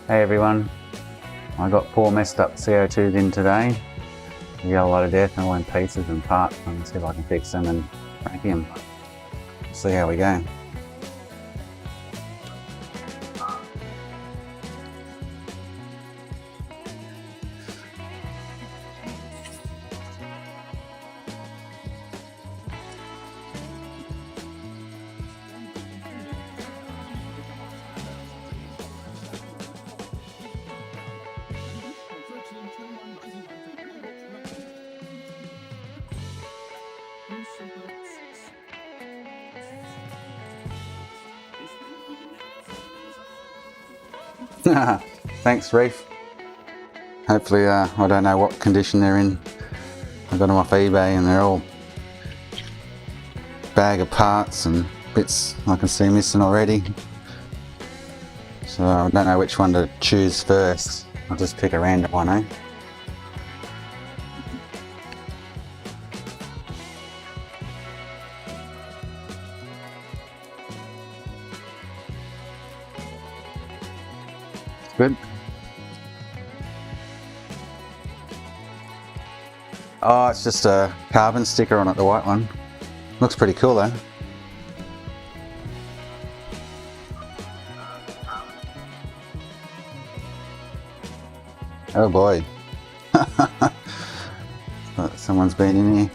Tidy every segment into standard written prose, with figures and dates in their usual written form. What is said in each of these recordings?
Hey everyone, I got 4 messed up C02's in today. We got a lot of ethanol in pieces and parts. I'm going to see if I can fix them and crank them. See how we go. Thanks Reef. Hopefully, I don't know what condition they're in. I got them off eBay and they're all bag of parts and bits I can see missing already. So I don't know which one to choose first. I'll just pick a random one, eh? Good. Oh, it's just a carbon sticker on it, the white one. Looks pretty cool though. Oh boy. Someone's been in here.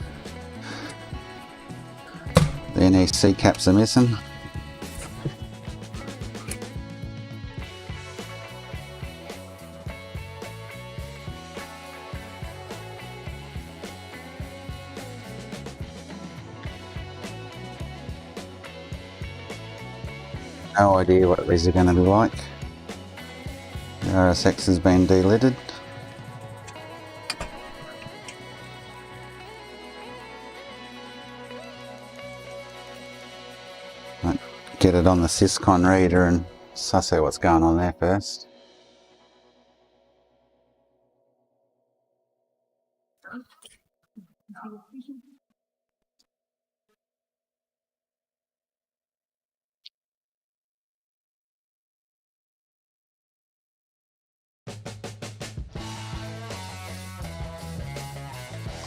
The NEC caps are missing. No idea what these are going to be like. The RSX has been delidded. Might get it on the Syscon reader and suss out what's going on there first.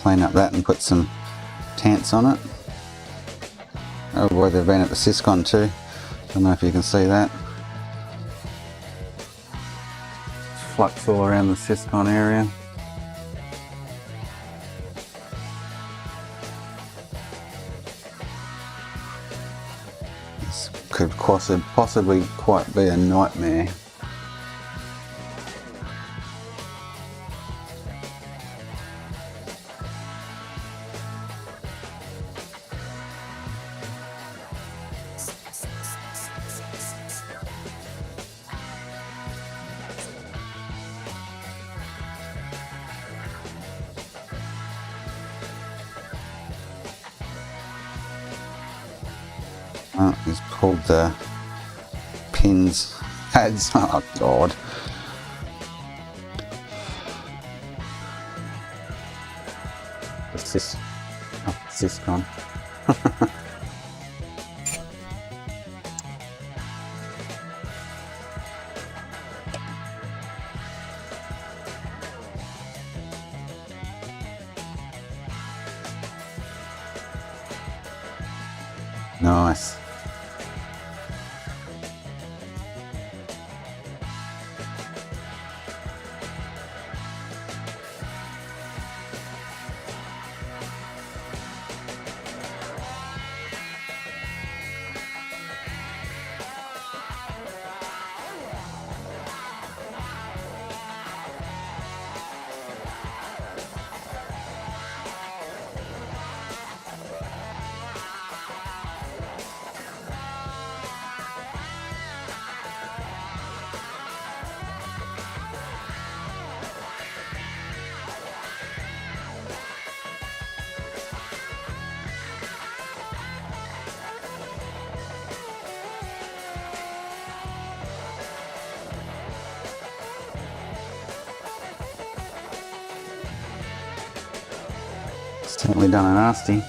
Clean up that and put some tants on it. Oh boy, they've been at the Syscon too. Don't know if you can see that. Flux all around the Syscon area. This could possibly quite be a nightmare. Oh, he's pulled the pins, pads, oh god. The Syscon. Nice. Certainly done a nasty.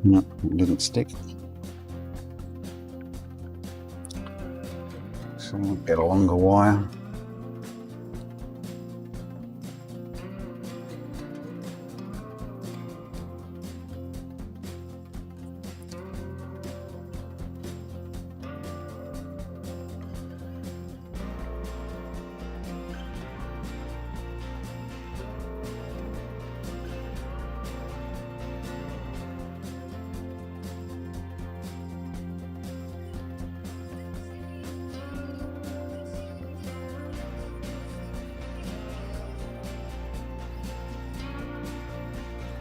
No, it didn't stick. So we'll get a longer wire.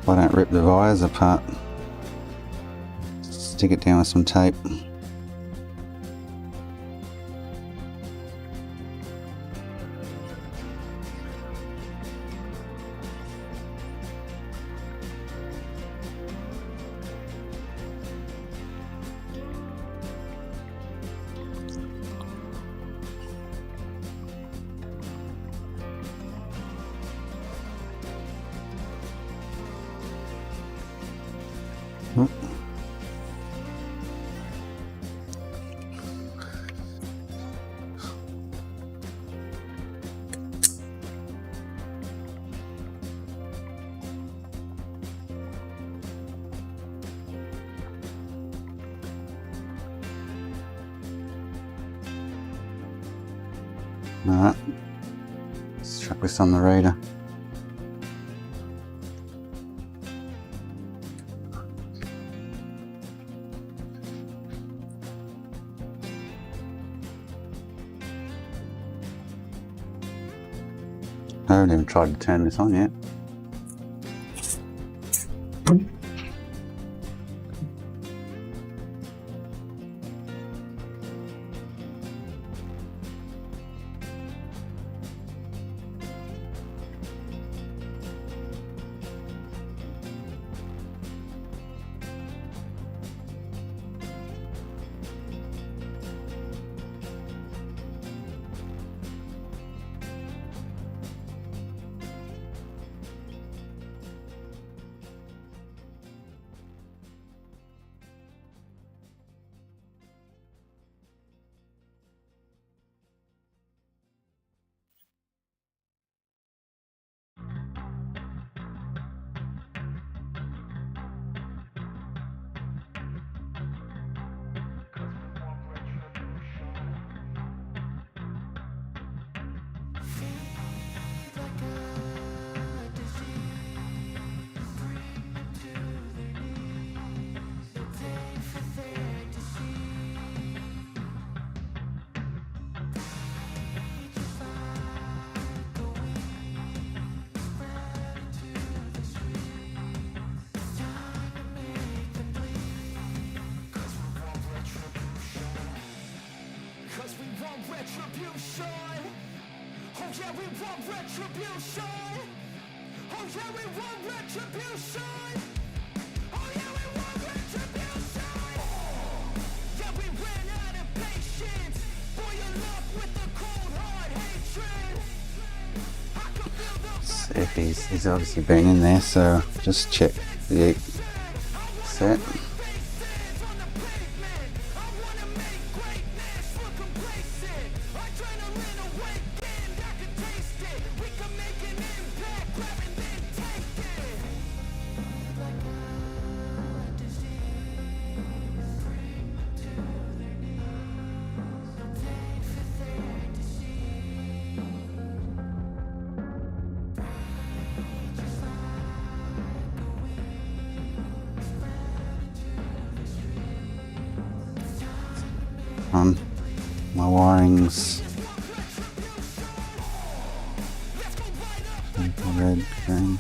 If I don't rip the wires apart, stick it down with some tape. Alright, let's chuck this on the reader. I haven't even tried to turn this on yet. Retribution. Oh yeah, we want retribution. Oh yeah, we want retribution. Oh yeah, we want retribution. Yeah, we ran out of patience. Boil up with the cold hard hatred. I can feel the If he's obviously been in there, so just check the set. My wiring's red, green.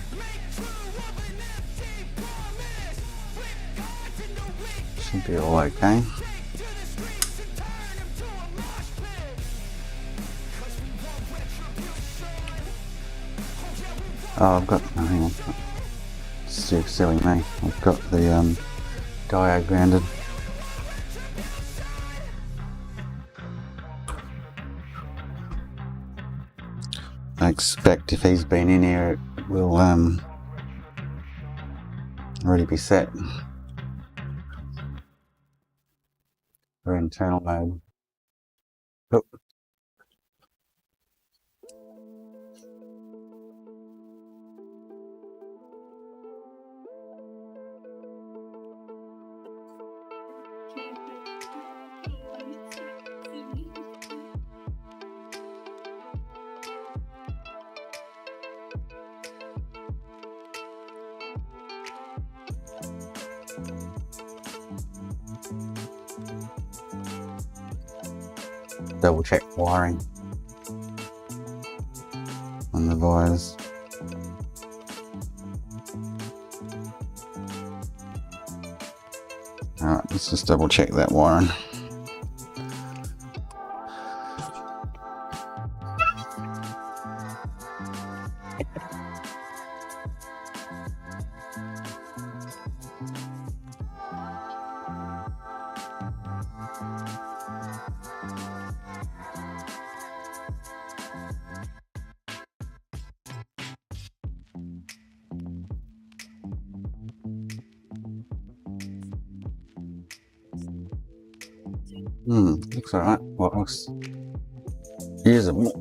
Should be all okay. Oh, I've got, oh, hang on, silly me, I've got the diode grounded. I expect if he's been in here, it will already be set. for internal mode. Oh. Double check wiring on the wires. Alright, let's just double check that wiring. Looks alright. Well, it looks usable.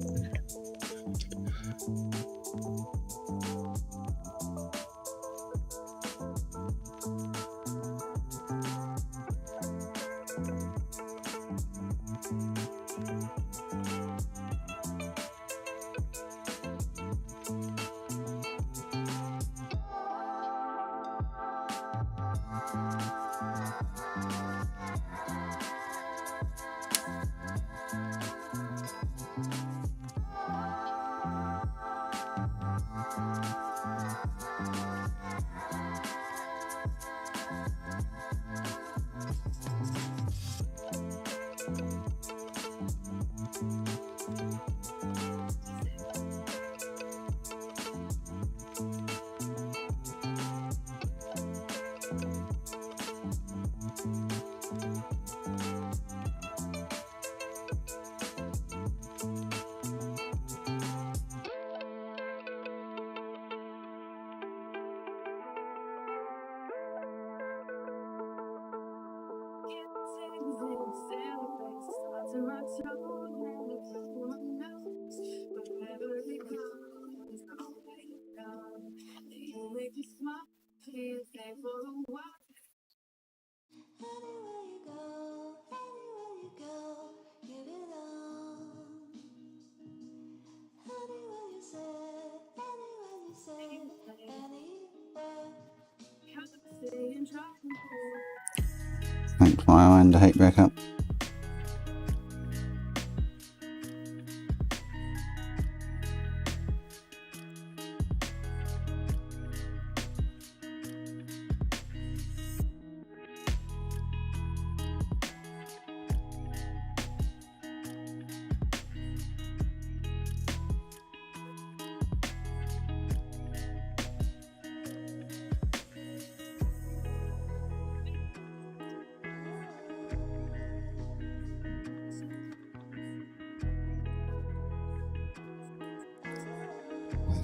Thanks my iron to heat back up.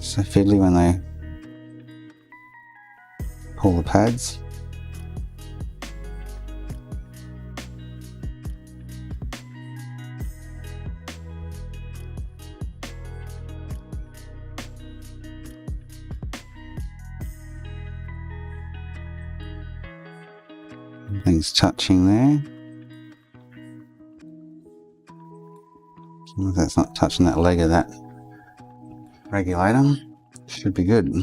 So fiddly when they pull the pads. Things touching there. As long as that's not touching that leg of that regulator, should be good.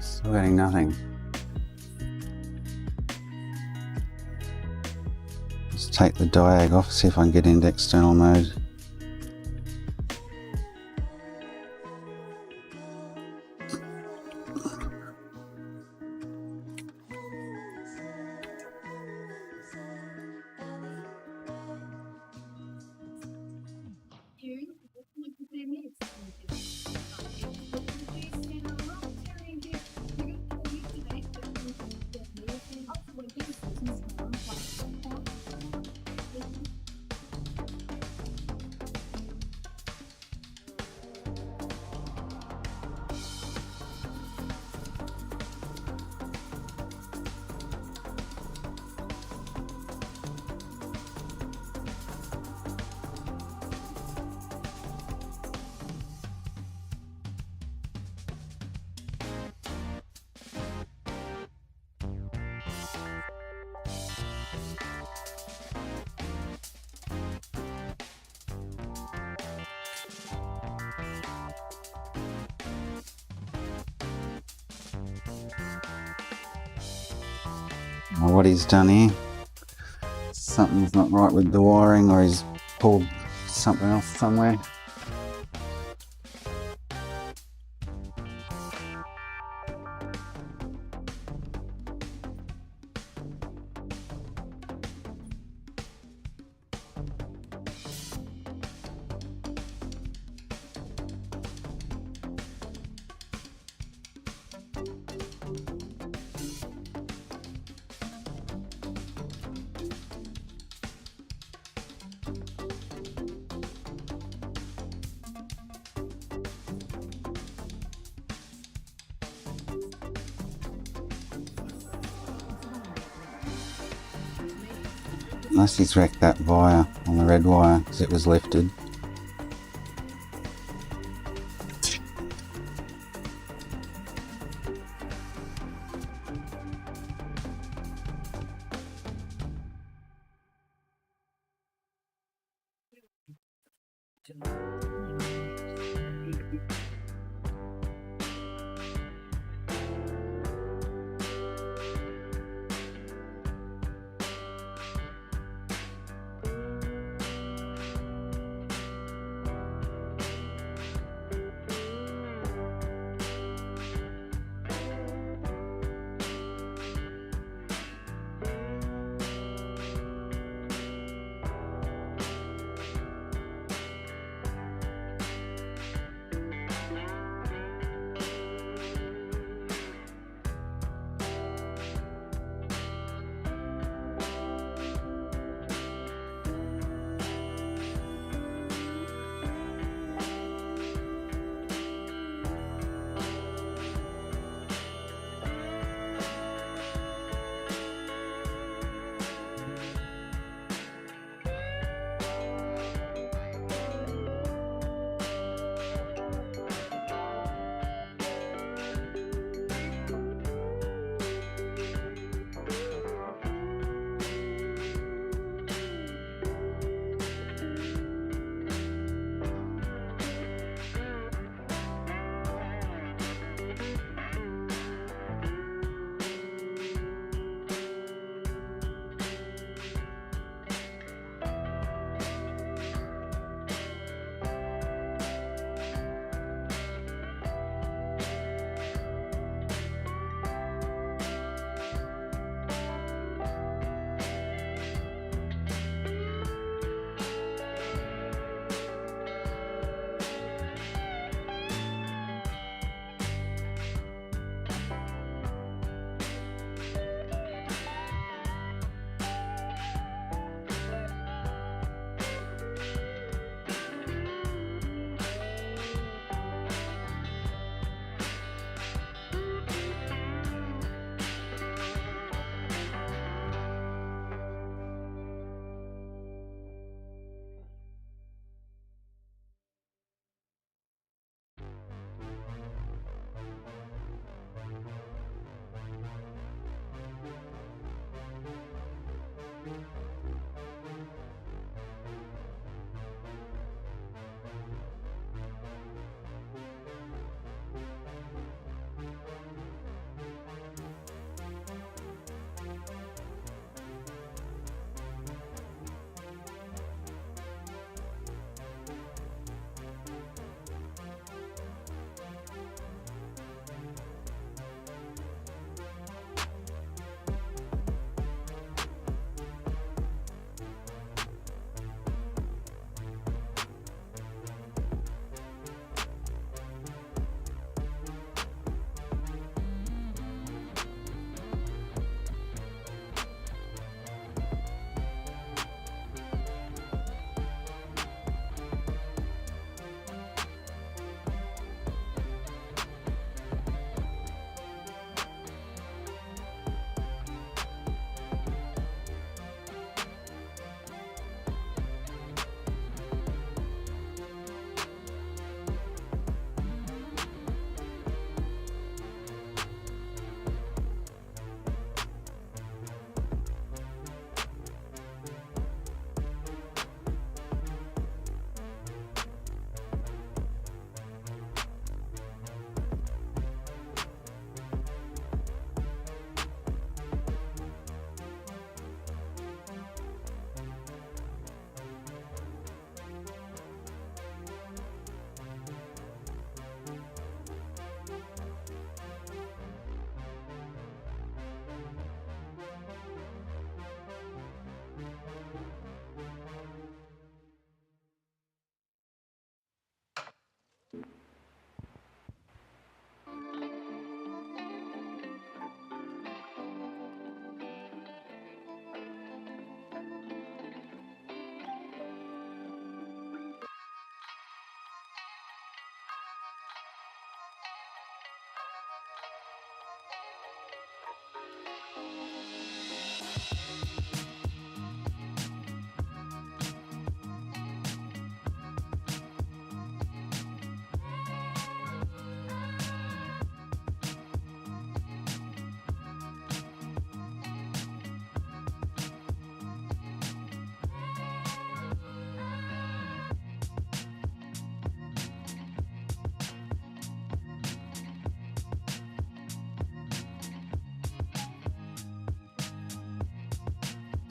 Still getting nothing. Just take the diag off, see if I can get into external mode. know what he's done here. Something's not right with the wiring, or he's pulled something else somewhere. Unless he's wrecked that wire on the red wire because it was lifted.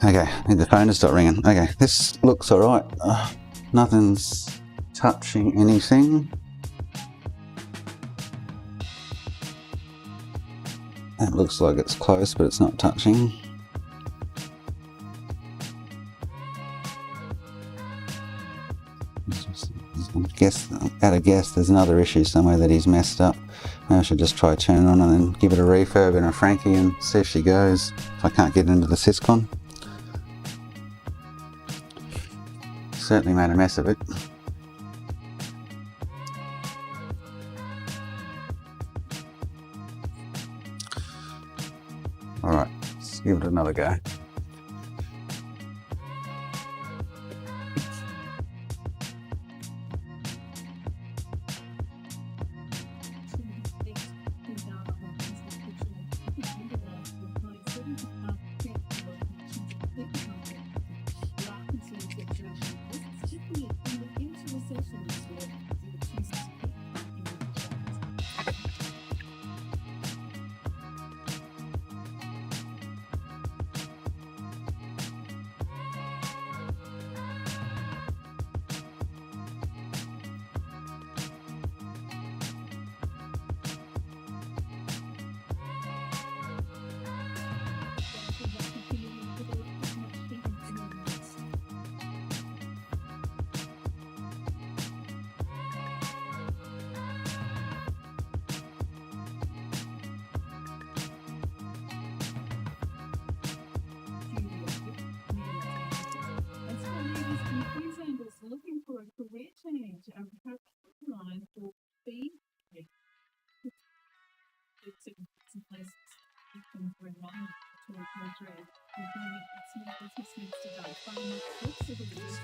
Okay, need the phone to stop ringing. Okay, this looks alright. Nothing's touching anything. It looks like it's close, but it's not touching. At a guess, there's another issue somewhere that he's messed up. Maybe I should just try turn on and then give it a refurb and a Frankie and see if she goes. If I can't get into the Syscon. Certainly made a mess of it. Alright, let's give it another go.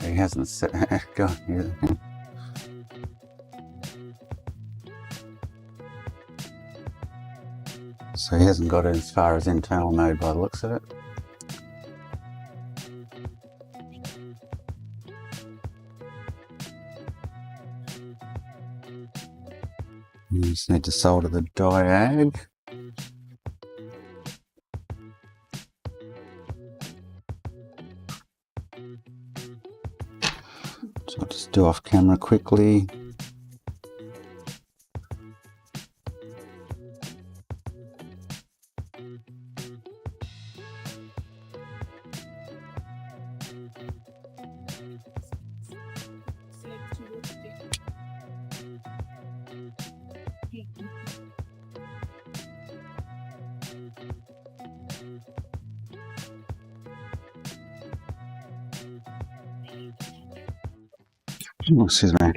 He hasn't set. God, yeah. So he hasn't got it as far as internal mode by the looks of it. You just need to solder the diag. So I'll just do off camera quickly. Oh, excuse me. Okay.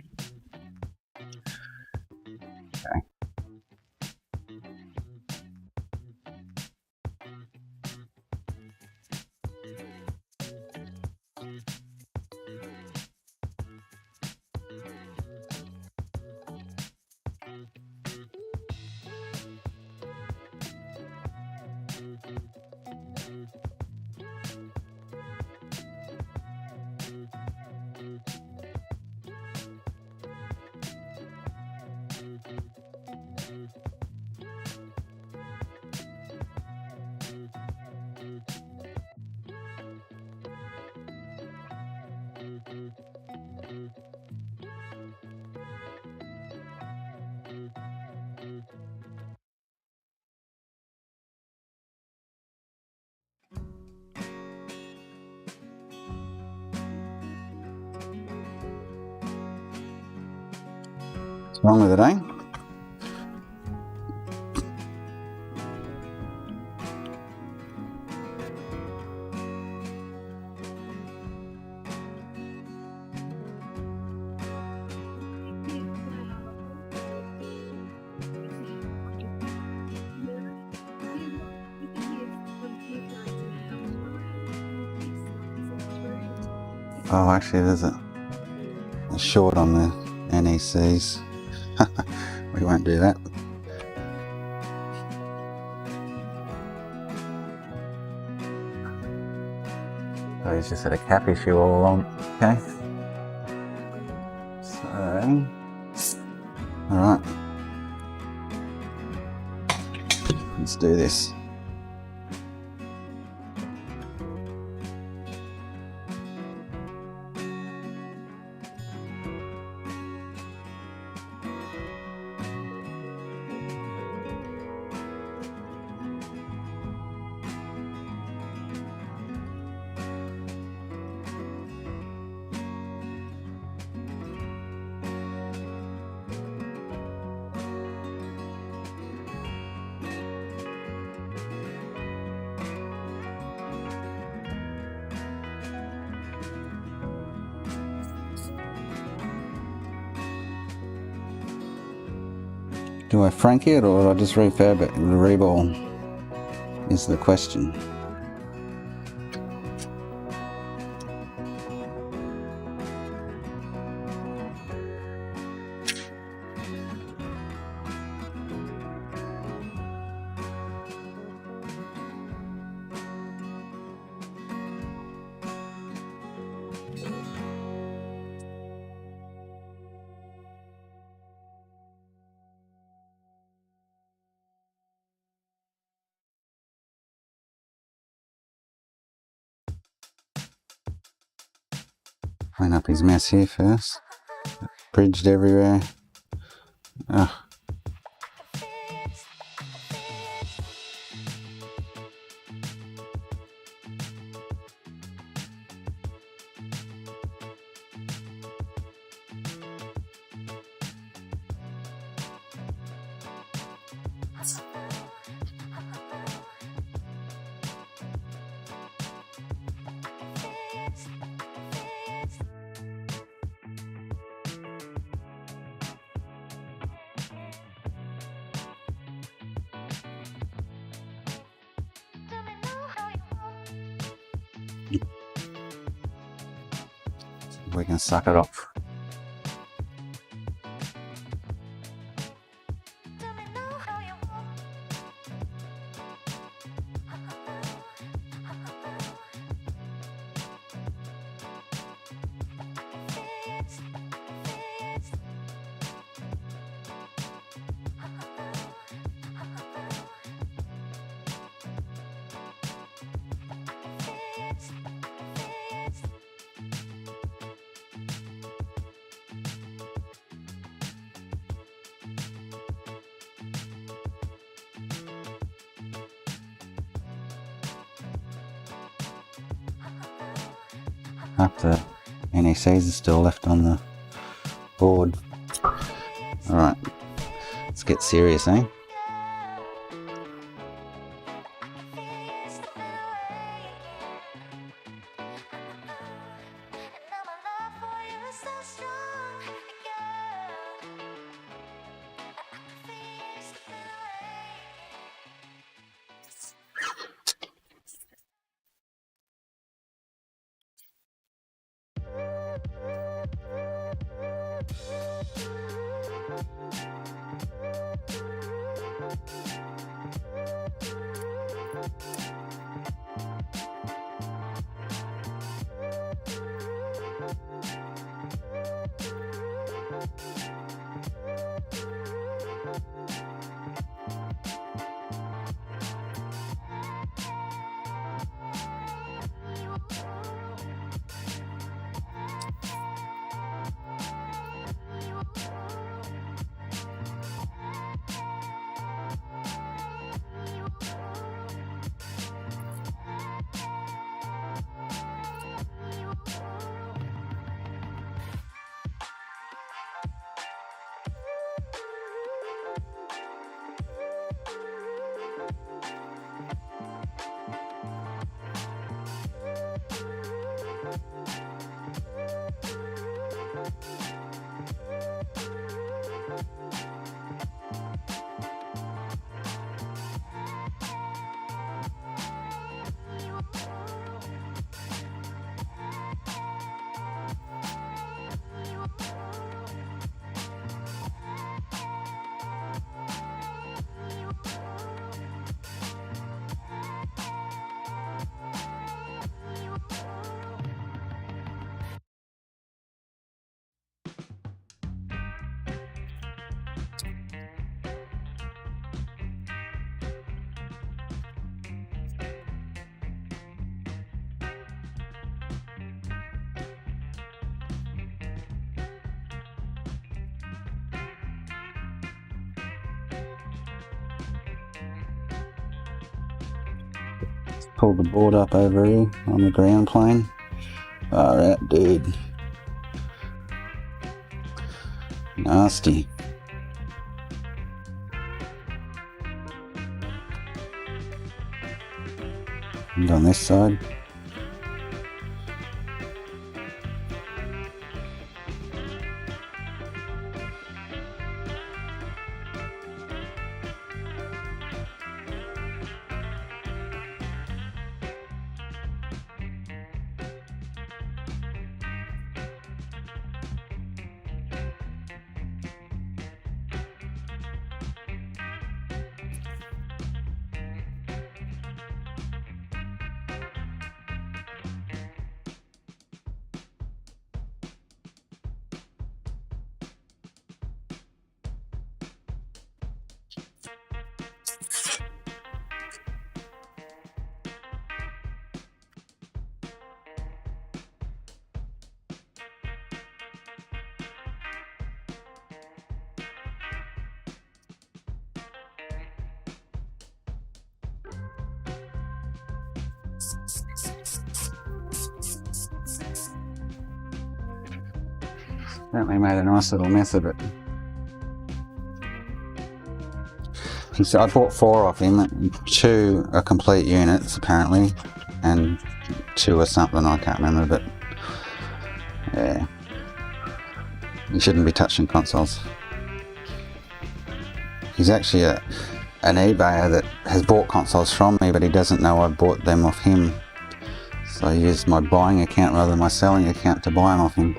What's wrong with it, eh? Oh, actually there's a short on the NECs. We won't do that. So he's just had a cap issue all along. Okay. So, alright. Let's do this. Do I frank it or do I just refurb it? The reball is the question. Clean up his mess here first. Bridged everywhere. Ugh. We can suck it off. Up the NECs are still left on the board. Alright, let's get serious, eh? Pull the board up over here on the ground plane. Alright, dude. Nasty. And on this side. Certainly made a nice little mess of it. So I bought 4 off him. 2 are complete units apparently, and 2 are something I can't remember, but yeah. You shouldn't be touching consoles. He's actually an eBayer that has bought consoles from me, but he doesn't know I bought them off him. So I used my buying account rather than my selling account to buy them off him.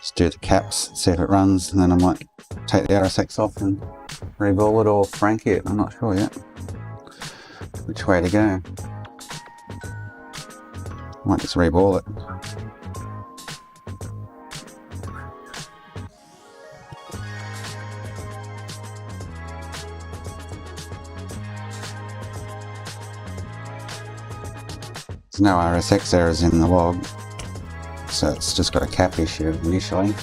Just do the caps, see if it runs, and then I might take the RSX off and reball it or frank it. I'm not sure yet which way to go. I might just reball it. There's no RSX errors in the log, so it's just got a cap issue initially.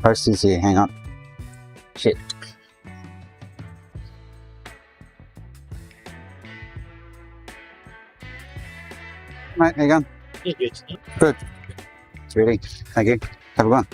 Posties here, hang on. Shit. Mate, how you going? Yeah, good. Good. It's ready. Thank you. Have a good one.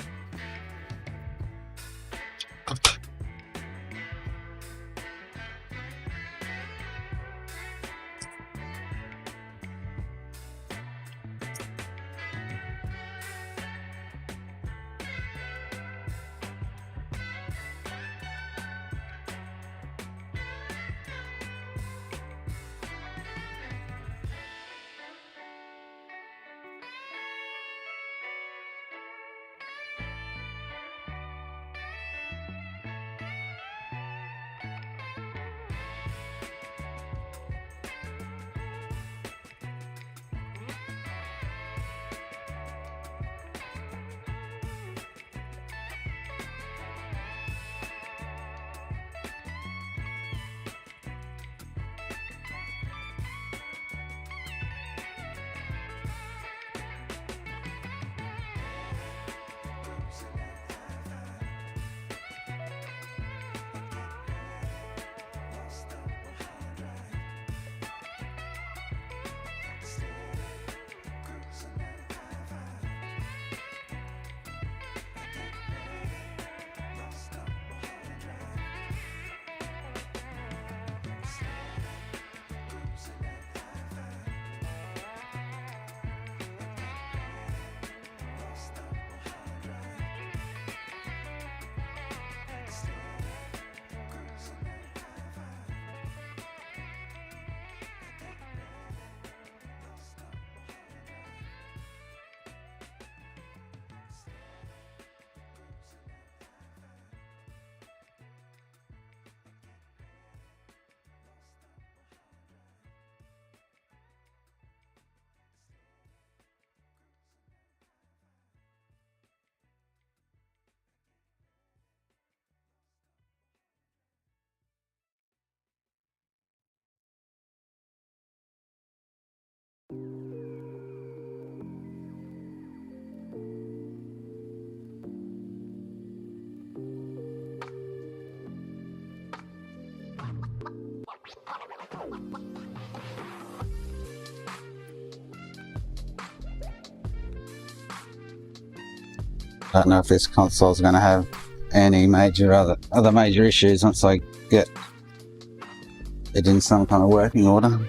I don't know if this console's going to have any major other major issues once I get it in some kind of working order.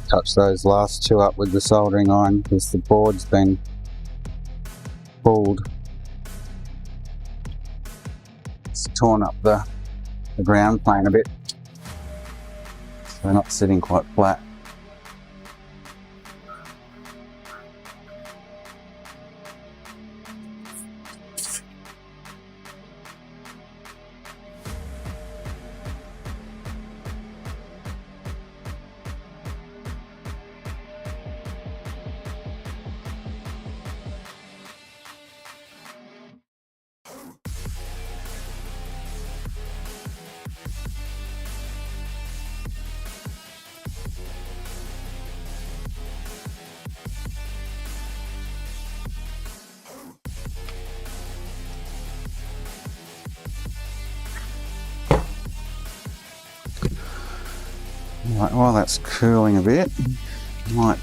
Touch those last two up with the soldering iron because the board's been pulled. It's torn up the ground plane a bit, so they're not sitting quite flat. Right, while that's cooling a bit, I might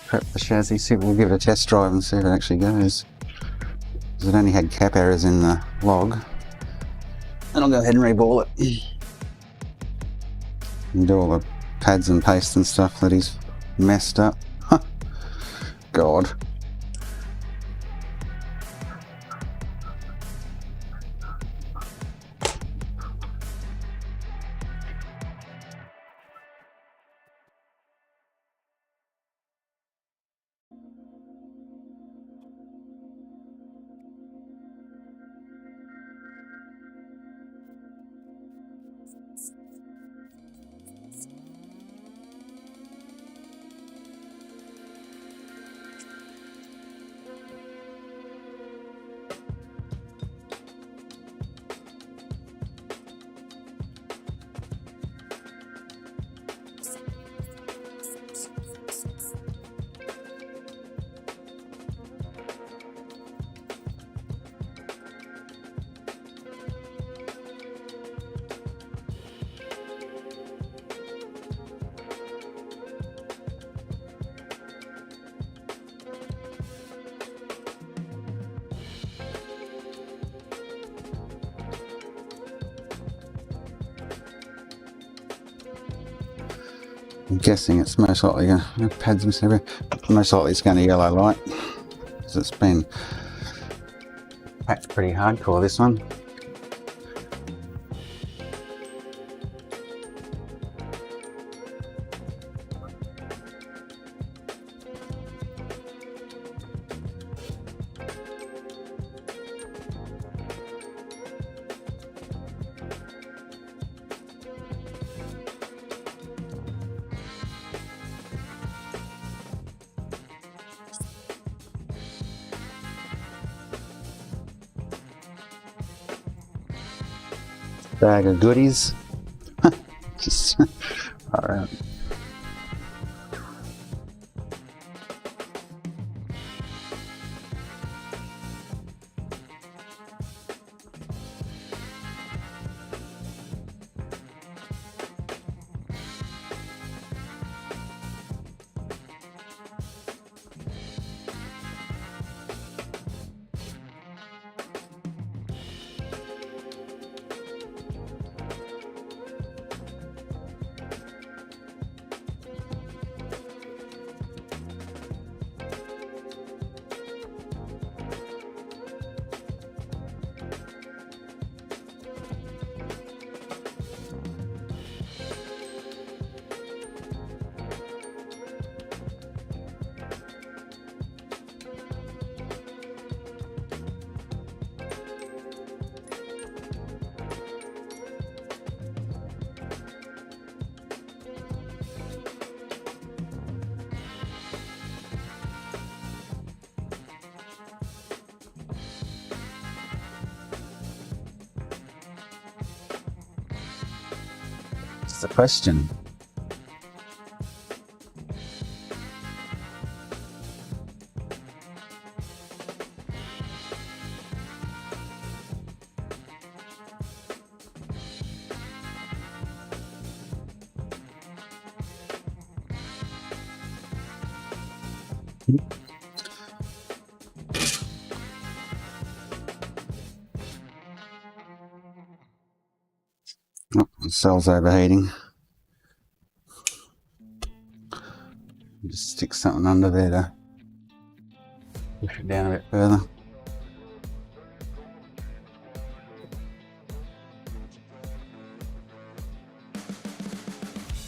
prep the chassis, see if we'll give it a test drive and see if it actually goes. Because it only had cap errors in the log. And I'll go ahead and reball it. And do all the pads and paste and stuff that he's messed up. God. I'm guessing it's most likely going to pads and everything. Most likely it's going to yellow light because it's been packed pretty hardcore, this one. Bag of goodies. Just alright. It's the question. Oh, the cell's overheating. Just stick something under there to push it down a bit further.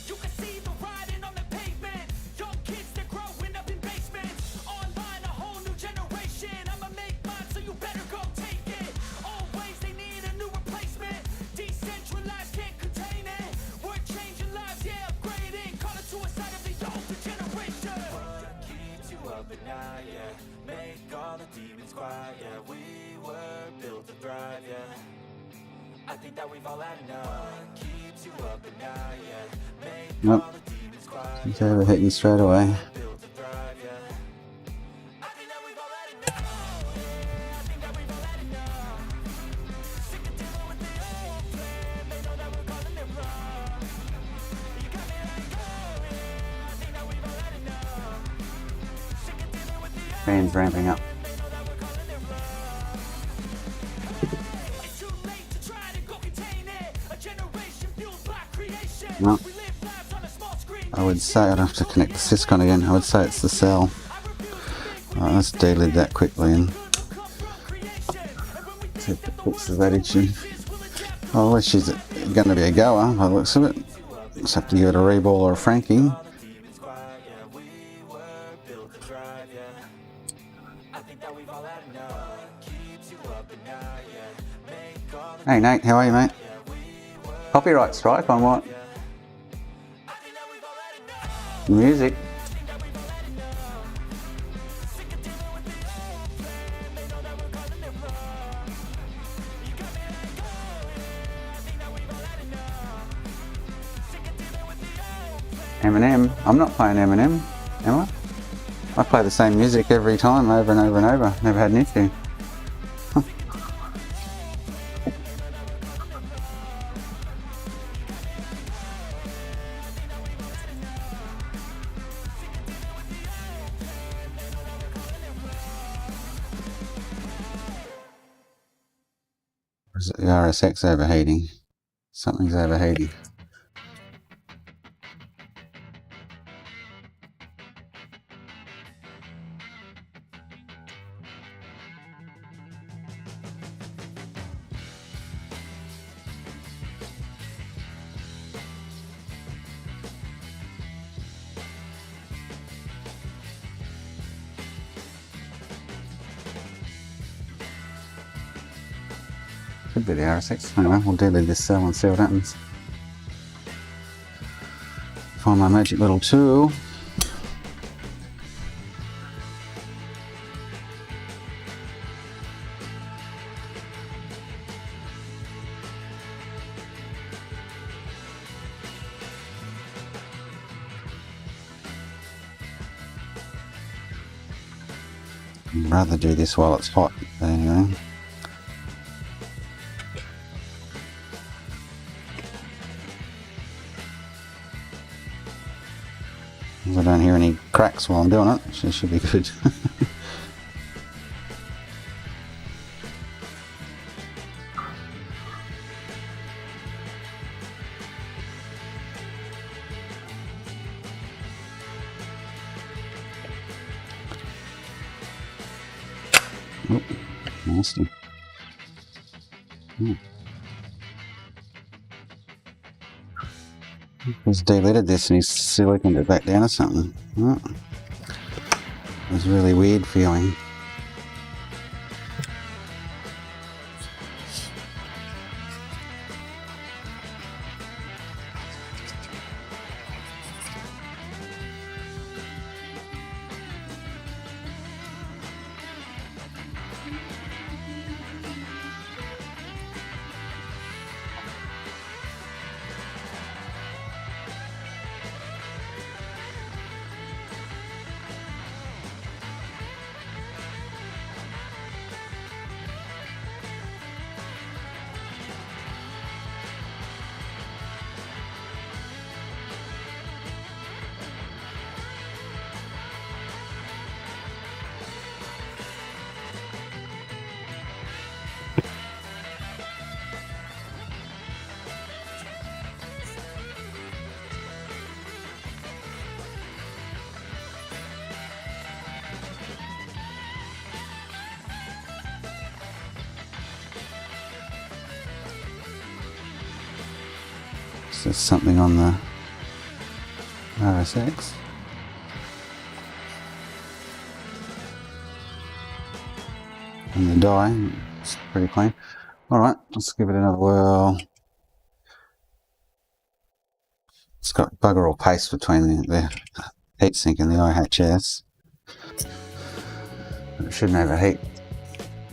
You can see the writing on the pavement. Young kids, they're growing up in basements. Online, a whole new generation. I'ma make mine, so you better go take it. Always, they need a new replacement. Decentralized, can't contain it. We're changing lives, yeah, upgrading. Call it suicide of the older generation. What keeps you up at night, yeah? Make all the demons quiet, yeah. We were built to thrive, yeah. I think that we've all had enough. What keeps you up at night, yeah? Make Nope. all the demons quiet, It's overheating straight away. built to thrive, yeah. I think that we've all had enough. Yeah, I think that we've all had enough. Sick of dealing with the old plan. They know that we're calling it wrong. You got me like, oh yeah, I think that we've all had enough. Sick of dealing with the old Fan's ramping up. they know that we're calling it wrong. It's too late to try to go contain it. A generation fueled by creation. No. We live lives on a small screen. would say, I'd have to connect the syscon again, I would say it's the cell. Alright, let's delete that quickly and see if it fixes that issue. Well, unless she's going to be a goer by the looks of it. Just have to give it a reball or a franking. Hey Nate, how are you, mate? Copyright strike on what? Music. Eminem. I'm not playing Eminem, am I? I play the same music every time, over and over and over. Never had an issue. Or is it the RSX overheating? Something's overheating. Could be the RSX. Anyway, we'll delete this cell and see what happens. Find my magic little tool. I'd rather do this while it's hot, but anyway. I don't hear any cracks while I'm doing it, so it should be good. Oh, nasty. He's deleted this and he's siliconed it back down or something. Oh. It was a really weird feeling. So there's something on the RSX. And the die, it's pretty clean. Alright, let's give it another whirl. It's got bugger all paste between the heatsink and the IHS. But it shouldn't overheat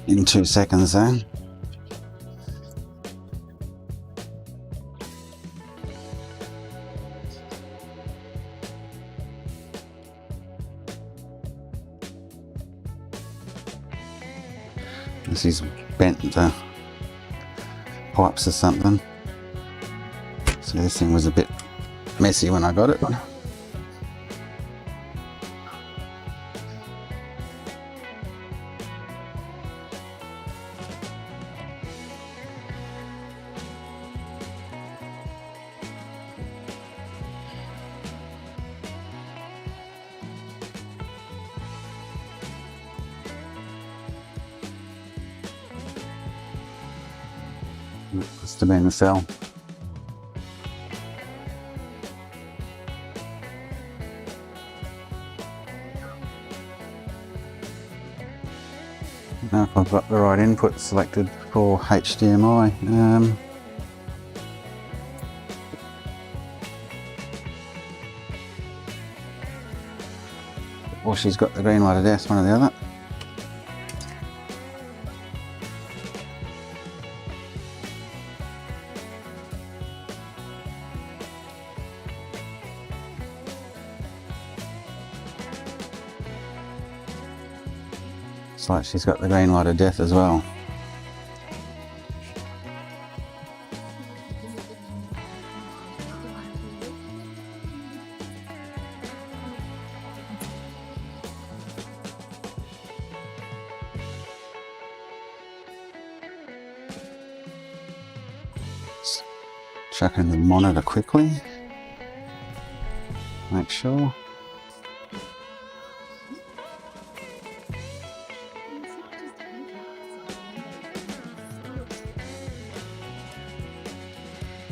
in 2 seconds though. This is bent the pipes or something. So this thing was a bit messy when I got it. Must have been the cell. Now if I've got the right input selected for HDMI. Or she's got the green light of death, one or the other. Looks like she's got the green light of death as well. Check in the monitor quickly. Make sure.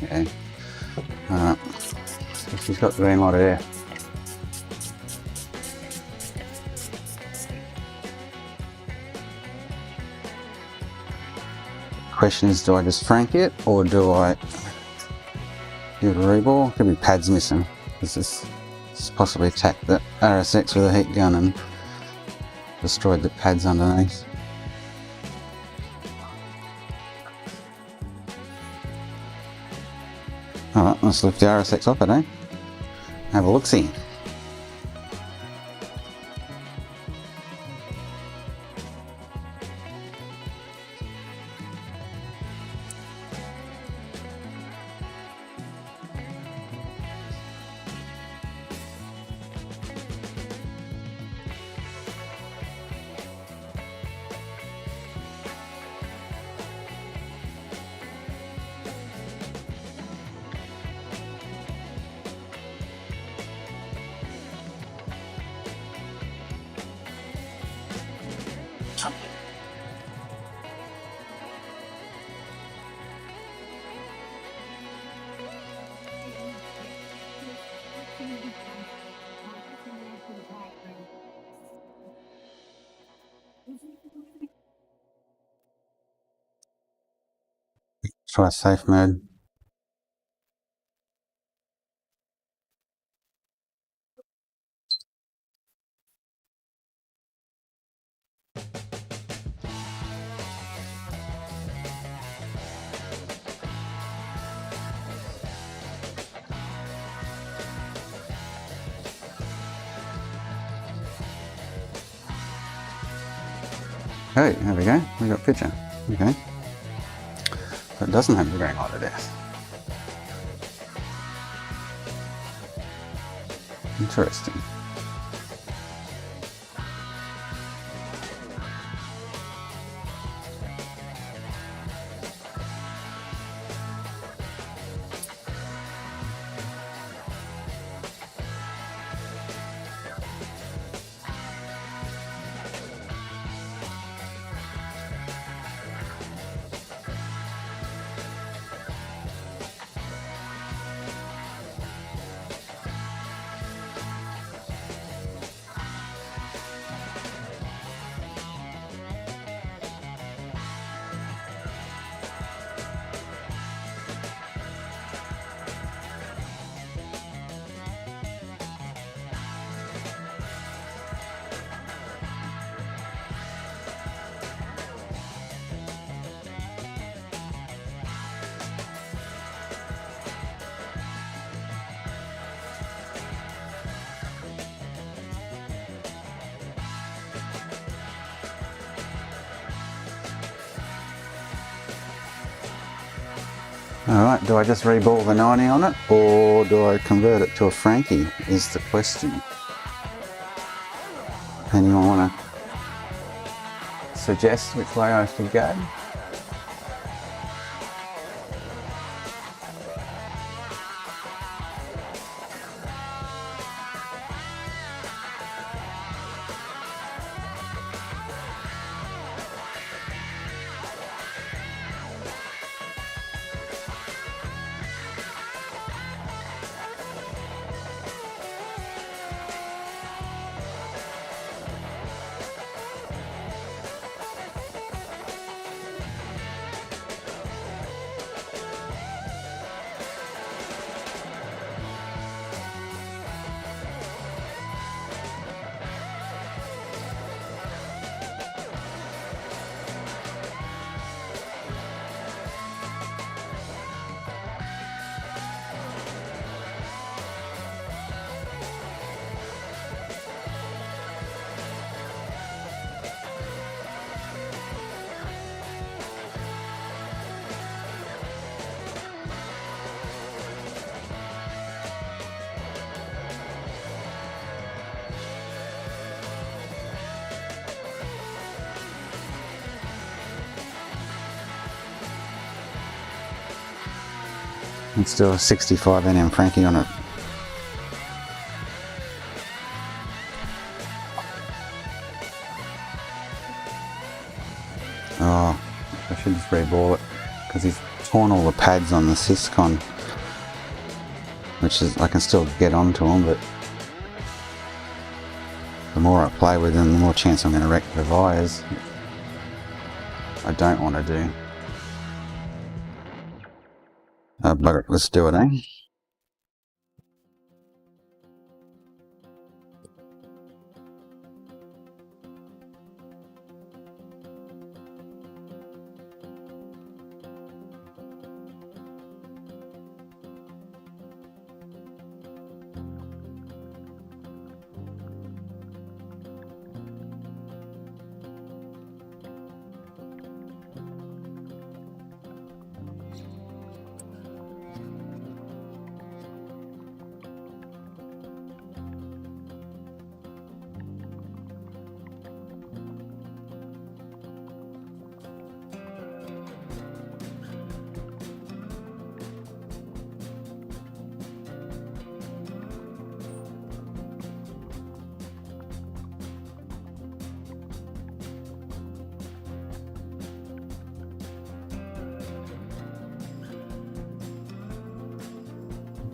Okay. Alright. So she's got the green light there. Question is, do I just frank it or do I give it a rebore? Could be pads missing. This possibly attacked the RSX with a heat gun and destroyed the pads underneath. Alright, let's lift the RSX off it, eh? Have a look-see. Try safe mode. Hey, there we go. We got a picture. Okay. But it doesn't have the green light of death. Interesting. Alright, do I just reball the 90 on it or do I convert it to a Frankie is the question. Anyone want to suggest which way I should go? It's still a 65 NM Frankie on it. Oh, I should just reball it because he's torn all the pads on the Syscon, which is, I can still get onto them, but the more I play with them, the more chance I'm going to wreck the wires. I don't want to do. Bugger it, let's do it, eh?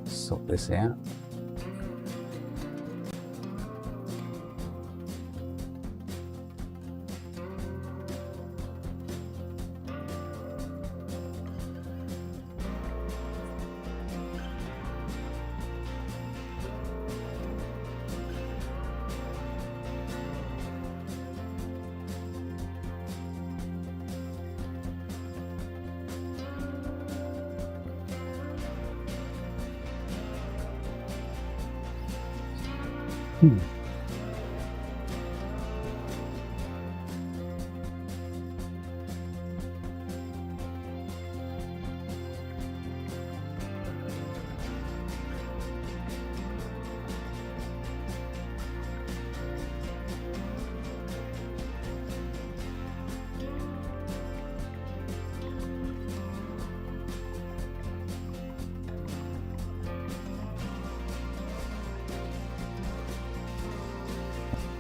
Sort this out.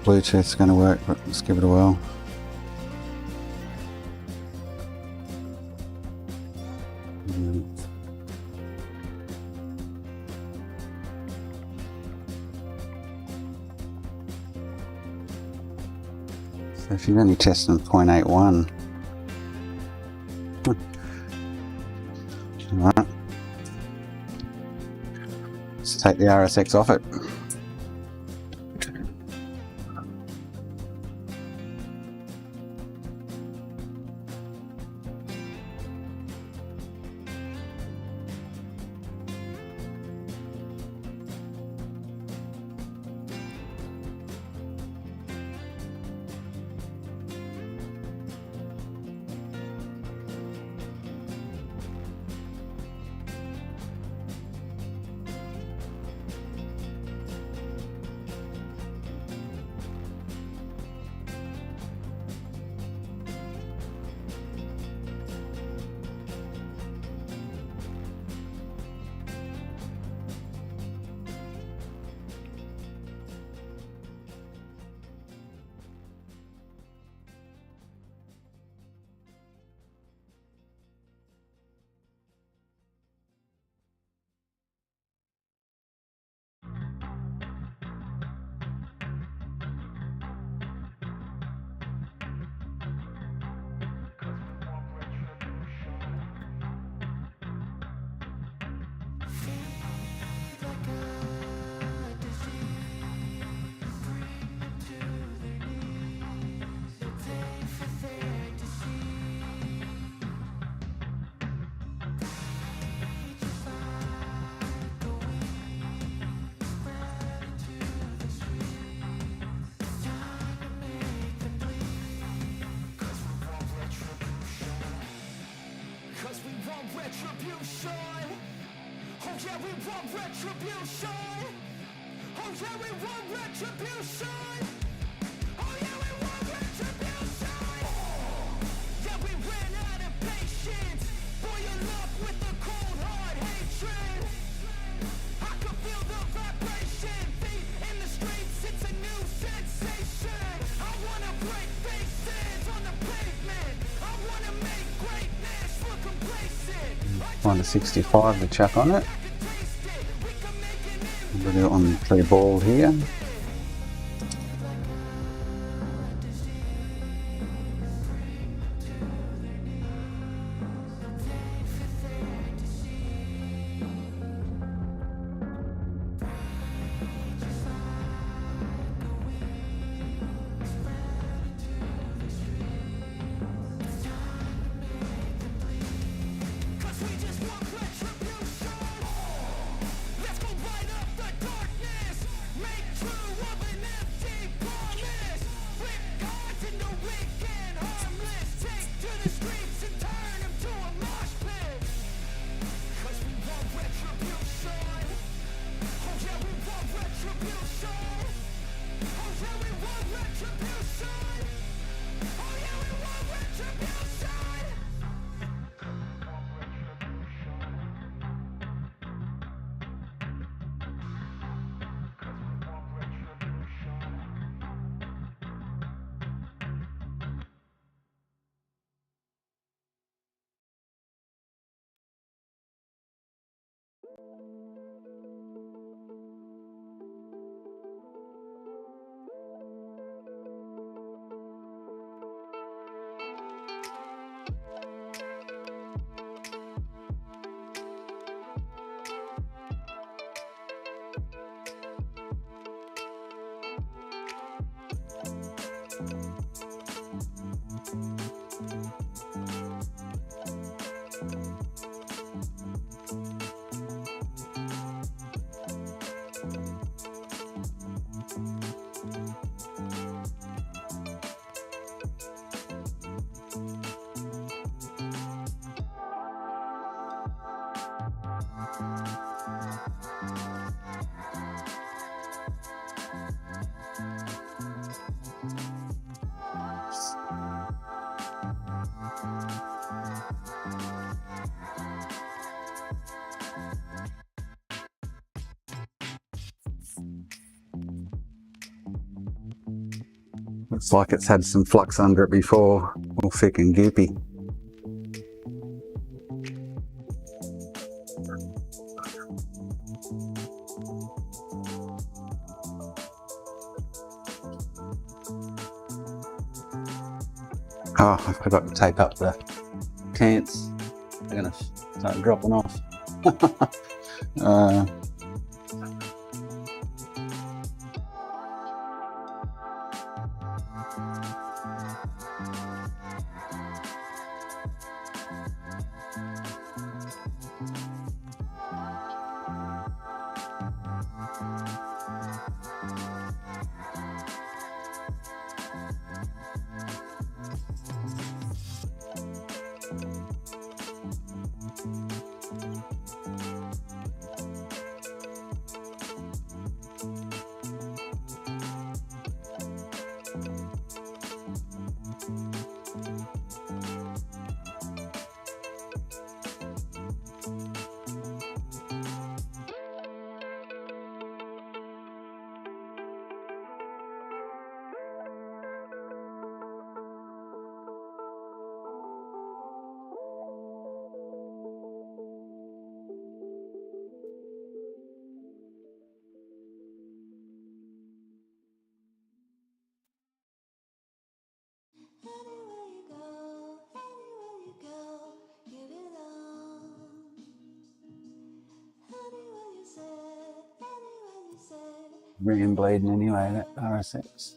Bluetooth's going to work, but let's give it a whirl. So if you're only testing 0.81, alright, let's take the RSX off it. Retribution. Oh yeah, we want retribution. Oh yeah, we want retribution. Oh yeah, we want retribution. Yeah, we ran out of patience. Boil up with the cold hard hatred. Find a 65 to chuck on it. We'll do it on 3 ball here. Looks like it's had some flux under it before, all thick and goopy. Oh, I forgot to take up the cants. They're gonna start dropping off. Ring bleeding anyway, that RSX.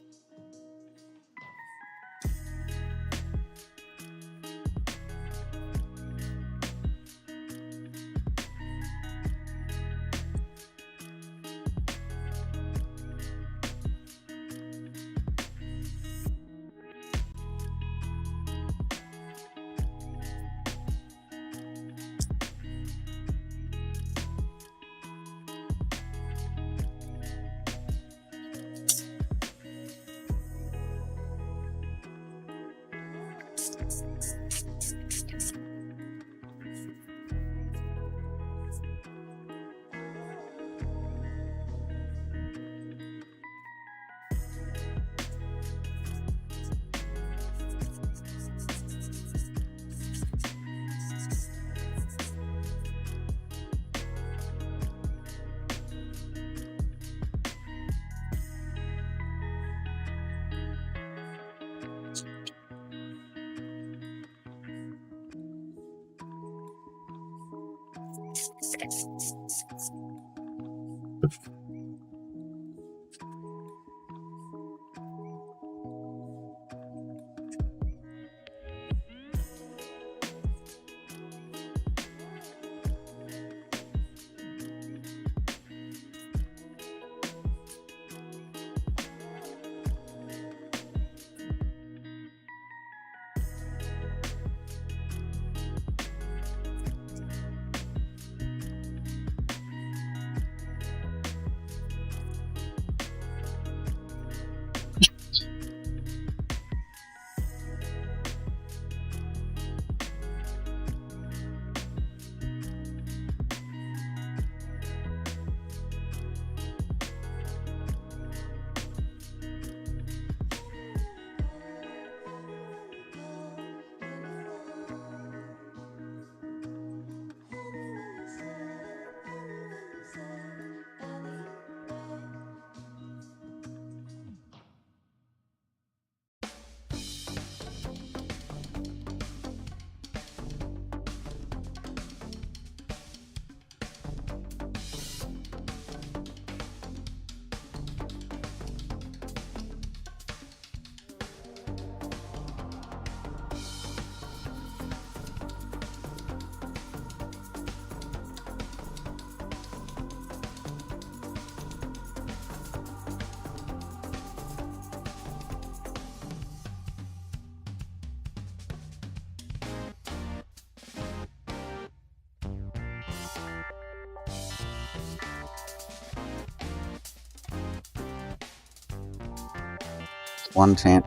One tent.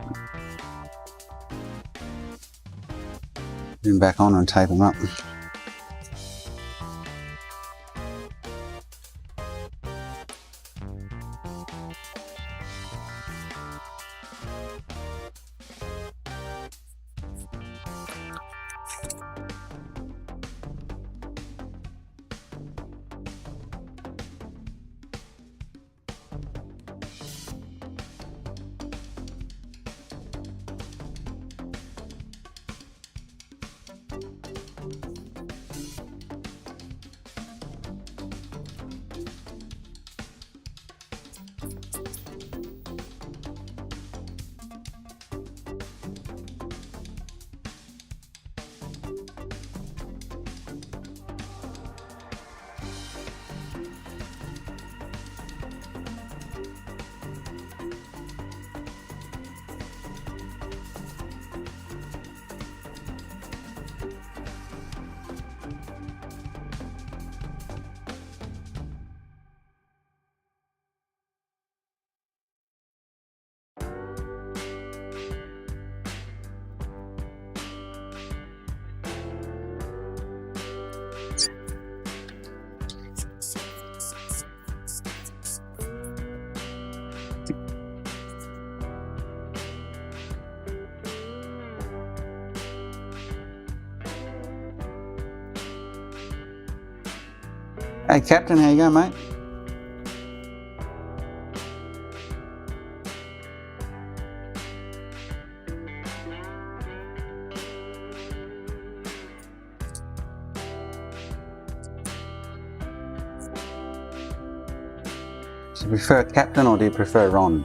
Then back on and tape them up. Hey Captain, how you going, mate? Do you prefer Captain or do you prefer Ron?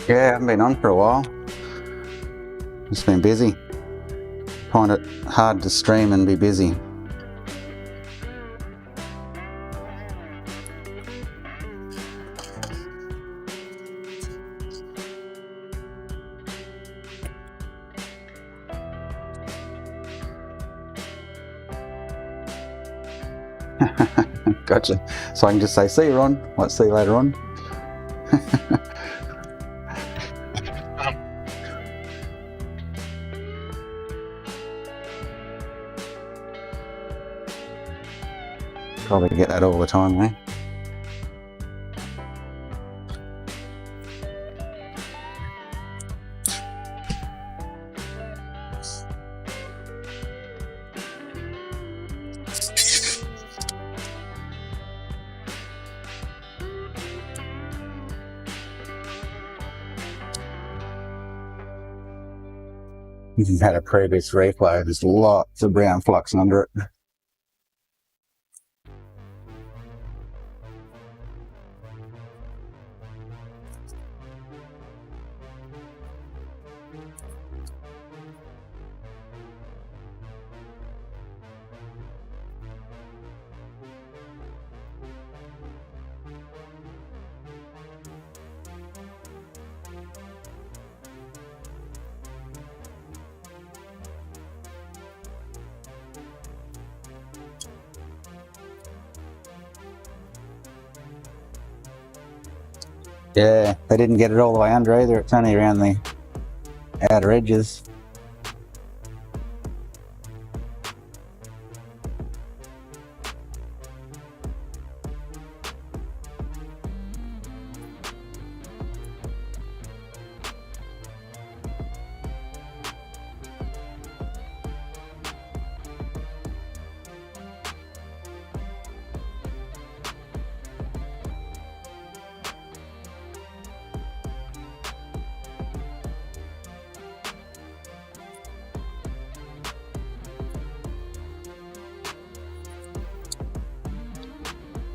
Yeah, I haven't been on for a while. Just been busy. Find it hard to stream and be busy. Gotcha. So I can just say, see you, Ron. Might see you later on. Probably get that all the time, eh? You've had a previous replay, there's lots of brown flux under it. Yeah, they didn't get it all the way under either, it's only around the outer edges.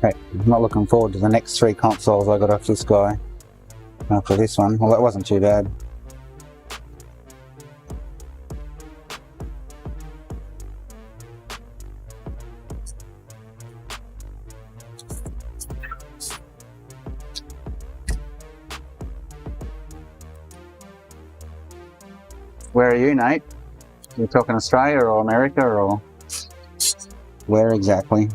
Okay, I'm not looking forward to the next 3 consoles I got off this guy after this one. Well, that wasn't too bad. Where are you, Nate? You're talking Australia or America or where exactly?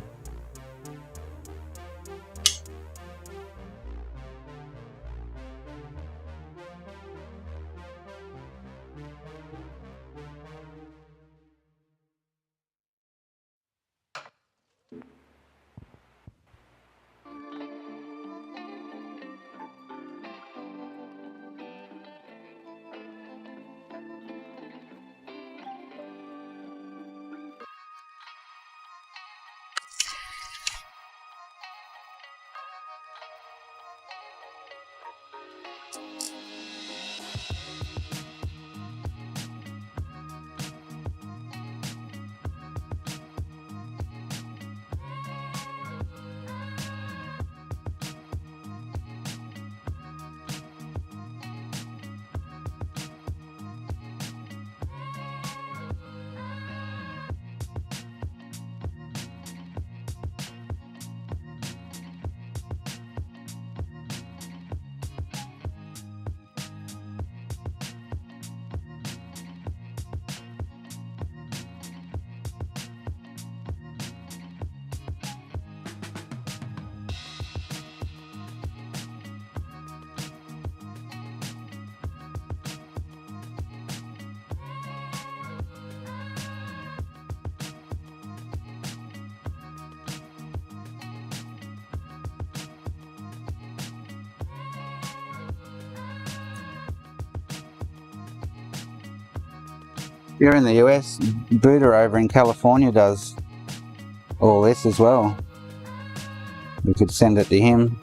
You're in the US, Buddha over in California does all this as well. We could send it to him.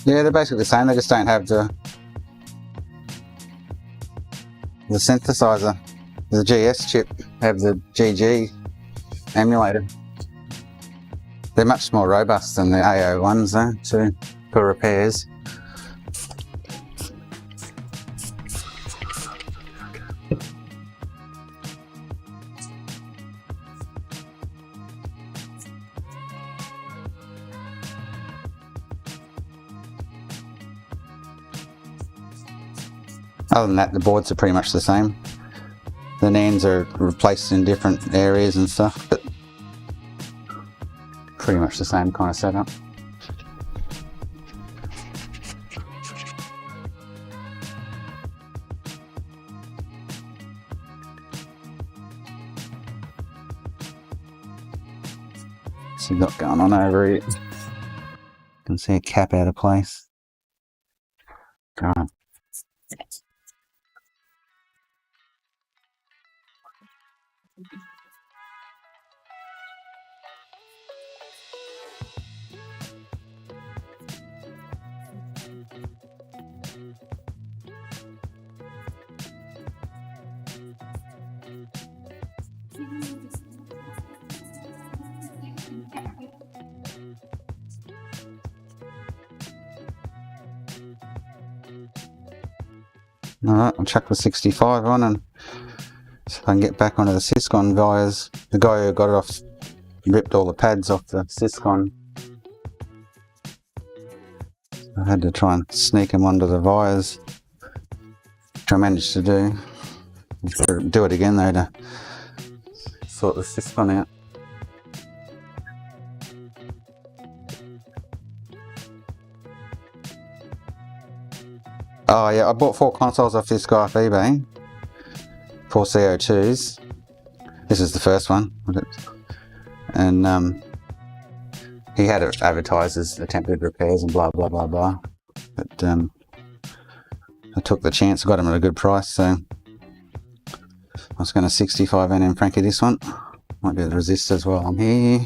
Yeah, they're basically the same, they just don't have the synthesizer. The GS chip have the GG emulator. They're much more robust than the A01's though, too, for repairs. Other than that, the boards are pretty much the same. The NANDs are replaced in different areas and stuff, but pretty much the same kind of setup. So you've got going on over here. You can see a cap out of place. Go on. Alright, I'll chuck the 65 on and so I can get back onto the Syscon wires. The guy who got it off ripped all the pads off the Syscon. I had to try and sneak them onto the wires, which I managed to do. Do it again though to sort the Syscon out. Oh yeah, I bought 4 consoles off this guy off eBay. 4 C02's. This is the first one. And he had it advertised as attempted repairs and blah blah blah blah. But I took the chance, got him at a good price, so I was going to 65 NM Frankie this one. Might do the resistors while I'm here.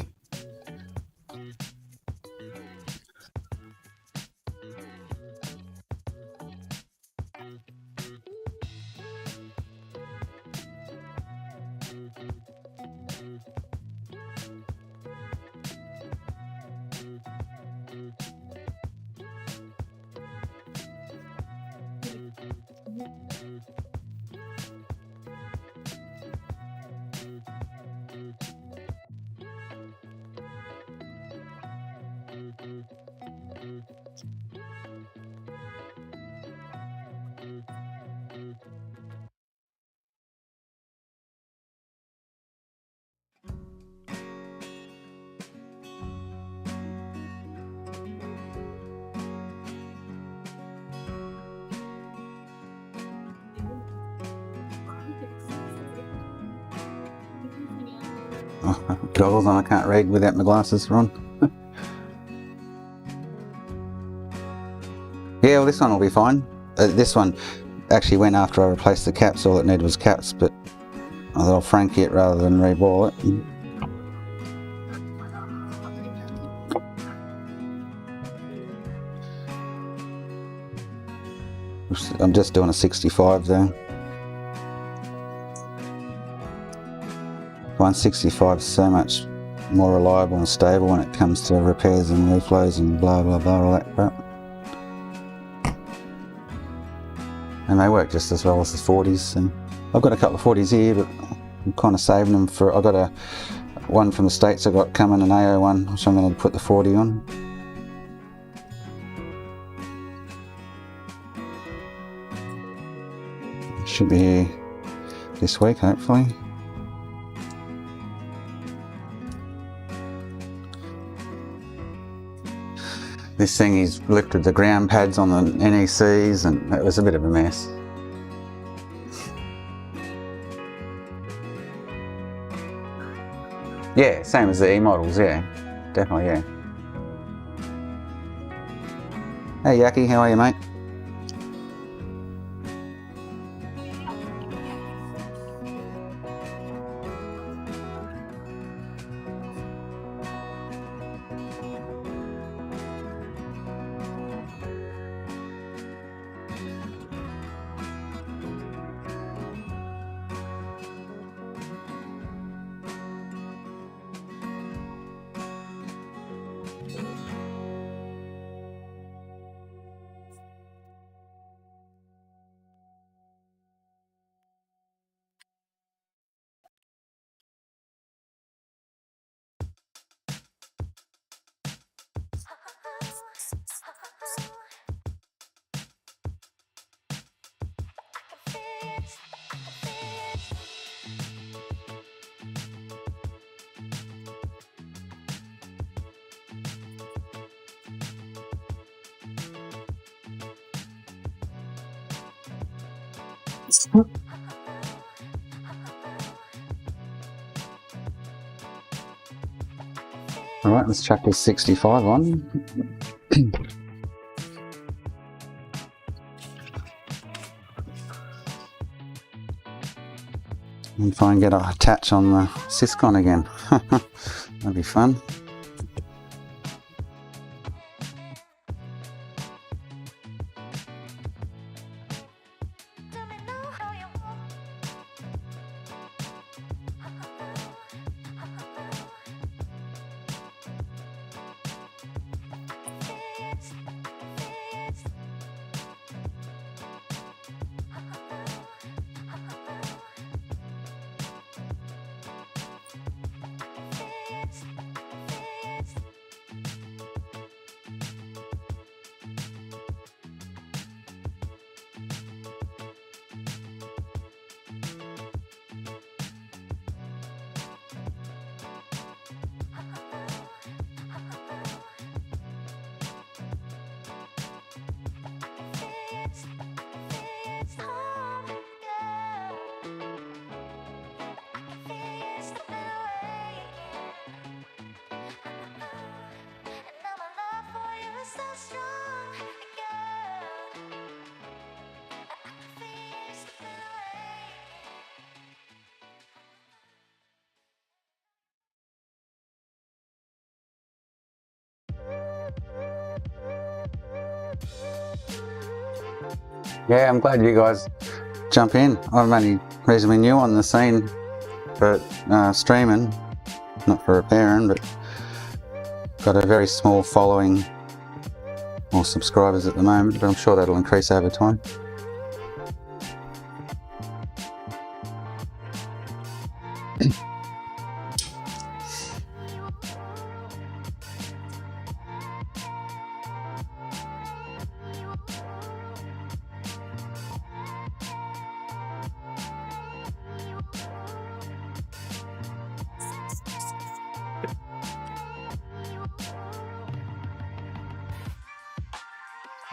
Goggles on, I can't read without my glasses on. Yeah, well this one will be fine. This one actually went after I replaced the caps. All it needed was caps, but I thought I'll Frankie it rather than reball it. I'm just doing a 65 though. 165 is so much more reliable and stable when it comes to repairs and reflows and blah blah blah, all that crap. And they work just as well as the 40s. So I've got a couple of 40s here, but I'm kind of saving them for. I've got a one from the States I got coming, an AO one, which I'm going to put the 40 on. Should be here this week, hopefully. This thing, he's lifted the ground pads on the NECs and it was a bit of a mess. Yeah, same as the E models, yeah. Definitely, yeah. Hey Yaki, how are you, mate? Alright, let's chuck this 65 on. And try and get a attach on the Syscon again. That'd be fun. Yeah, I'm glad you guys jump in. I'm only reasonably new on the scene for streaming, not for repairing, but got a very small following or subscribers at the moment, but I'm sure that'll increase over time.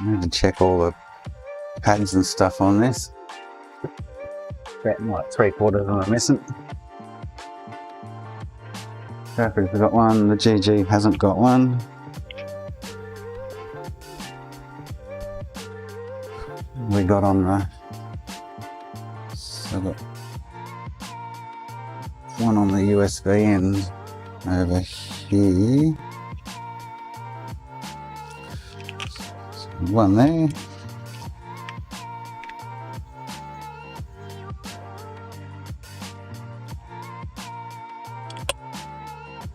I need to check all the pads and stuff on this. About like 3/4 of them are missing. Jeffrey's got one, the GG hasn't got one. We got on the... So I've got one on the USB end over here. One there.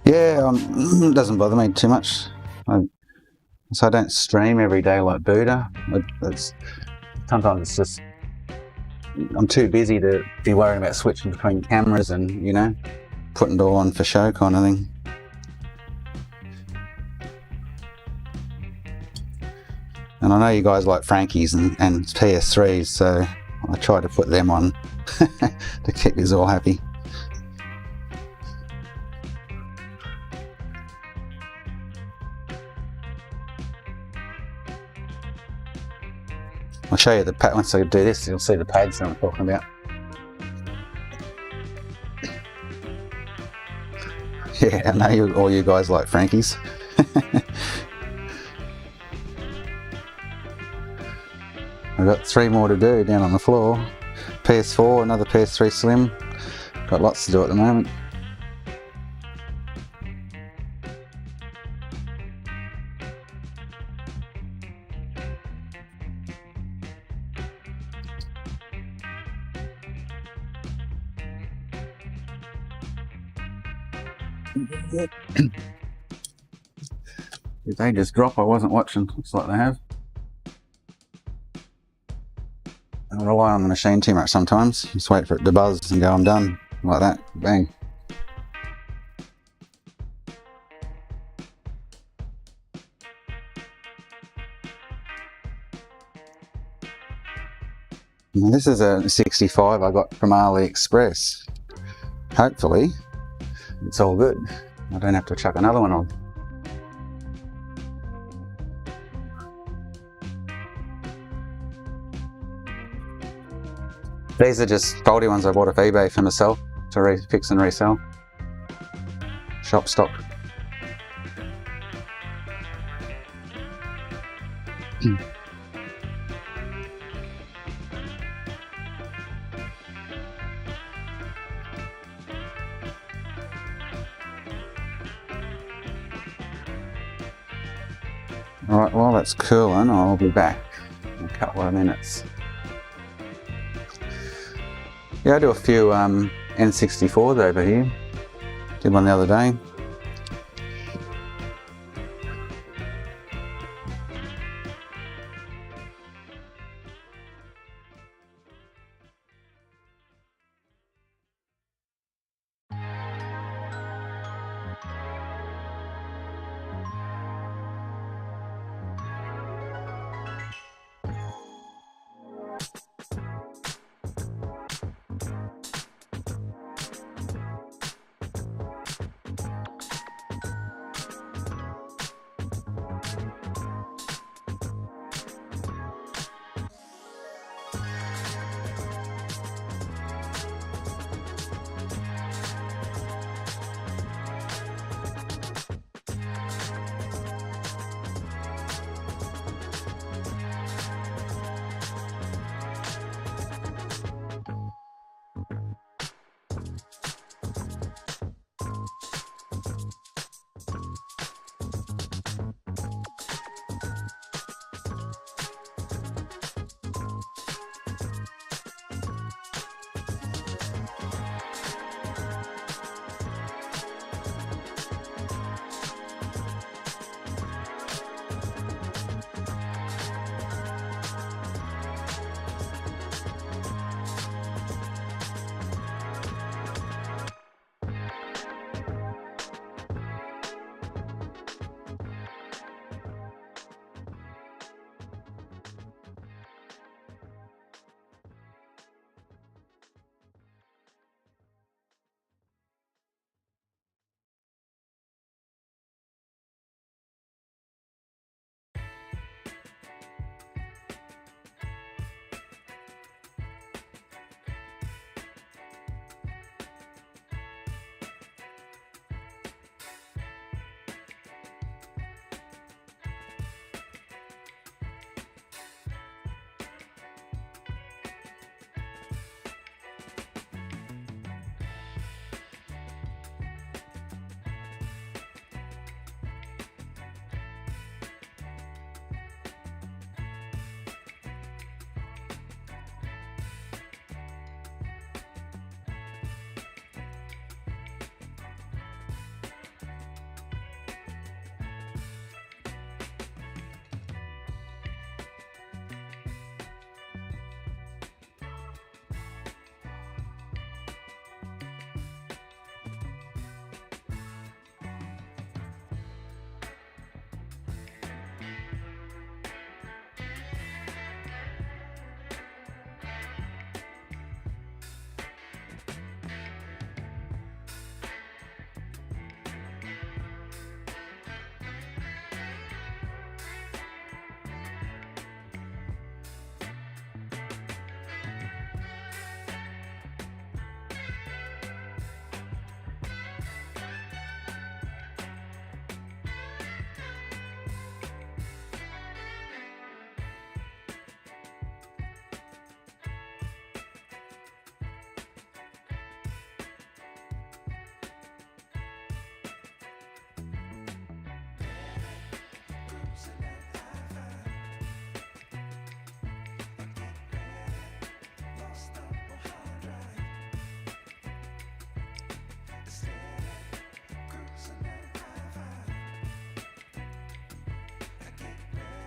Yeah, it doesn't bother me too much. So I don't stream every day like Buddha. Sometimes it's just, I'm too busy to be worrying about switching between cameras and, you know, putting it all on for show kind of thing. And I know you guys like Frankies and PS3s, so I try to put them on to keep you all happy. I'll show you the pad. Once I do this, you'll see the pads that I'm talking about. Yeah, I know all you guys like Frankies. I've got 3 more to do down on the floor. PS4, another PS3 Slim. Got lots to do at the moment. Did they just drop? I wasn't watching. Looks like they have. I rely on the machine too much sometimes. Just wait for it to buzz and go, I'm done. Like that. Bang. Now, this is a 65 I got from AliExpress. Hopefully, it's all good. I don't have to chuck another one on. These are just faulty ones I bought off eBay for myself to fix and resell. Shop stock. Alright, while that's cooling, I'll be back in a couple of minutes. Yeah, I do a few N64s over here. Did one the other day.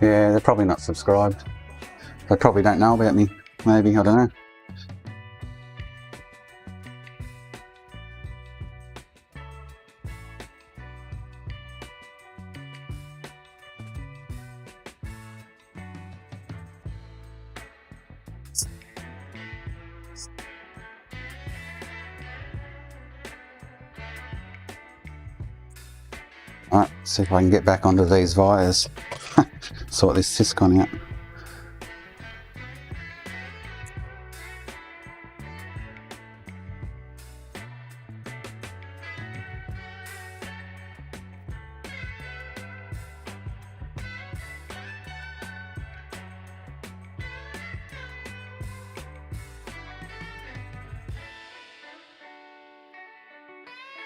Yeah, they're probably not subscribed. They probably don't know about me. Maybe, I don't know. Alright, see if I can get back onto these wires. Sort this syscon out.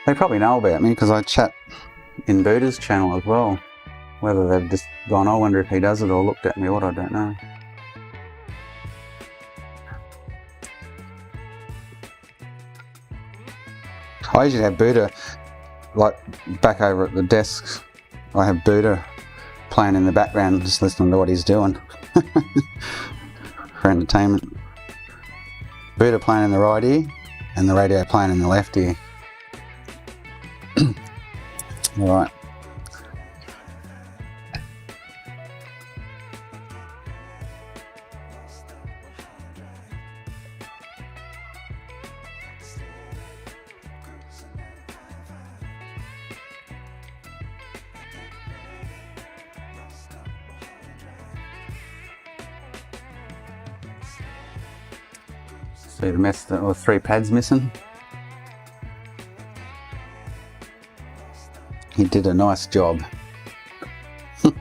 They probably know about me because I chat in Buddha's channel as well. Whether they've just gone, I wonder if he does it, or looked at me, what, I don't know. I usually have Buddha, like back over at the desk, I have Buddha playing in the background, just listening to what he's doing for entertainment. Buddha playing in the right ear and the radio playing in the left ear. Alright. See the mess, or 3 pads missing. He did a nice job. Yeah,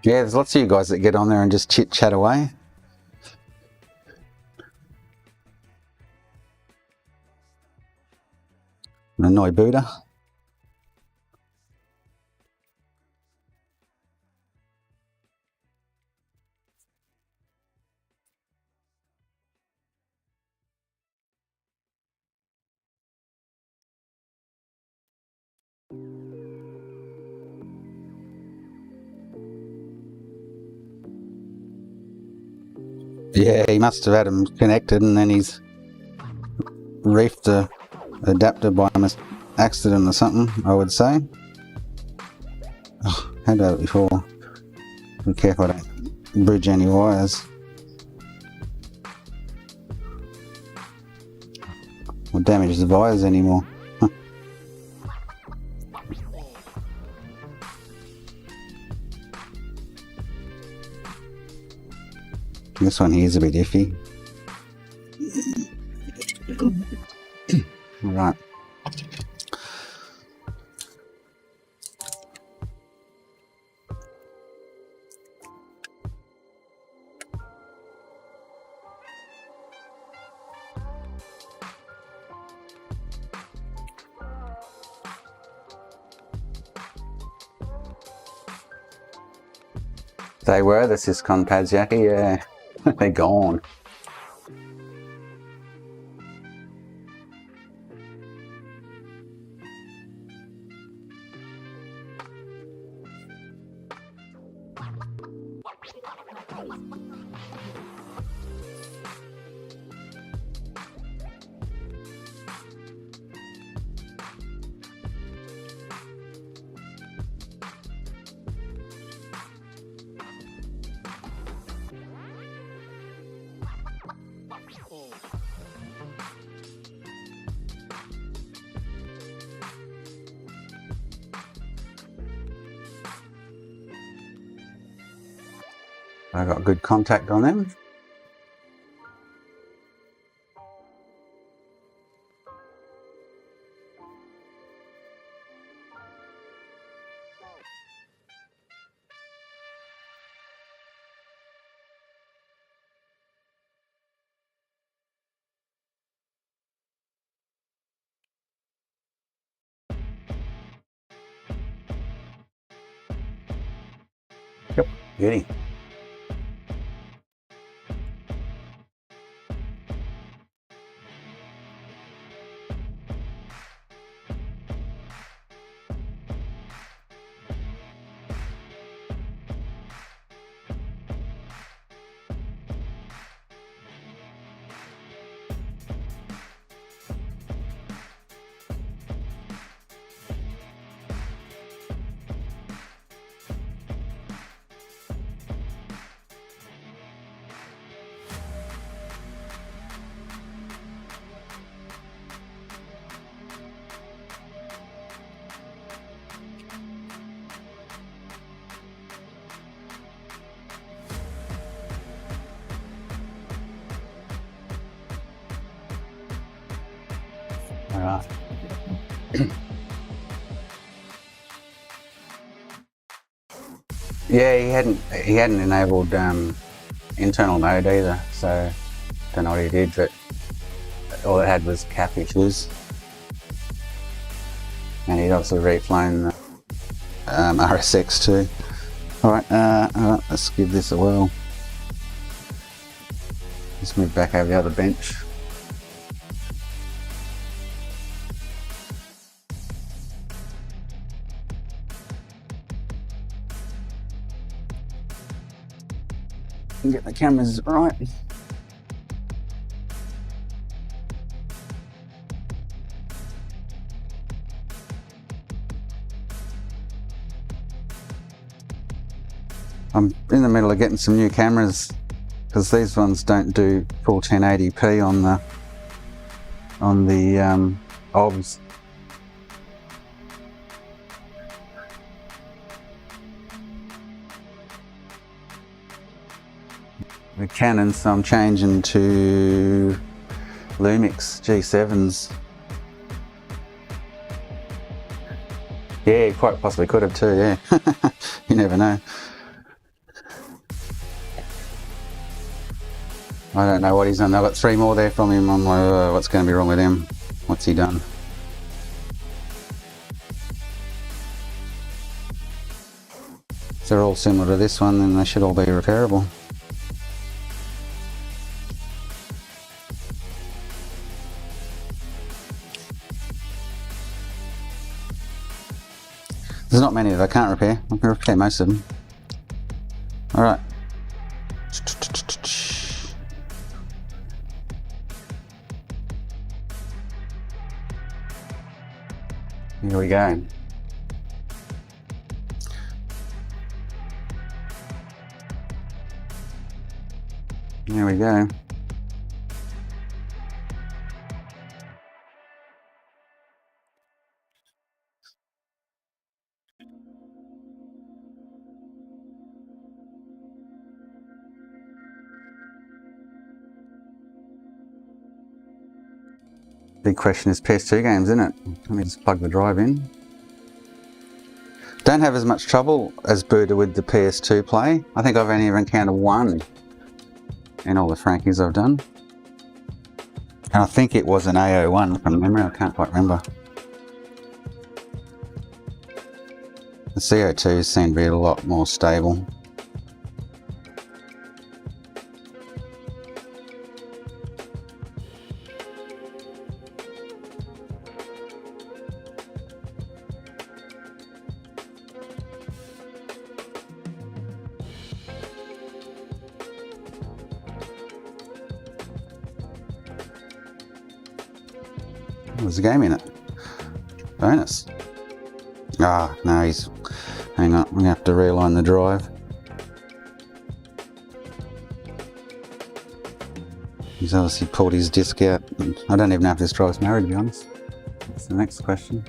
there's lots of you guys that get on there and just chit chat away. Annoy Buddha. Yeah, he must have had them connected and then he's reefed the adapter by accident or something, I would say. Oh, had that before. Be careful I don't bridge any wires. Or damage the wires anymore. This one here is a bit iffy. Right. They were the syscon pads, Jackie, yeah. They're gone. I got good contact on them. Yep, goody. Right. Yeah, he hadn't enabled internal mode either, so don't know what he did, but all it had was cap issues. And he'd also reflown the RSX too. Alright, let's give this a whirl. Let's move back over the other bench. Get the cameras right. I'm in the middle of getting some new cameras because these ones don't do full 1080p on the OBS. The Canon, so I'm changing to Lumix G7's. Yeah, quite possibly could have too, yeah. You never know. I don't know what he's done. I've got 3 more there from him. I'm like, oh, what's going to be wrong with him? What's he done? If they're all similar to this one, then they should all be repairable. There's not many that I can't repair. I can repair most of them. Alright. Here we go. There we go. Big question is PS2 games, isn't it? Let me just plug the drive in. Don't have as much trouble as Buddha with the PS2 play. I think I've only ever encountered one in all the Frankies I've done. And I think it was an A01 from memory, I can't quite remember. The C02's seem to be a lot more stable. There's a game in it. Bonus. Ah, no, he's... Hang on, I'm going to have to realign the drive. He's obviously pulled his disc out. I don't even know if this drive's married, to be honest. That's the next question.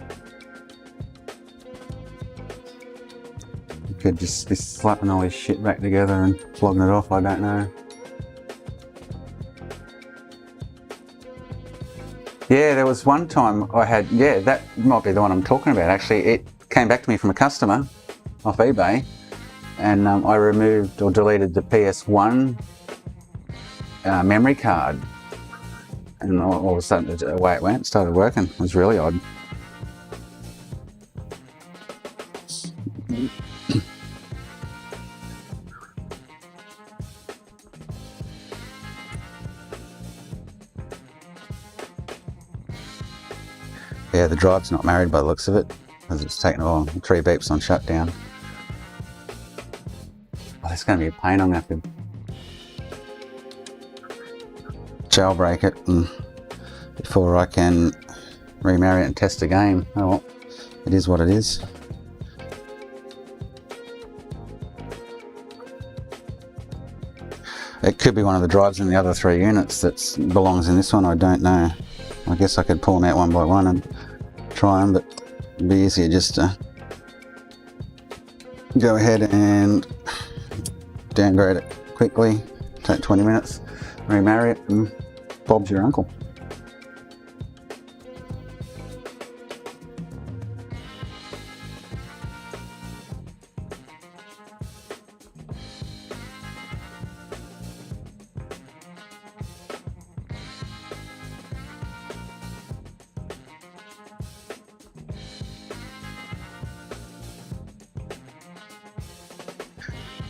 He could just be slapping all his shit back together and flogging it off, I don't know. Yeah, there was one time I had, yeah, that might be the one I'm talking about actually. It came back to me from a customer off eBay, and I removed or deleted the PS1 memory card, and all of a sudden away it went, it started working. It was really odd. Yeah, the drive's not married by the looks of it, because it's taken a while. 3 beeps on shutdown. Oh, that's going to be a pain. I'm going to have to jailbreak it before I can remarry it and test a game. Oh well, it is what it is. It could be one of the drives in the other 3 units that belongs in this one, I don't know. I guess I could pull them out one by one and try them, but it'd be easier just to go ahead and downgrade it quickly, take 20 minutes, remarry it, and Bob's your uncle.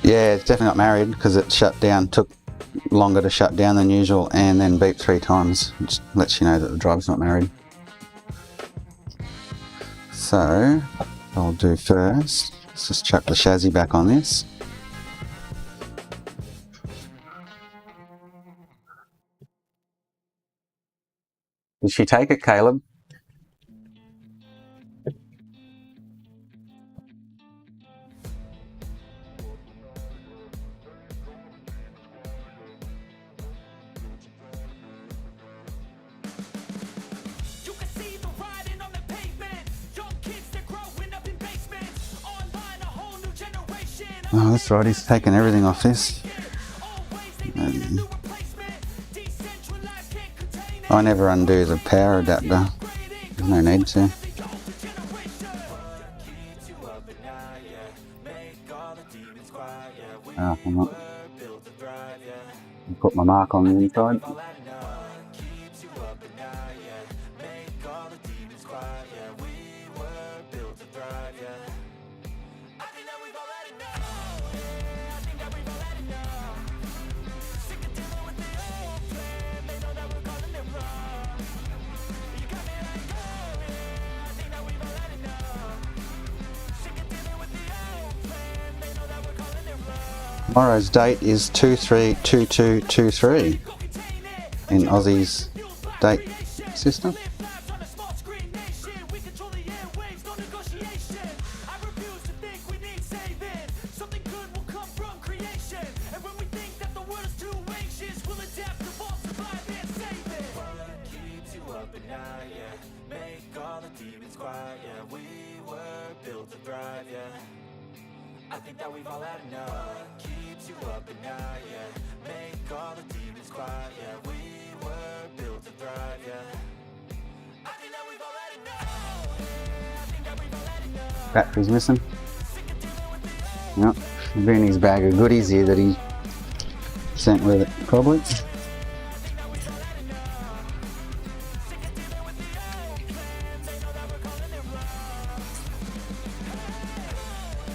Yeah, it's definitely not married because it shut down, took longer to shut down than usual, and then beeped 3 times, which lets you know that the drive's not married. So, I'll do first, let's just chuck the chassis back on this. Did she take it, Caleb? You can see the writing on the pavement. Young kids, they're growing up in basements. Online, a whole new generation. Oh, that's right, he's taken everything off this. Always they need a new replacement. Decentralized, can't contain it. I never undo the power adapter. There's no need to. Oh, I'm not. I'll put my mark on the inside. Tomorrow's date is 232223 in Aussie's date system. I think that we've all had enough. Keeps you up at night, yeah. Make all the demons quiet, yeah. We were built to thrive, yeah. I think that we've all had enough. I think that we've all had enough. Battery's missing. Yep, there'll be in his bag of goodies here that he sent with it, probably.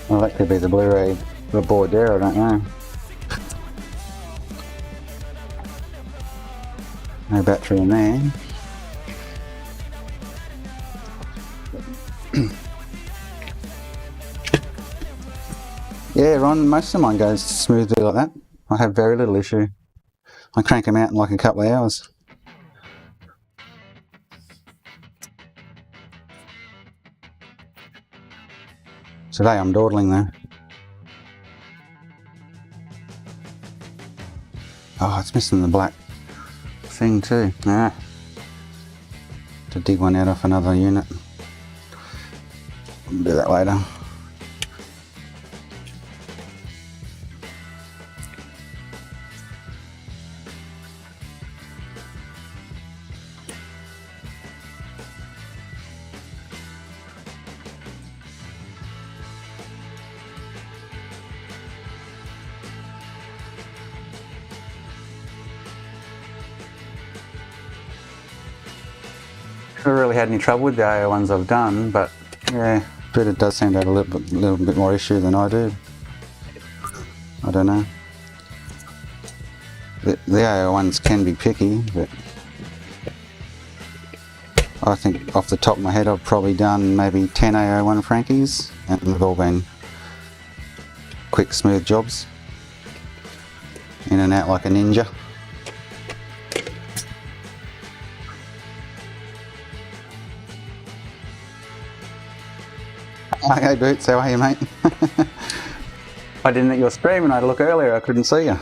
Well, that could be the Blu-ray board there, I don't know. No battery in there. Yeah, Ron, most of mine goes smoothly like that. I have very little issue. I crank them out in like a couple of hours. Today I'm dawdling though. Oh, it's missing the black thing too. Ah. To dig one out off another unit. I'll do that later. Never really had any trouble with the AO ones I've done, but yeah, but it does seem to have a little bit more issue than I do. I don't know. The AO ones can be picky, but I think off the top of my head I've probably done maybe 10 AO1 Frankies, and they've all been quick, smooth jobs. In and out like a ninja. Hey Boots, how are you, mate? I didn't think you were streaming. I had a look earlier, I couldn't see you.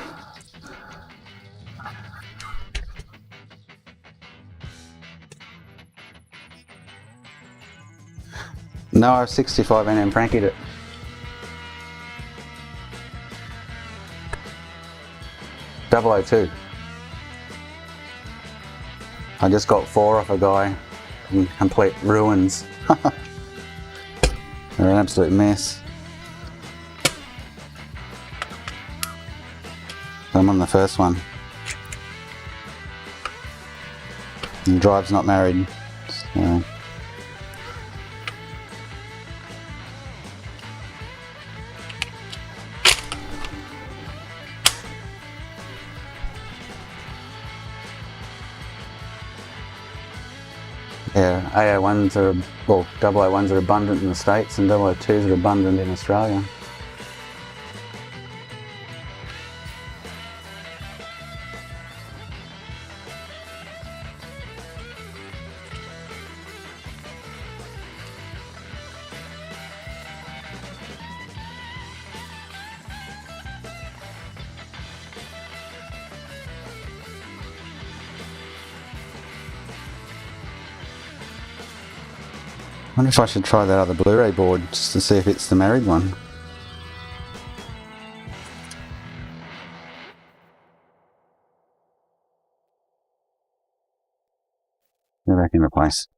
No, I've 65mm Frankied it. C02. I just got 4 off a guy in complete ruins. They're an absolute mess. I'm on the first one. And the drive's not married. So. Yeah, A01s are, well, 001s are abundant in the States and 002's are abundant in Australia. I wonder if I should try that other Blu-ray board just to see if it's the married one. They're back in the place.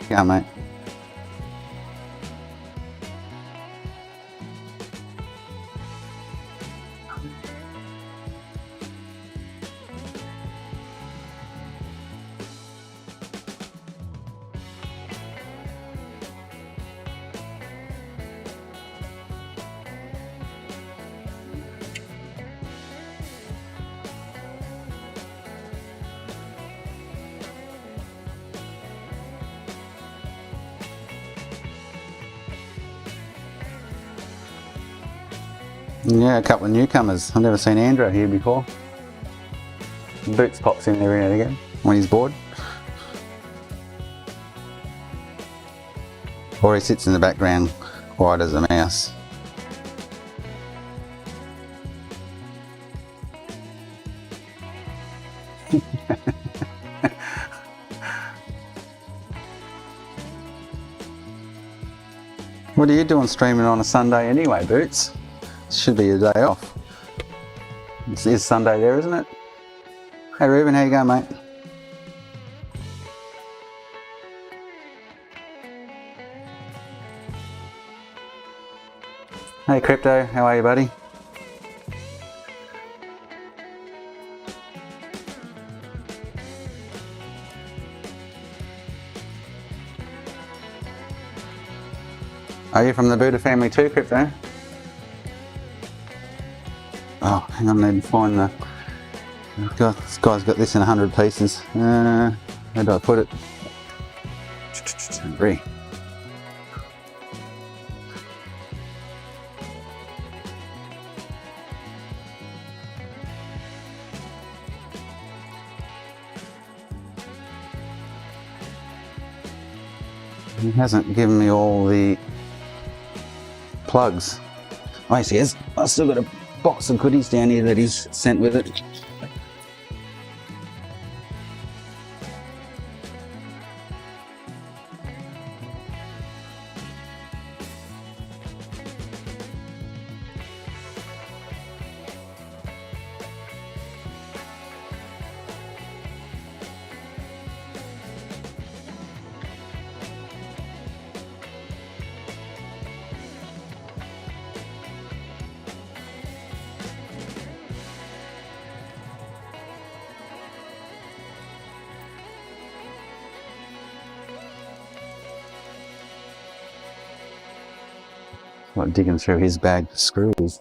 Yeah, mate. Yeah, a couple of newcomers. I've never seen Andrew here before. Boots pops in every now and again when he's bored. Or he sits in the background quiet as a mouse. What are you doing streaming on a Sunday anyway, Boots? Should be your day off. It is Sunday there, isn't it? Hey Ruben, how you going, mate? Hey Crypto, how are you, buddy? Are you from the Buddha family too, Crypto? Oh, hang on, I need to find the... God, this guy's got this in 100 pieces. Where do I put it? Agree. He hasn't given me all the plugs. Oh, yes, he has. I've still got a box of goodies down here that he's sent with it. Like digging through his bag for screws.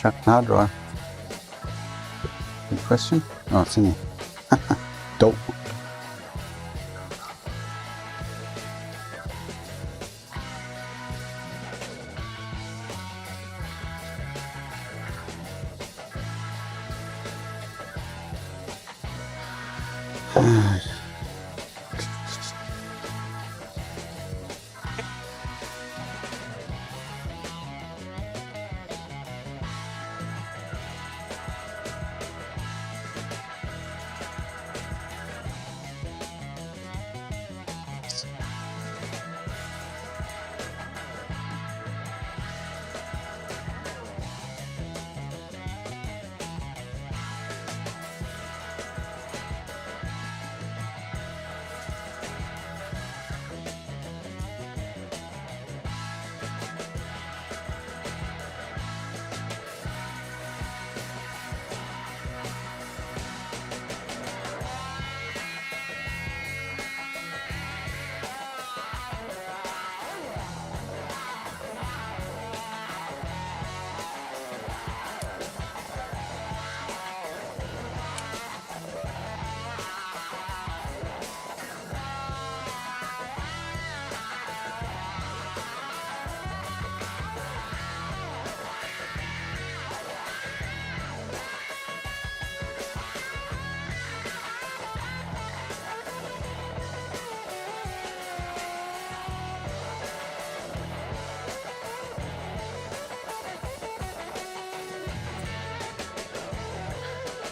chuck the hard drive? Good question. Oh, it's in here. Dope.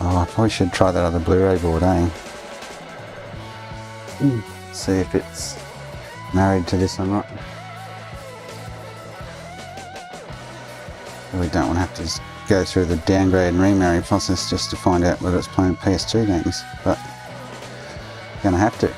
Oh, I probably should try that other Blu-ray board, eh? See if it's married to this or not. We don't want to have to just go through the downgrade and remarry process just to find out whether it's playing PS2 games, but gonna have to.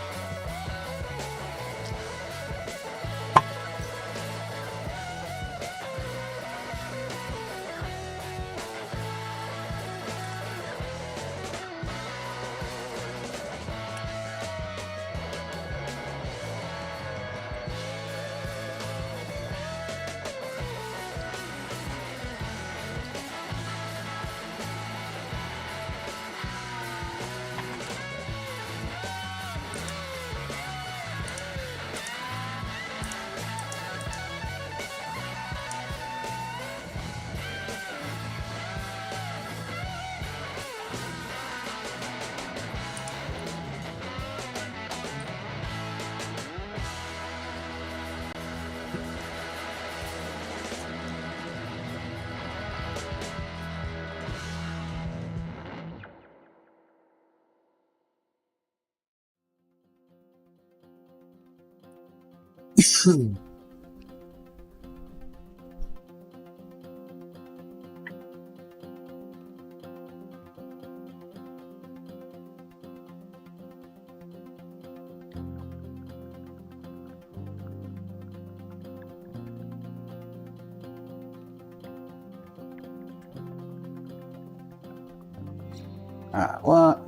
What?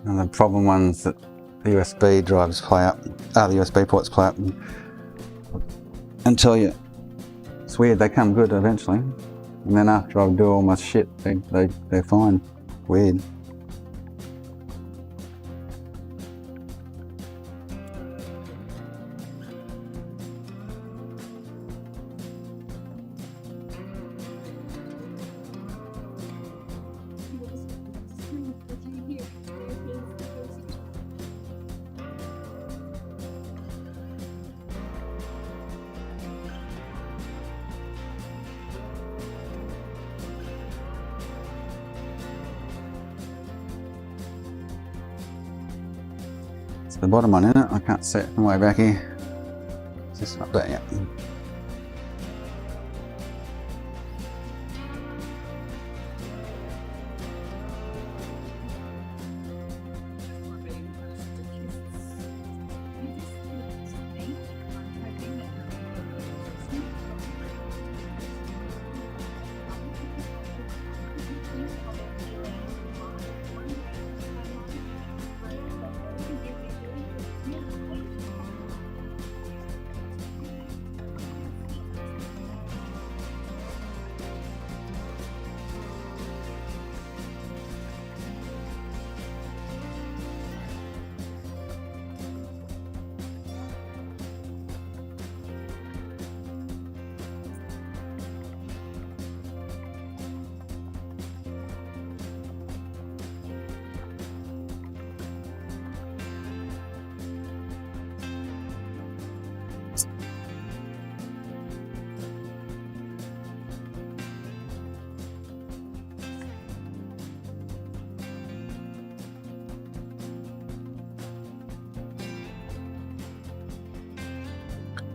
And the problem ones that the USB drives play up, the USB ports play up until you, it's weird, they come good eventually. And then after I do all my shit, they're fine. Weird. It's the bottom one, isn't it? I can't see it from way back here. It's just not there yet.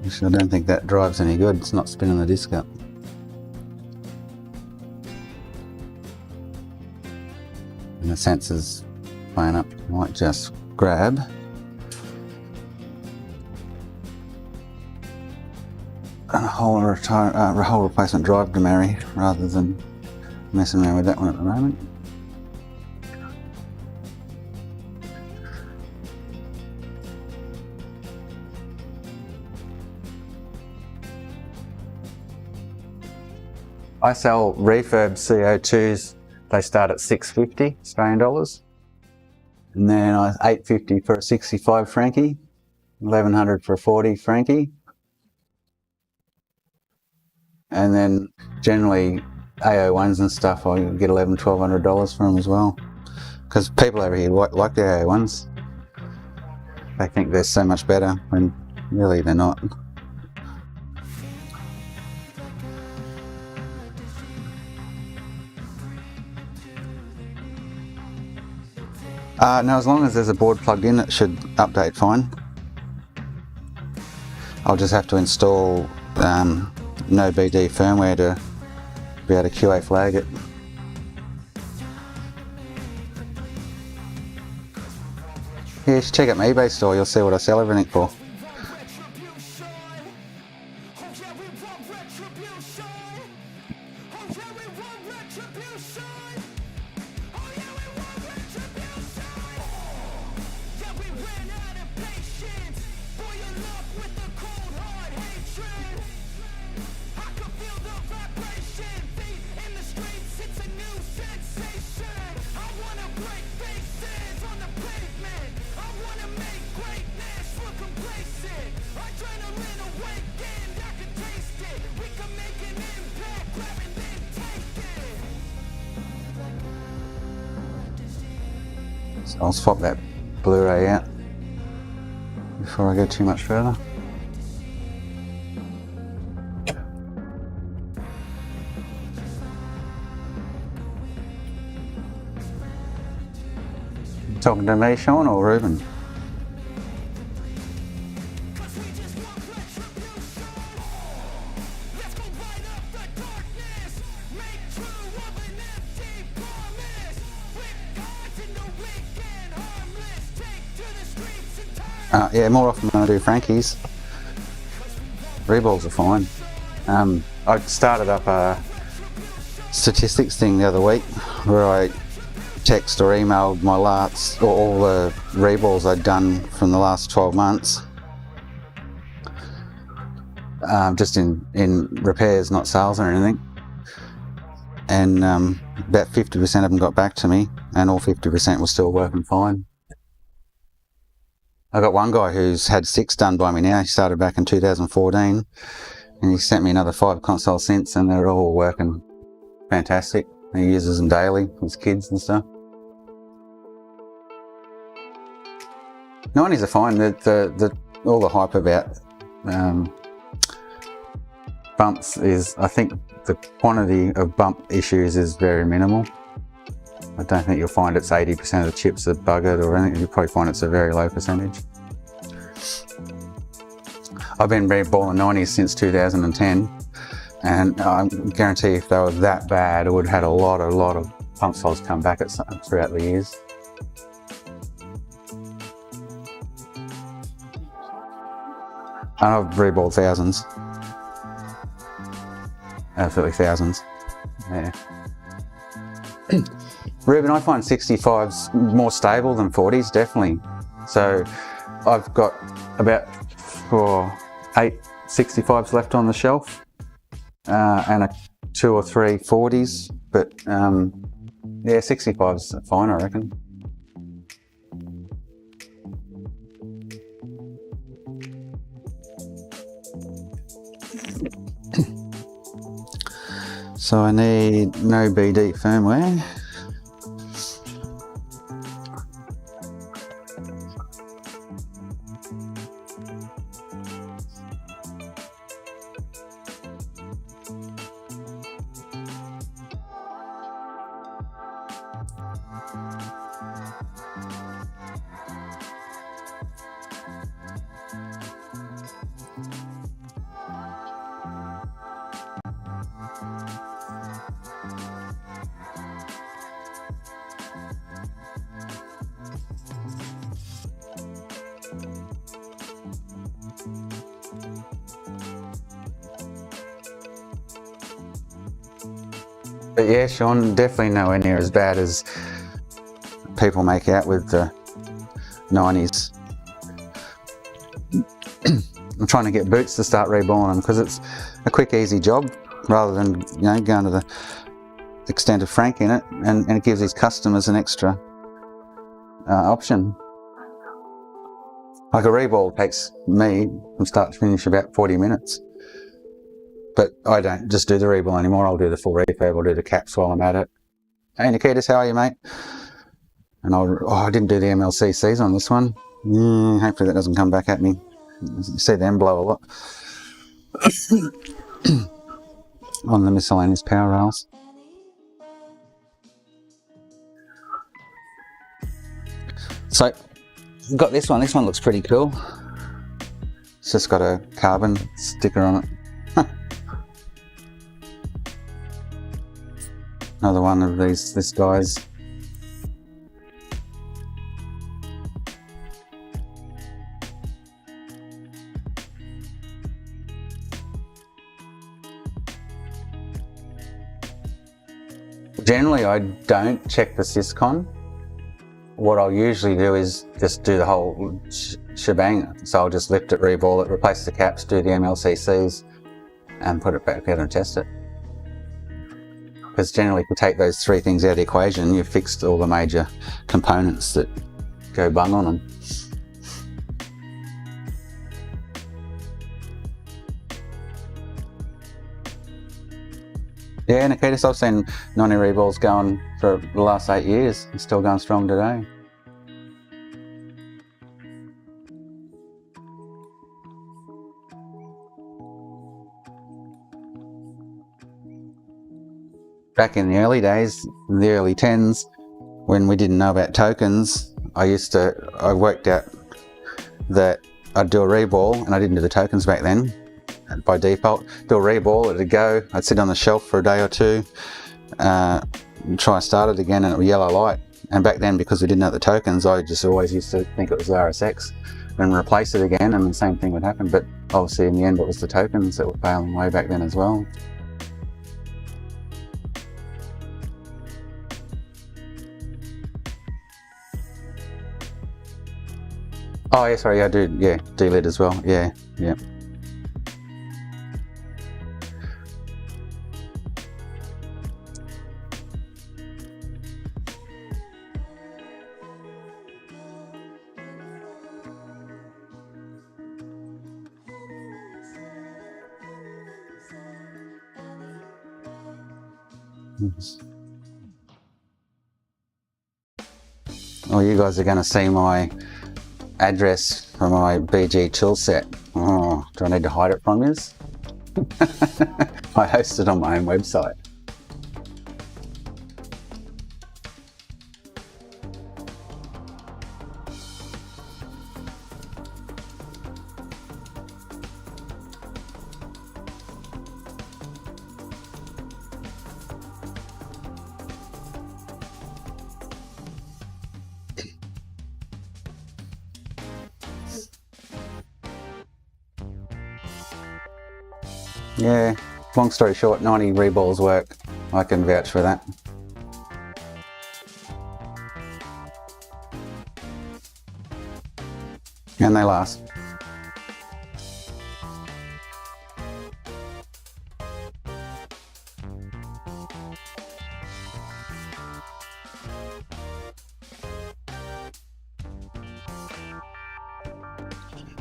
Which I don't think that drive's any good. It's not spinning the disc up. And the sensor's playing up. I might just grab a whole replacement drive to marry rather than messing around with that one at the moment. I sell refurb C02's. They start at $650 Australian dollars, and then $850 for a 65 Frankie, $1,100 for a 40 Frankie, and then generally A01s and stuff I get $1,100–$1,200 for them as well, because people over here like the A01s. They think they're so much better when really they're not. No, as long as there's a board plugged in, it should update fine. I'll just have to install no BD firmware to be able to QA flag it. Yeah, you should check out my eBay store, you'll see what I sell everything for. So I'll swap that Blu-ray out before I go too much further. Talking to me, Sean, or Ruben? Yeah, more often than I do Frankie's. Reballs are fine. I started up a statistics thing the other week where I text or emailed my last, or all the reballs I'd done from the last 12 months. Just in repairs, not sales or anything. And about 50% of them got back to me, and all 50% was still working fine. I got one guy who's had 6 done by me now. He started back in 2014, and he sent me another 5 consoles since, and they're all working fantastic. He uses them daily with his kids and stuff. 90s are fine. All the hype about bumps is, I think the quantity of bump issues is very minimal. I don't think you'll find it's 80% of the chips that bug it or anything. You'll probably find it's a very low percentage. I've been reballing 90s since 2010, and I guarantee if they were that bad, I would have had a lot of pump soles come back throughout the years. And I've reballed thousands. Absolutely thousands. Yeah. Ruben, I find 65's more stable than 40's, definitely. So I've got about 8 65's left on the shelf, and 2 or 3 40's, but yeah, 65's fine, I reckon. So I need no BD firmware. But yeah, Sean, definitely nowhere near as bad as people make out with the 90s. I'm trying to get Boots to start reballing them because it's a quick, easy job rather than, you know, going to the extent of Frank in it, and it gives his customers an extra option. Like a reball takes me from start to finish about 40 minutes. But I don't just do the reball anymore. I'll do the full refurb, I'll do the caps while I'm at it. Hey Nikitas, how are you, mate? And I didn't do the MLCCs on this one. Hopefully that doesn't come back at me. You see them blow a lot on the miscellaneous power rails. So, I've got this one. This one looks pretty cool. It's just got a carbon sticker on it. Another one of this guy's. Generally, I don't check the syscon. What I'll usually do is just do the whole shebang. So I'll just lift it, reball it, replace the caps, do the MLCCs, and put it back together and test it. Because generally, if you take those three things out of the equation, you've fixed all the major components that go bung on them. Yeah, Nikitas, I've seen 90 reballs going for the last 8 years and still going strong today. Back in the early days, in the early 10s, when we didn't know about tokens, I worked out that I'd do a reball, and I didn't do the tokens back then. By default, do a reball, it'd go, I'd sit on the shelf for a day or two, try and start it again, and it would yellow light. And back then, because we didn't know the tokens, I just always used to think it was RSX and replace it again, and the same thing would happen. But obviously in the end it was the tokens that were failing way back then as well. Oh yeah, sorry, I do, yeah, D-lid as well, yeah. Oh, you guys are going to see my address for my BG tool set. Oh, do I need to hide it from you? I host it on my own website. Yeah, long story short, 90 reballs work. I can vouch for that. And they last.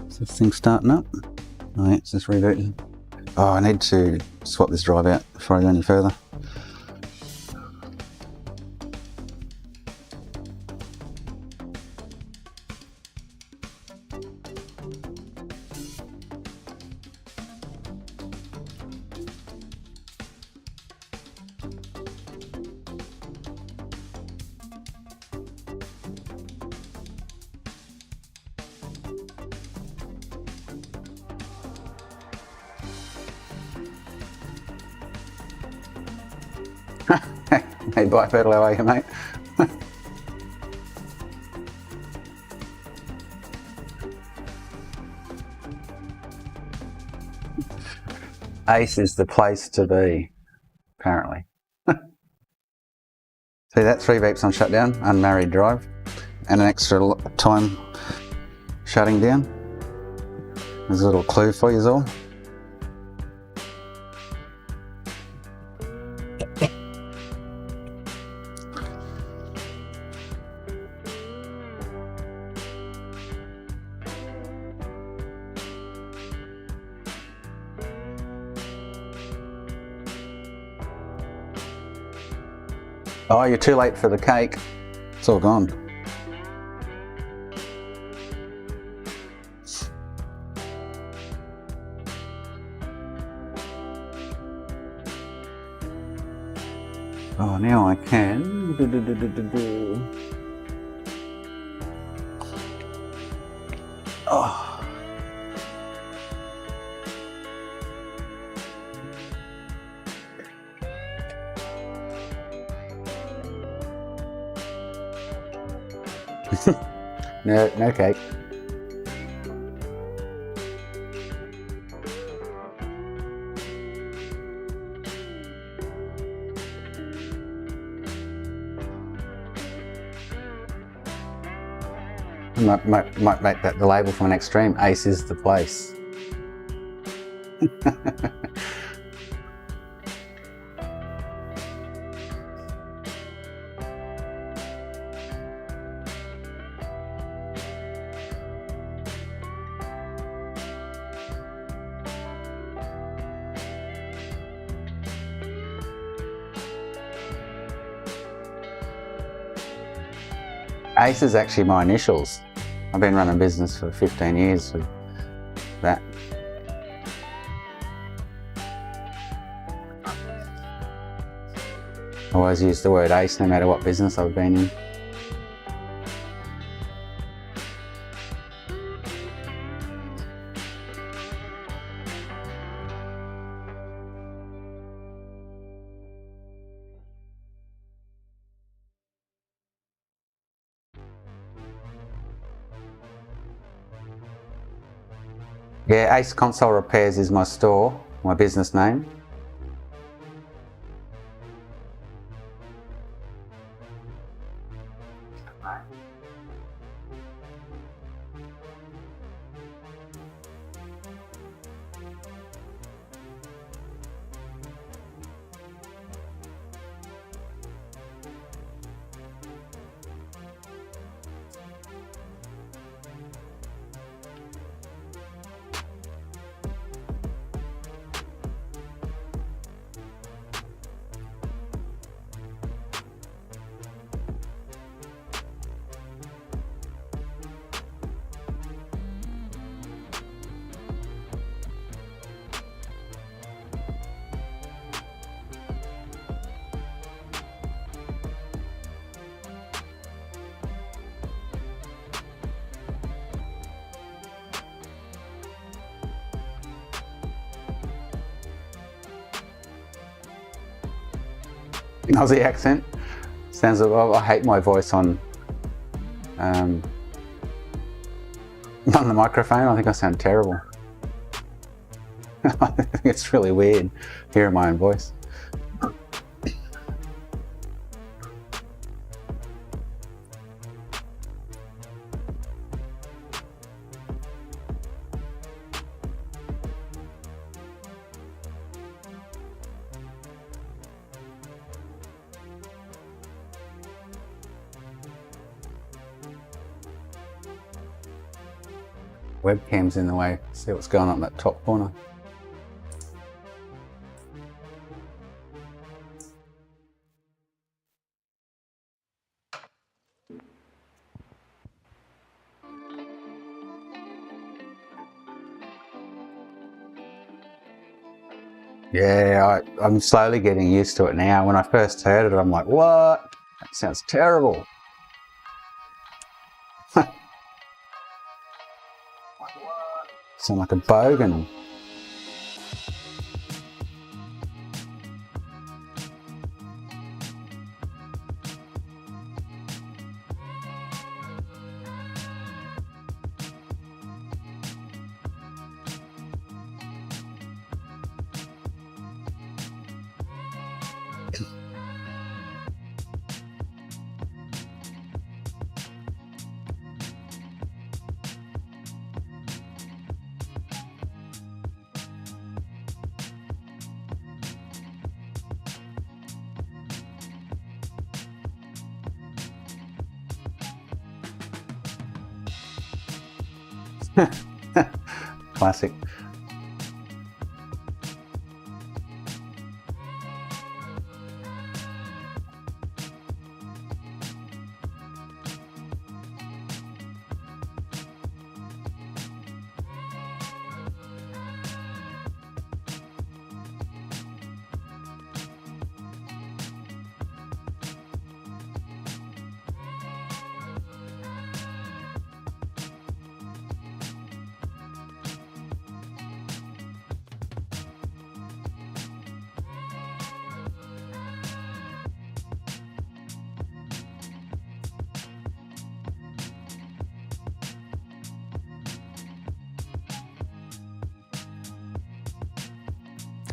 Is this thing starting up? Oh yeah, it's just rebooting. Oh, I need to swap this drive out before I go any further. Hey, bike pedal, how are you, mate? Ace is the place to be, apparently. See that? 3 beeps on shutdown, unmarried drive, and an extra time shutting down. There's a little clue for you all. Oh, you're too late for the cake. It's all gone. Oh, now I can. Oh. No cake. Might make that the label from an extreme. Ace is the place. Ace is actually my initials. I've been running a business for 15 years with that. I always use the word ace no matter what business I've been in. Yeah, Ace Console Repairs is my store, my business name. Aussie accent. Sounds like, I hate my voice on the microphone. I think I sound terrible. I think it's really weird hearing my own voice. Webcam's in the way. See what's going on in that top corner. Yeah, I'm slowly getting used to it now. When I first heard it, I'm like, what? That sounds terrible. Sound like a bogan. Classic.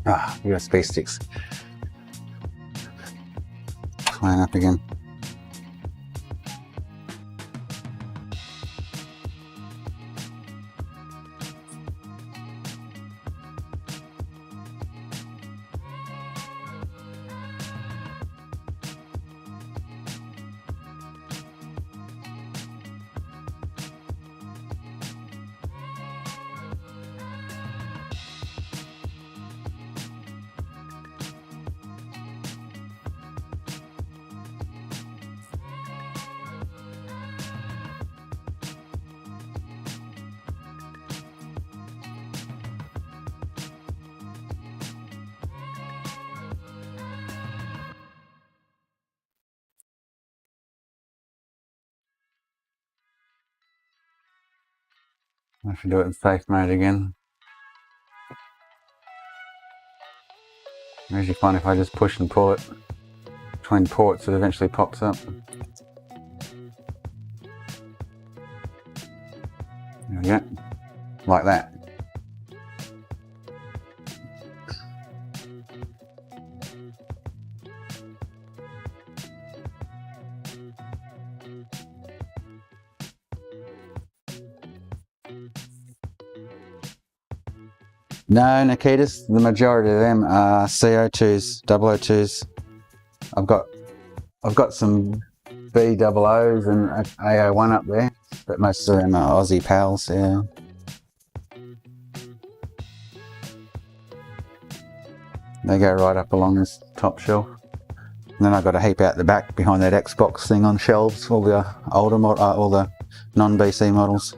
Ah, USB sticks. Playing up again. I should do it in safe mode again. Usually fun if I just push and pull it between ports, it eventually pops up. There we go. Like that. No, Nikitas, the majority of them are C02's, 002's. I've got some B00's and A01 up there, but most of them are Aussie pals, yeah. They go right up along this top shelf. And then I've got a heap out the back behind that Xbox thing on shelves, all the older all the non-BC models.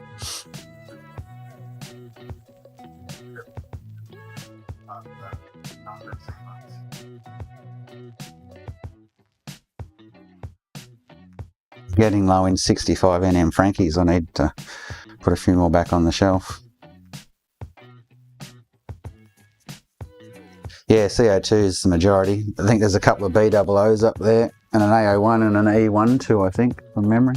Getting low in 65NM Frankies, I need to put a few more back on the shelf. Yeah, C02 is the majority. I think there's a couple of B00's up there, and an A01 and an E1 too, I think, from memory.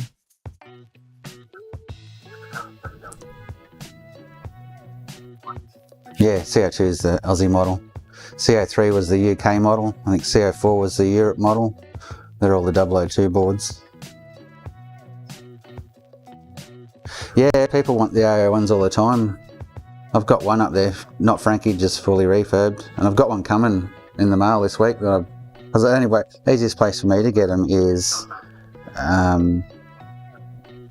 Yeah, C02 is the Aussie model. C03 was the UK model. I think C04 was the Europe model. They're all the 002 boards. Yeah, people want the A01s all the time. I've got one up there, not Frankie, just fully refurbed, and I've got one coming in the mail this week. Because anyway, the easiest place for me to get them is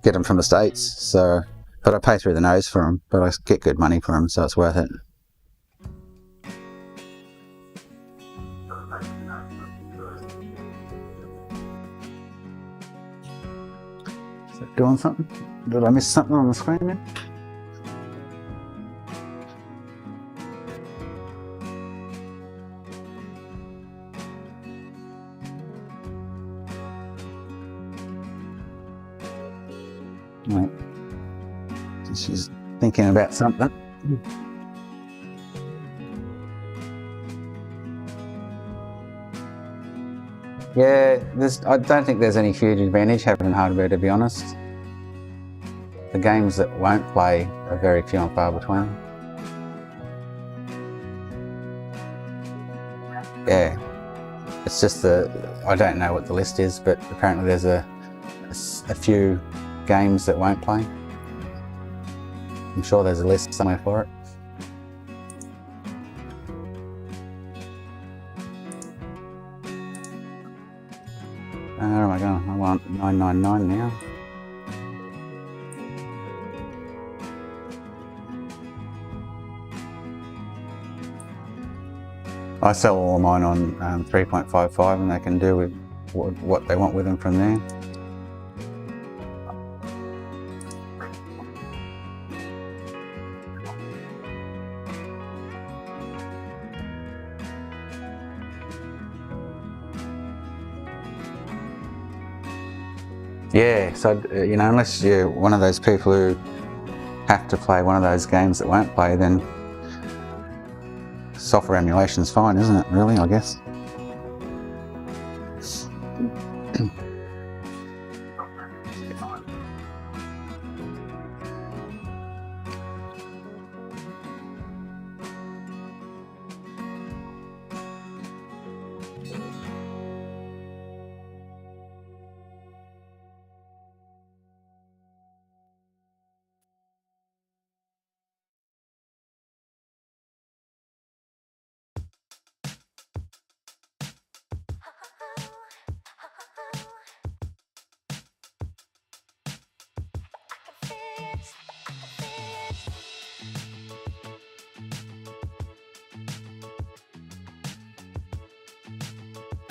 get them from the States. So, but I pay through the nose for them, but I get good money for them, so it's worth it. Is it doing something? Did I miss something on the screen then? Right. She's thinking about something. Yeah, I don't think there's any huge advantage having hardware, to be honest. The games that won't play are very few and far between. Yeah, it's just I don't know what the list is, but apparently there's a few games that won't play. I'm sure there's a list somewhere for it. Where am I going? I want 999 now. I sell all of mine on 3.55 and they can do with what they want with them from there. Yeah, so you know, unless you're one of those people who have to play one of those games that won't play, then software emulation's fine, isn't it, really, I guess?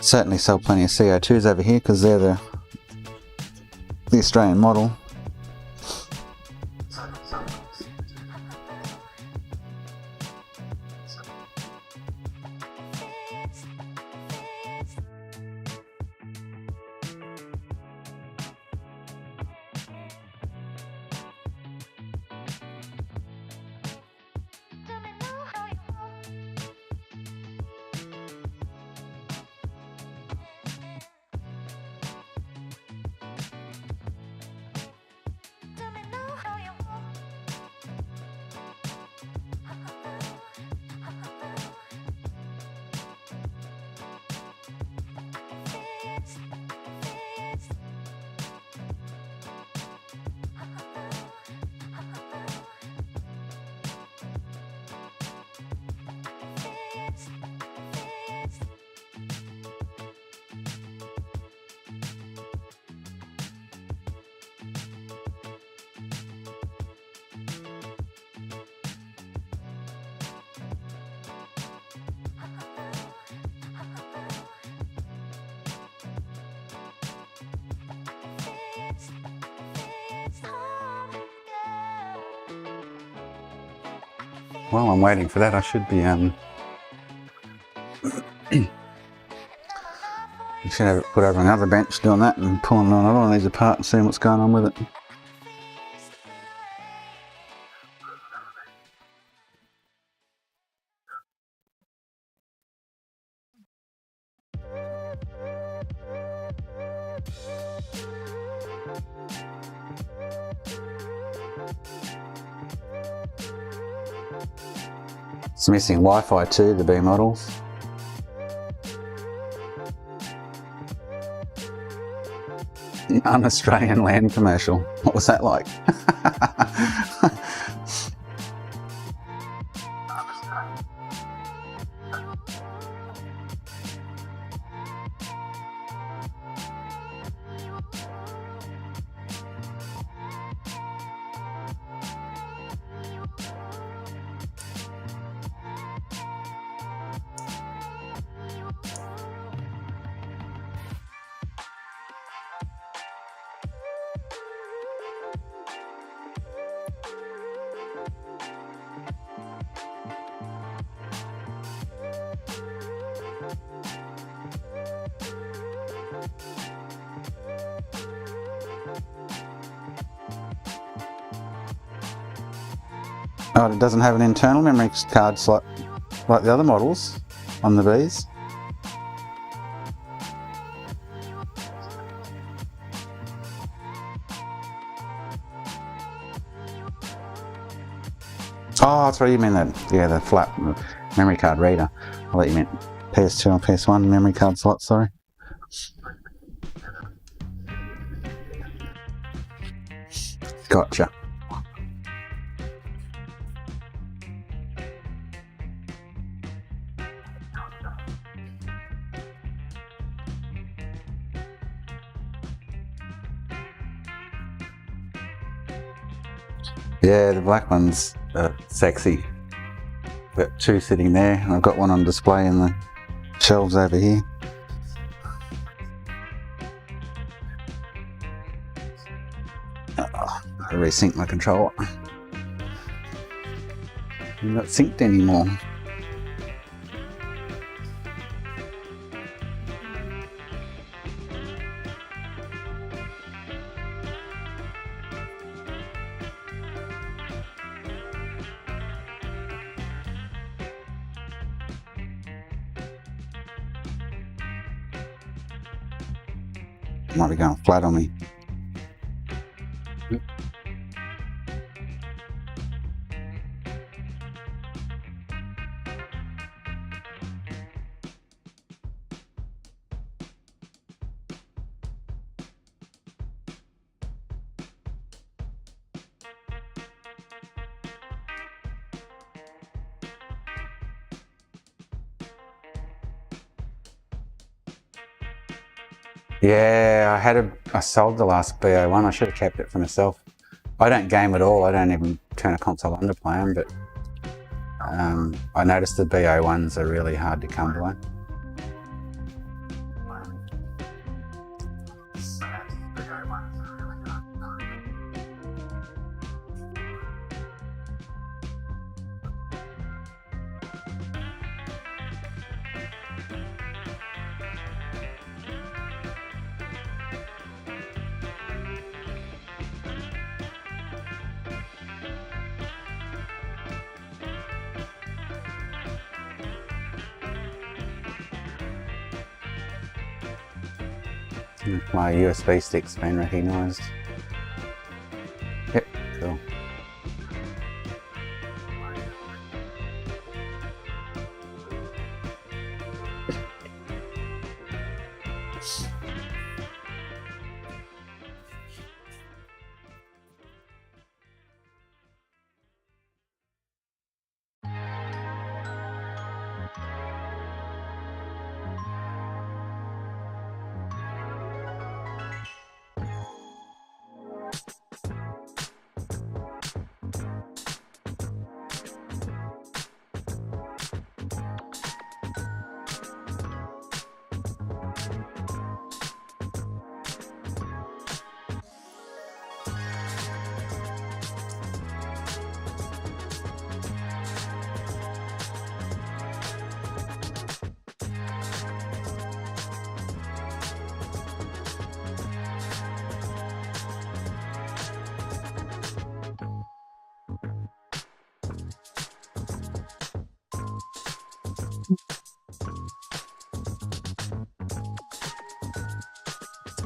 Certainly sell plenty of C02's over here because they're the Australian model. While I'm waiting for that, I should be you should have it put over another bench doing that and pulling another one of these apart and seeing what's going on with it. It's missing Wi-Fi too, the B models. Un-Australian land commercial. What was that like? Oh, it doesn't have an internal memory card slot like the other models on the Bs. Oh, that's what you mean, that, yeah, the flat memory card reader. I thought you meant PS2 and PS1 memory card slot, sorry. Gotcha. Yeah, the black one's sexy. Got two sitting there, and I've got one on display in the shelves over here. I resync my controller. Not synced anymore. Might be going flat on me. Yeah, I sold the last BO1. I should have kept it for myself. I don't game at all. I don't even turn a console on to play them, but I noticed the BO1s are really hard to come by. My USB stick's been recognised. Yep, cool.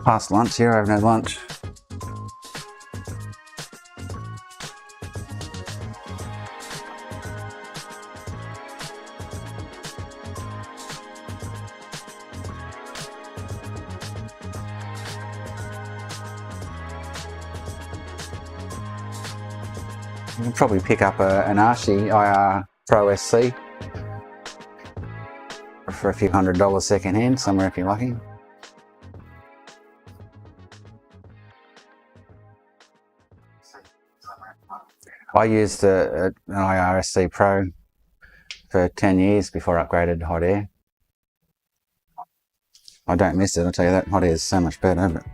Past lunch here, I haven't had lunch. You can probably pick up an Archie IR Pro SC for a few $100 second hand somewhere if you're lucky. I used an IRSC Pro for 10 years before I upgraded to hot air. I don't miss it, I'll tell you that. Hot air is so much better, but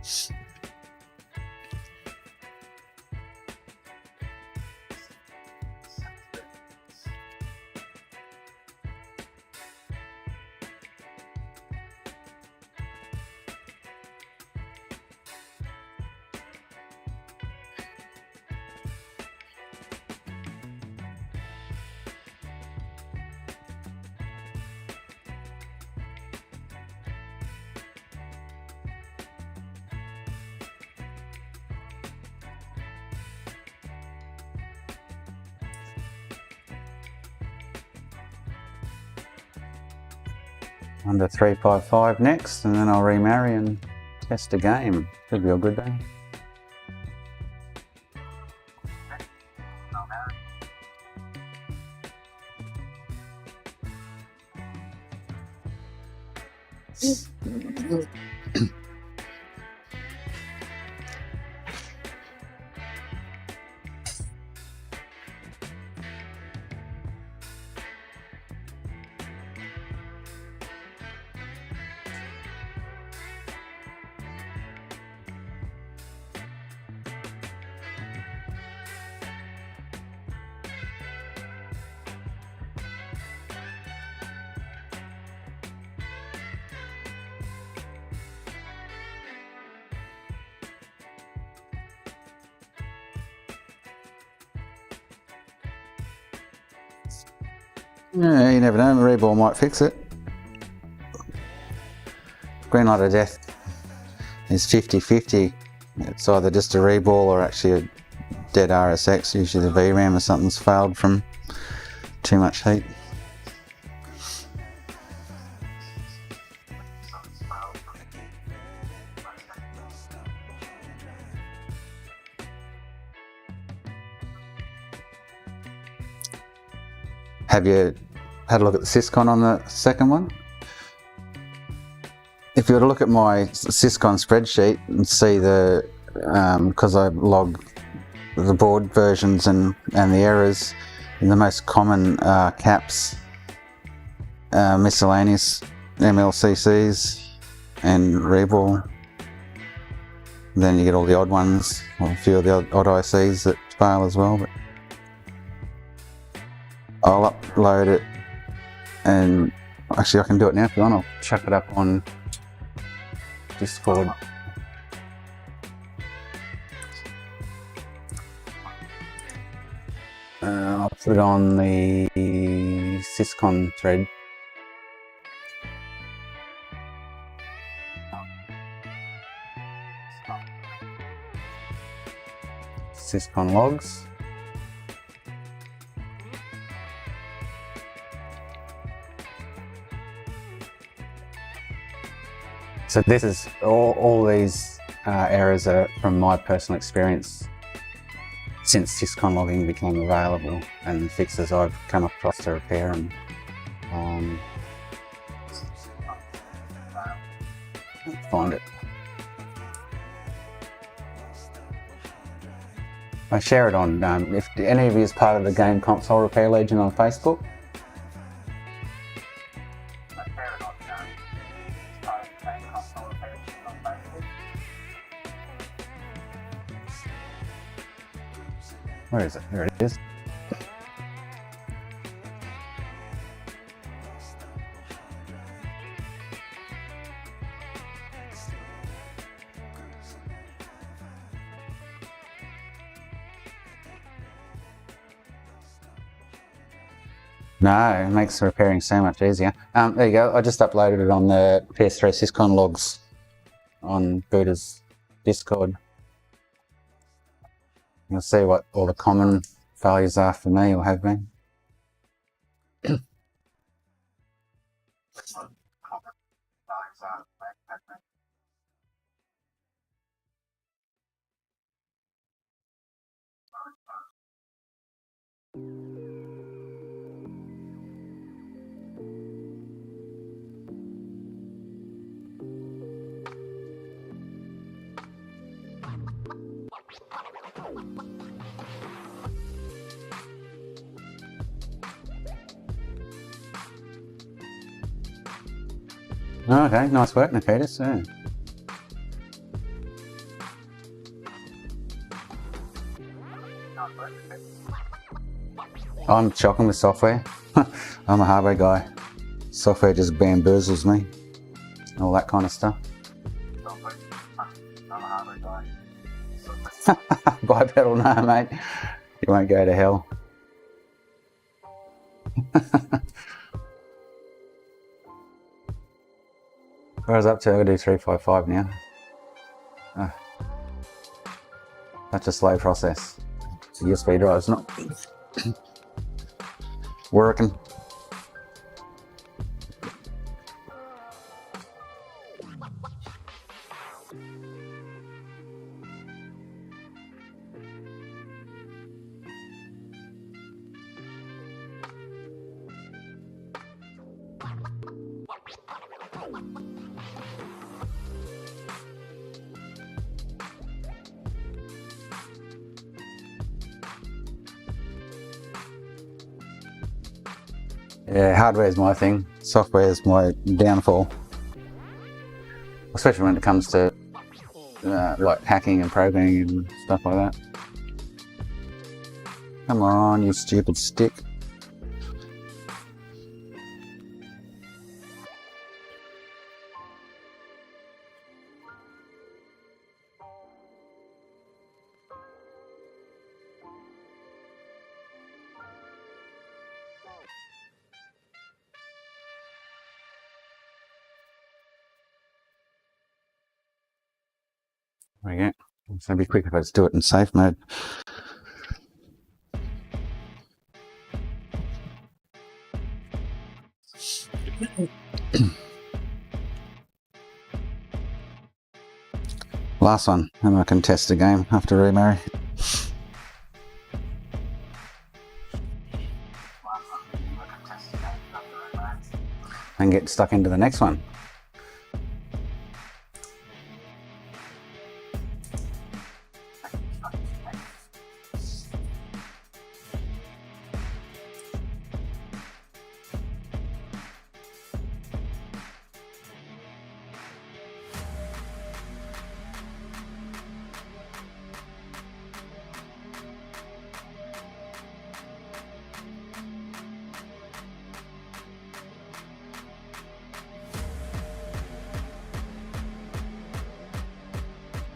under 355 next, and then I'll remarry and test a game. Should be a good day. Yeah, you never know, a reball might fix it. Green light of death is 50-50. It's either just a reball or actually a dead RSX, usually the VRAM or something's failed from too much heat. Have you had a look at the Syscon on the second one? If you were to look at my Syscon spreadsheet and see the, because I log the board versions and the errors, and the most common caps, miscellaneous MLCCs and reball. Then you get all the odd ones, or a few of the odd ICs that fail as well. But I'll upload it, and actually I can do it now if you want. I'll chuck it up on Discord. I'll put it on the Syscon thread. Syscon logs. So this is all these errors are from my personal experience since Syscon logging became available, and the fixes I've come across to repair them. Find it. I share it on, if any of you is part of the Game Console Repair Legion on Facebook. Where is it? There it is. No, it makes repairing so much easier. There you go. I just uploaded it on the PS3 Syscon logs on Buddha's Discord. You'll see what all the common failures are for me, or have been. Okay, nice work, Nikitas. Yeah. I'm shocking with software. I'm a hardware guy. Software just bamboozles me. All that kind of stuff. Bipedal, no mate. You won't go to hell. Where I was up to, I'll do 355 now. That's a slow process. So USB drive's not working. Yeah, hardware is my thing. Software is my downfall. Especially when it comes to like hacking and programming and stuff like that. Come on, you stupid stick. There we go. It's going to be quick if I just do it in safe mode. Last one, and I can test the game after remarry. And get stuck into the next one.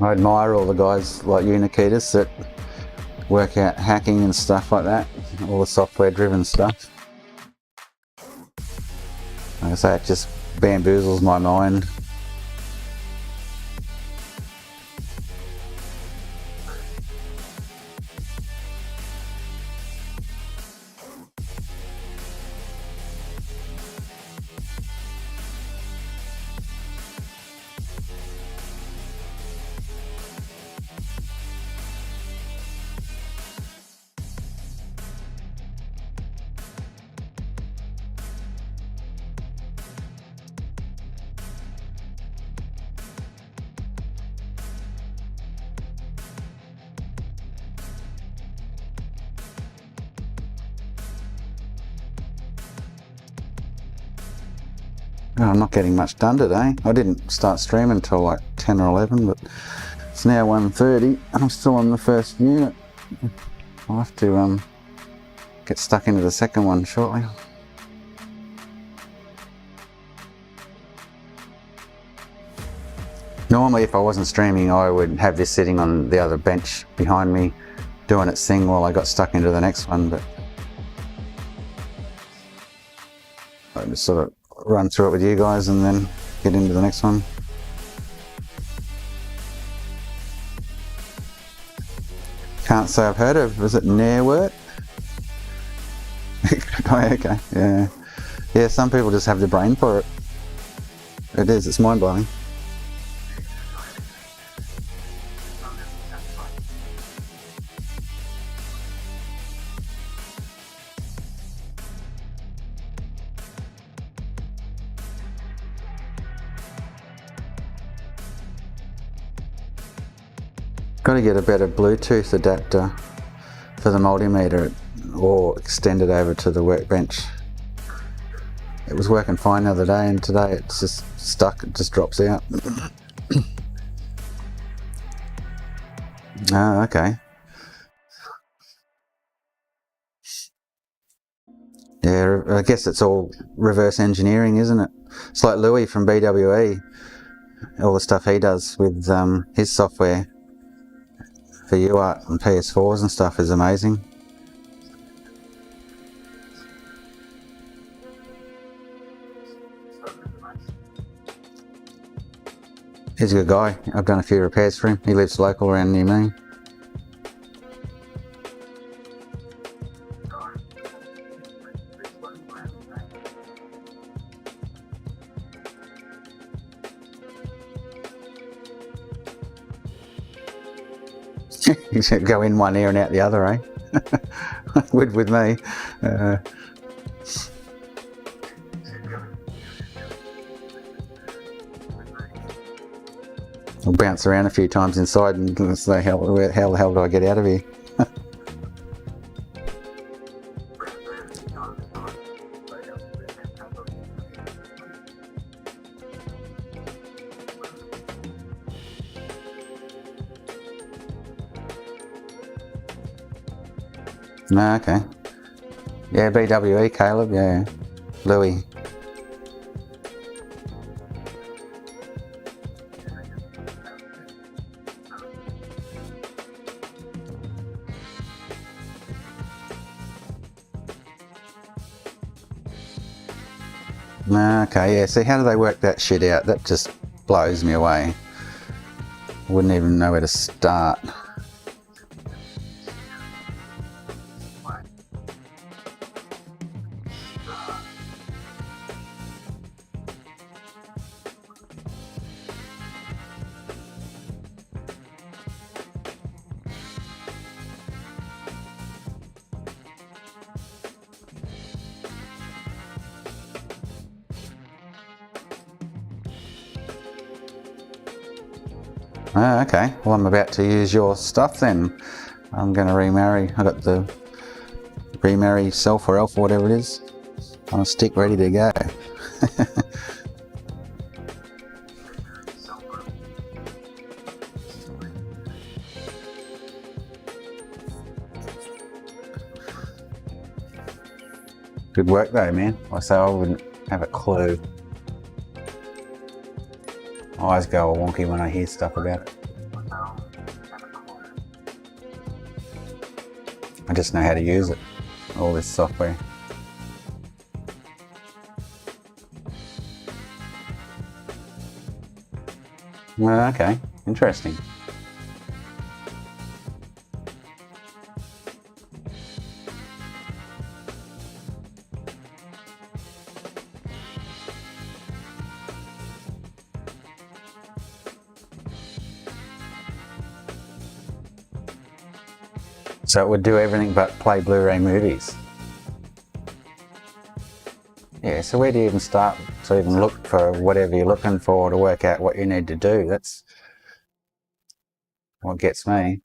I admire all the guys like you, Nikitas, that work out hacking and stuff like that, all the software driven stuff. Like I say, it just bamboozles my mind. Oh, I'm not getting much done today. I didn't start streaming until like 10 or 11, but it's now 1:30 and I'm still on the first unit. I'll have to get stuck into the second one shortly. Normally if I wasn't streaming I would have this sitting on the other bench behind me doing its thing while I got stuck into the next one, but I just sort of run through it with you guys and then get into the next one. Can't say I've heard of, is it Nairwort? Oh, okay, yeah. Yeah, some people just have the brain for it. It is, it's mind blowing. Got to get a better Bluetooth adapter for the multimeter or extend it over to the workbench. It was working fine the other day and today it's just stuck, it just drops out. Oh, okay. Yeah, I guess it's all reverse engineering, isn't it? It's like Louis from BWE, all the stuff he does with his software for UART and PS4s and stuff is amazing. He's a good guy. I've done a few repairs for him. He lives local around near me. You should go in one ear and out the other, eh? Would with me. I'll bounce around a few times inside and say, how the hell do I get out of here? No, okay. Yeah, BWE, Caleb, yeah. Louis. No, okay, yeah. See, how do they work that shit out? That just blows me away. Wouldn't even know where to start. Oh, okay, well I'm about to use your stuff then. I'm going to remarry. I got the remarry self or elf or whatever it is on a stick ready to go. Good work though, man. I say I wouldn't have a clue. My eyes go all wonky when I hear stuff about it. I just know how to use it, all this software. Well, okay, interesting. So it would do everything but play Blu-ray movies. Yeah, so where do you even start to even look for whatever you're looking for to work out what you need to do? That's what gets me.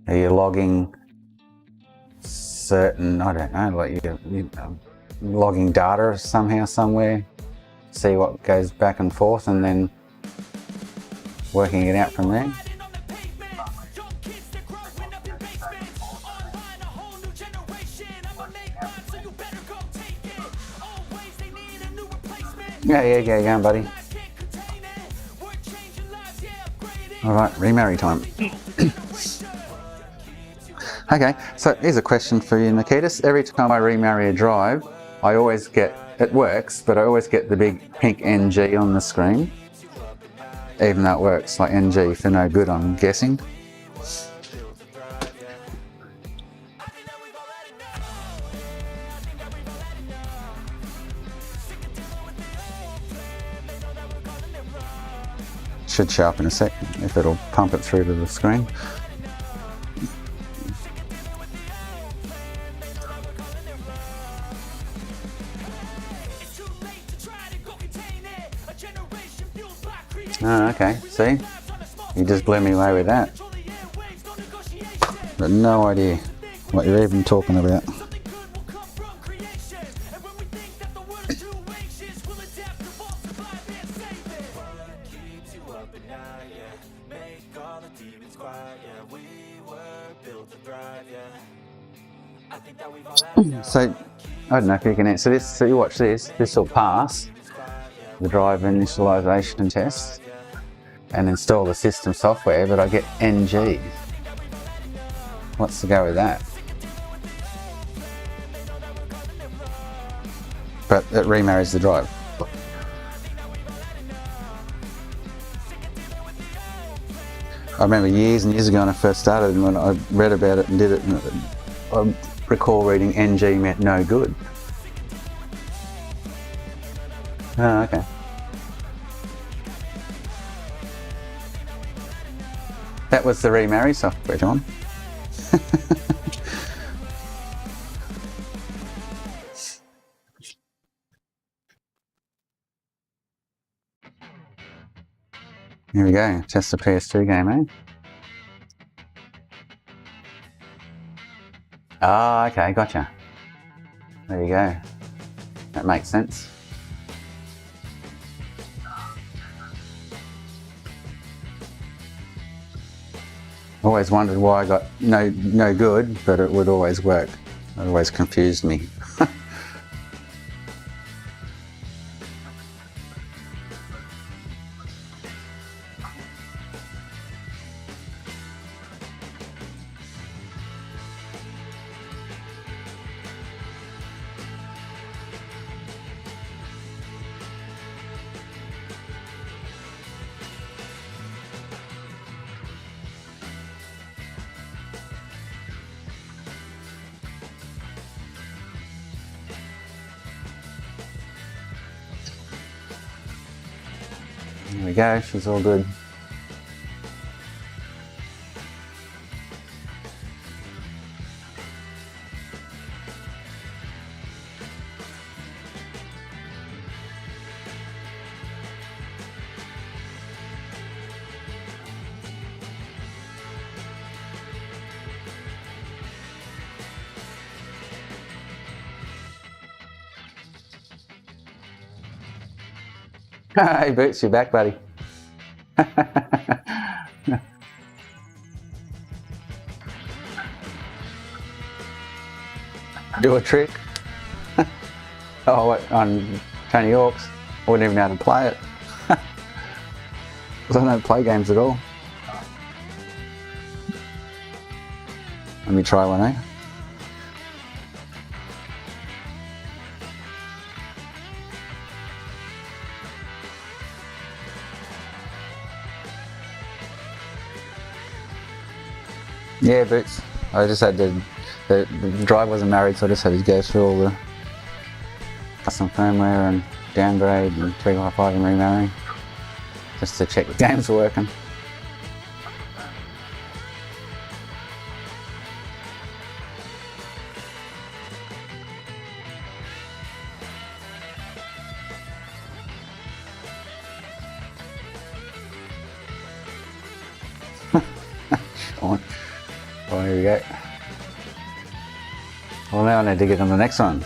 Are you logging certain, I don't know, like you logging data somehow, somewhere, see what goes back and forth and then working it out from there? Yeah, go on, buddy. Alright, remarry time. Okay, so here's a question for you, Nikitas. Every time I remarry a drive, I always get, it works, but I always get the big pink NG on the screen. Even though it works, like NG for no good, I'm guessing. Should show up in a sec if it'll pump it through to the screen. Oh, okay, see? You just blew me away with that. But no idea what you're even talking about. So, I don't know if you can answer this. So you watch this. This will pass the drive initialization test and install the system software, but I get NG. What's the go with that? But it remarries the drive. I remember years and years ago when I first started, and when I read about it and did it, I recall reading NG meant no good. Oh, okay. That was the remarry software, John. Here we go, just a PS3 game, eh? Ah, okay, gotcha. There you go. That makes sense. Always wondered why I got no good, but it would always work. It always confused me. There we go, she's all good. Hey Boots, you're back, buddy. Do a trick. Oh, what, on Tony Hawk's? I wouldn't even know how to play it. Because I don't play games at all. Let me try one, eh? Yeah, Boots. I just had to, the drive wasn't married, so I just had to go through all the custom firmware and downgrade and 355 and remarry, just to check the games were working. Well, here we go. Well, now I need to get on the next one.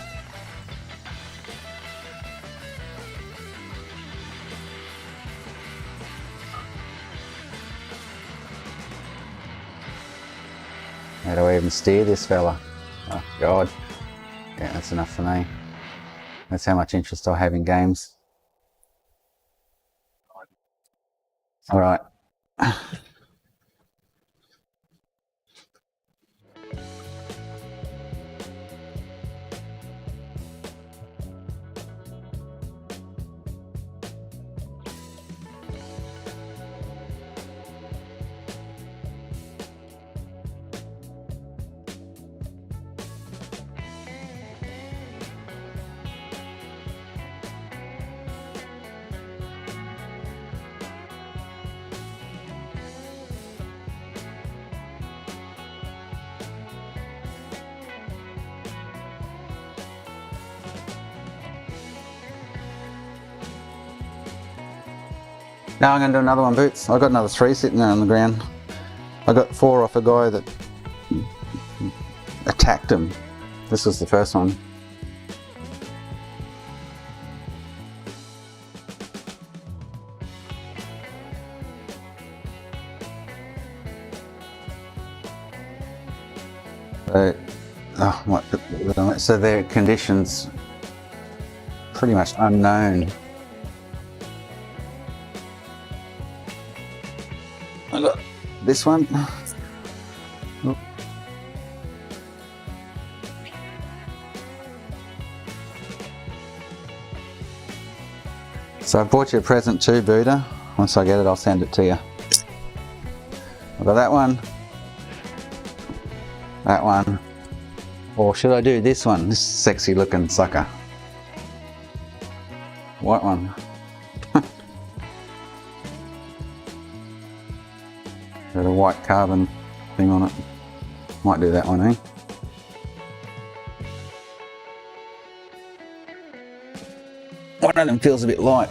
How do I even steer this fella? Oh God. Yeah, that's enough for me. That's how much interest I have in games. Alright. Now I'm going to do another one, Boots. I got another 3 sitting there on the ground. I got 4 off a guy that attacked him. This was the first one. So their conditions pretty much unknown. I got this one. Oh. So I bought you a present too, Buddha. Once I get it, I'll send it to you. I've got that one. That one. Or should I do this one? This sexy looking sucker. White one. Got a white carbon thing on it. Might do that one, eh? One of them feels a bit light.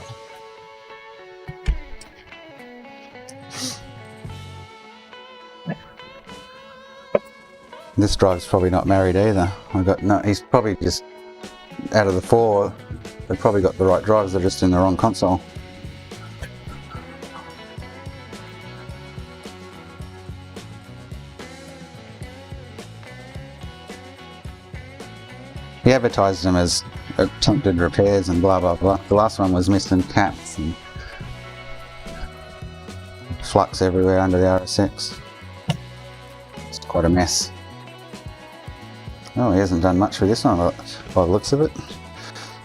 This drive's probably not married either. He's probably just, out of the 4, they've probably got the right drives, they're just in the wrong console. He advertised them as attempted repairs and blah blah blah. The last one was missing caps and flux everywhere under the RSX. It's quite a mess. Oh, he hasn't done much with this one by the looks of it.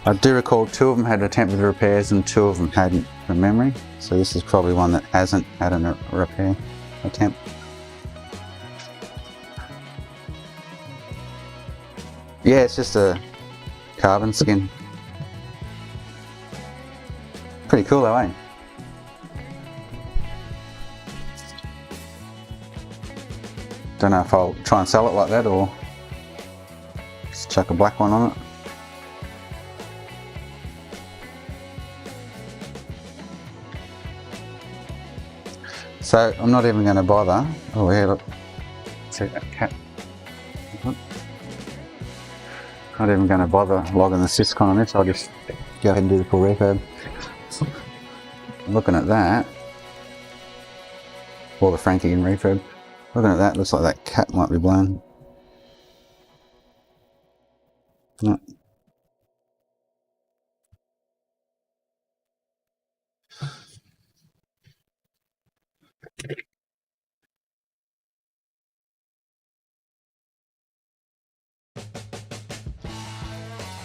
I do recall 2 of them had attempted repairs and 2 of them hadn't from memory. So this is probably one that hasn't had a repair attempt. Yeah, it's just a carbon skin. Pretty cool though, eh? Don't know if I'll try and sell it like that or just chuck a black one on it. So I'm not even going to bother. Oh yeah, look. See that cat? Not even going to bother logging the syscon on this. I'll just go ahead and do the full refurb. Looking at that, or the Frankie in refurb. Looking at that, looks like that cat might be blown. No.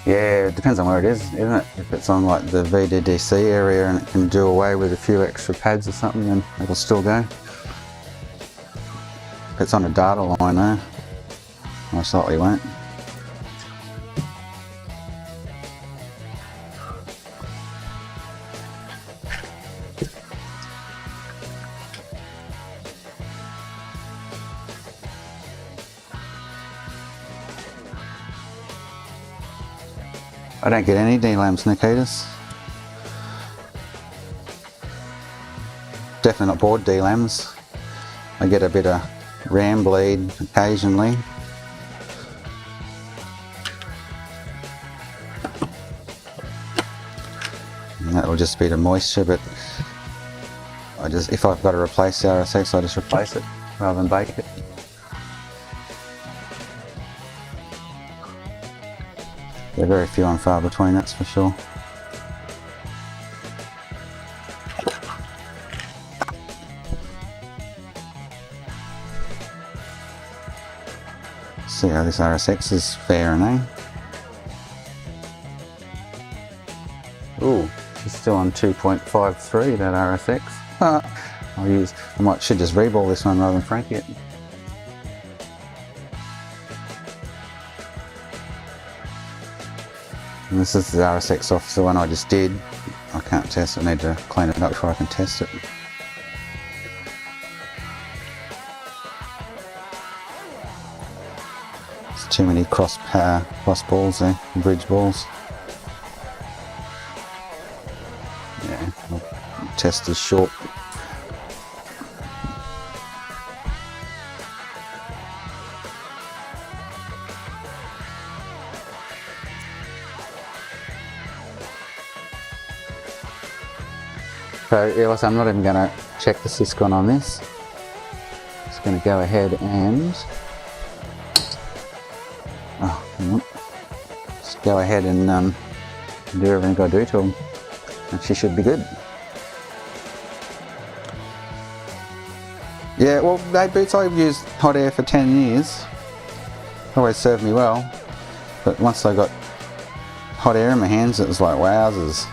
Yeah, it depends on where it is, isn't it? If it's on like the VDDC area and it can do away with a few extra pads or something, then it'll still go. If it's on a data line though, most likely won't. I don't get any D-lamps, Nikitas. Definitely not board D-lamps. I get a bit of RAM bleed occasionally. And that will just be the moisture, but if I've got to replace the RSX, I just replace it rather than bake it. They're very few and far between, that's for sure. See how this RSX is faring, eh? Ooh, it's still on 2.53, that RSX. I should just reball this one rather than Frankie it. And this is the RSX off the one I just did. I can't test it, I need to clean it up before I can test it. There's too many cross balls there, bridge balls. Yeah, test is short. So yeah, listen, I'm not even going to check the syscon on this. Just going to go ahead and just go ahead and do everything I do to them, and she should be good. Yeah, well, they boots, I've used hot air for 10 years. Always served me well, but once I got hot air in my hands, it was like wowzers.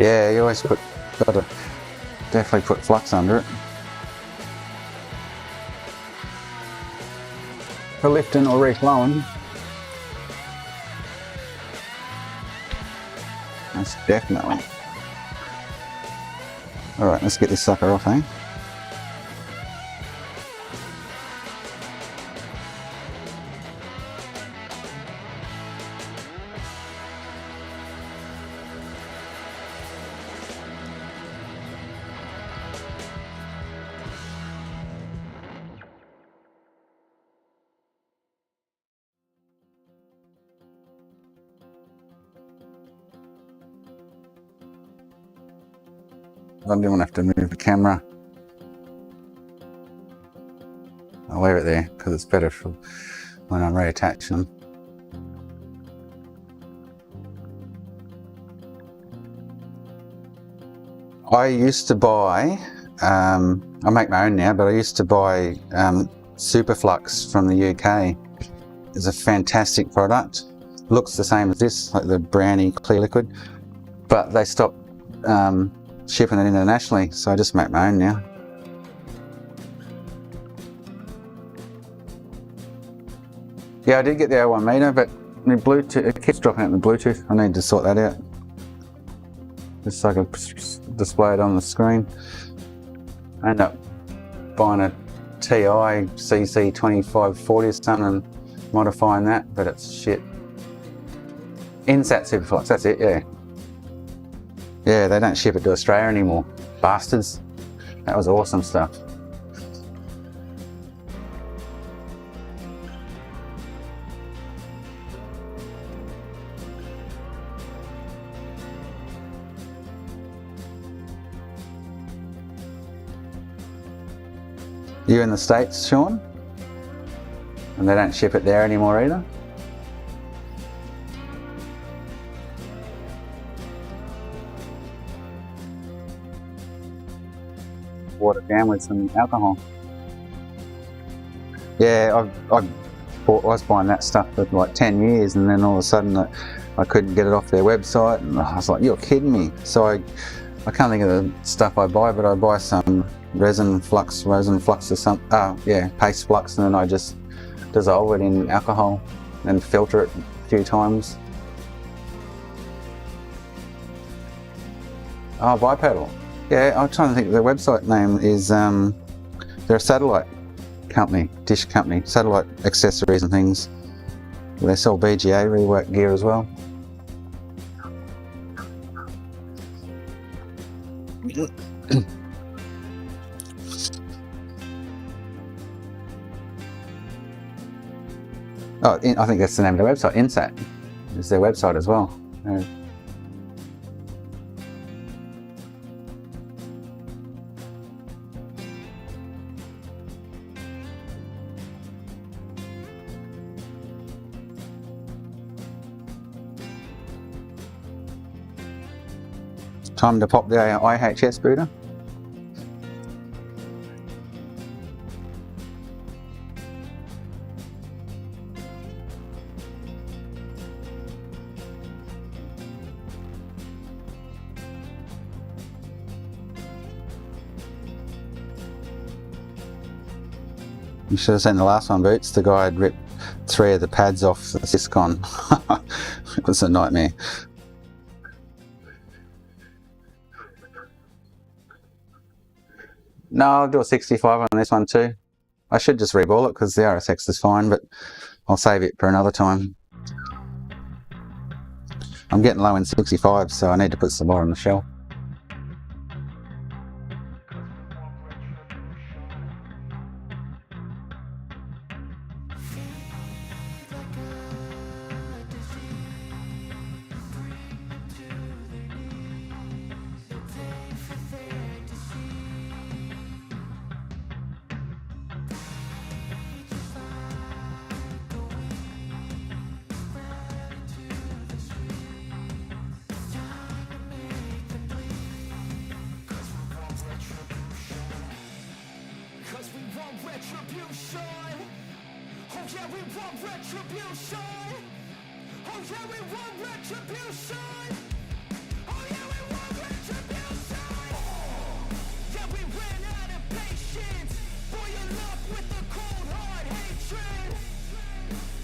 Yeah, you always gotta definitely put flux under it. For lifting or reflowing. That's definitely. Alright, let's get this sucker off, eh? I don't want to have to move the camera. I'll leave it there because it's better for when I'm reattaching them. I used to buy, I make my own now, but I used to buy Superflux from the UK. It's a fantastic product. looks the same as this, like the brownie clear liquid, but they stopped shipping it internationally, so I just make my own now. Yeah, I did get the 01 meter, but the Bluetooth, it keeps dropping out the Bluetooth. I need to sort that out, just so I can display it on the screen. I end up buying a TI CC2540 or something and modifying that, but it's shit. Insat Superflux, that's it, yeah. Yeah, they don't ship it to Australia anymore. Bastards. That was awesome stuff. You in the States, Sean? And they don't ship it there anymore either? Water down with some alcohol. Yeah, I was buying that stuff for like 10 years, and then all of a sudden I couldn't get it off their website, and I was like, you're kidding me. So I can't think of the stuff I buy, but I buy some resin flux or some, paste flux, and then I just dissolve it in alcohol and filter it a few times. Oh, Bipedal. Yeah, I'm trying to think. Their website name is, they're a satellite company, dish company, satellite accessories and things. They sell BGA rework gear as well. Oh, I think that's the name of their website. Insat is their website as well. Time to pop the IHS booter. You should have seen the last one, Boots. The guy had ripped 3 of the pads off the Syscon. It was a nightmare. No, I'll do a 65 on this one too. I should just reball it because the RSX is fine, but I'll save it for another time. I'm getting low in 65, so I need to put some more on the shelf. Retribution. Oh yeah, we want retribution. Oh yeah, we want retribution. Oh yeah, we want retribution. Yeah, we ran out of patience. For your love with a cold hard hatred.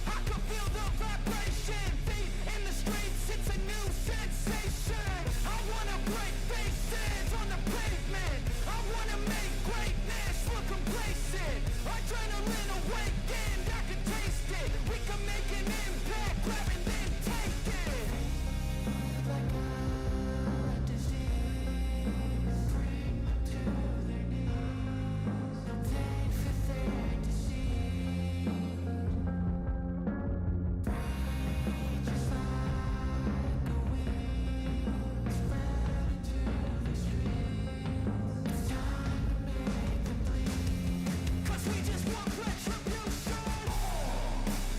I can feel the vibration. Feet in the streets, it's a new sensation. I wanna break faces on the pavement. I wanna make greatness look complacent. Adrenaline awakened, I can taste it. We can make an impact, grab and then take it. Like a disease, bring to their knees. No pain for their disease. Rage is like a weed, spread into the streets. It's time to make them bleed. 'Cause we just want retribution.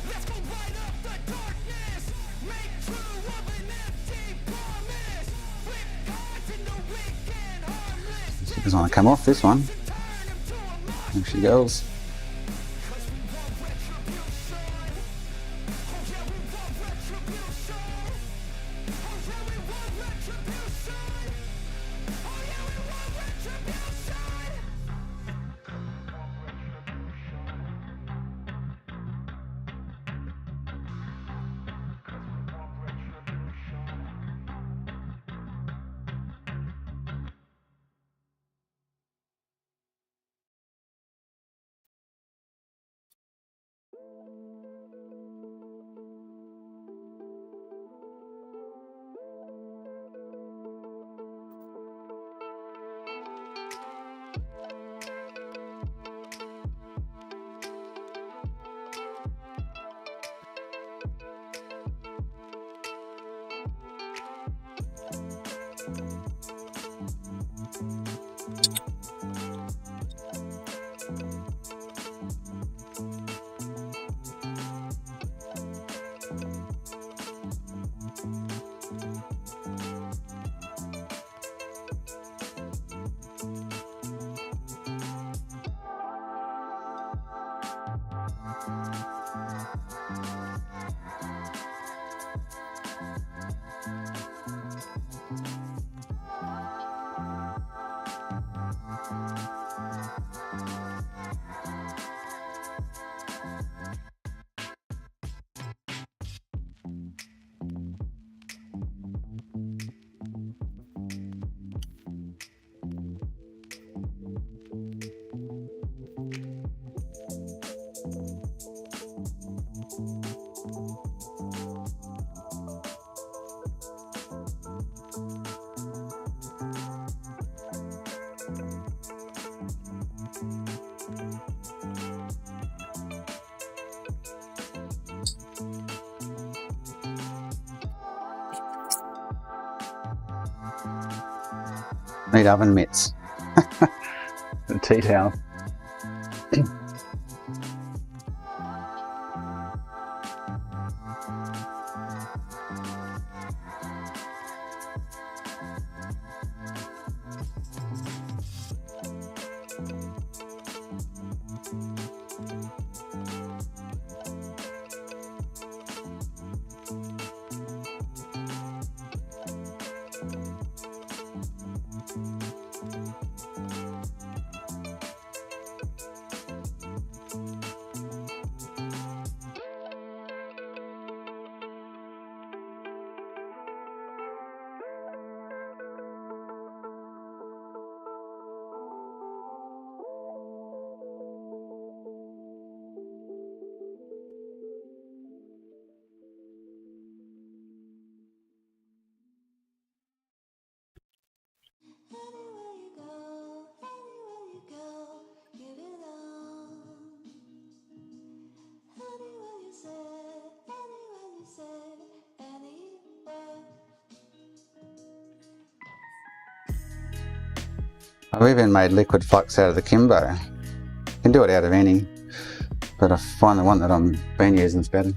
Let's go light up the darkness. Make true of an empty promise. Flip cards in the weak and harmless. She doesn't want to come off this one. Turn them to a monster. There she goes. 'Cause we want retribution. Oh yeah, we want retribution. Need oven mitts. The tea towel. Anywhere you go, give it all. Anywhere you say, anywhere. I've even made liquid flux out of the Kimbo. You can do it out of any, but I find the one that I'm been using is better.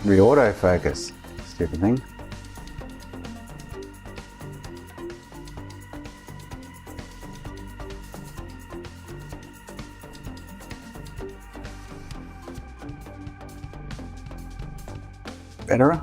Re-autofocus, stupid thing. Better.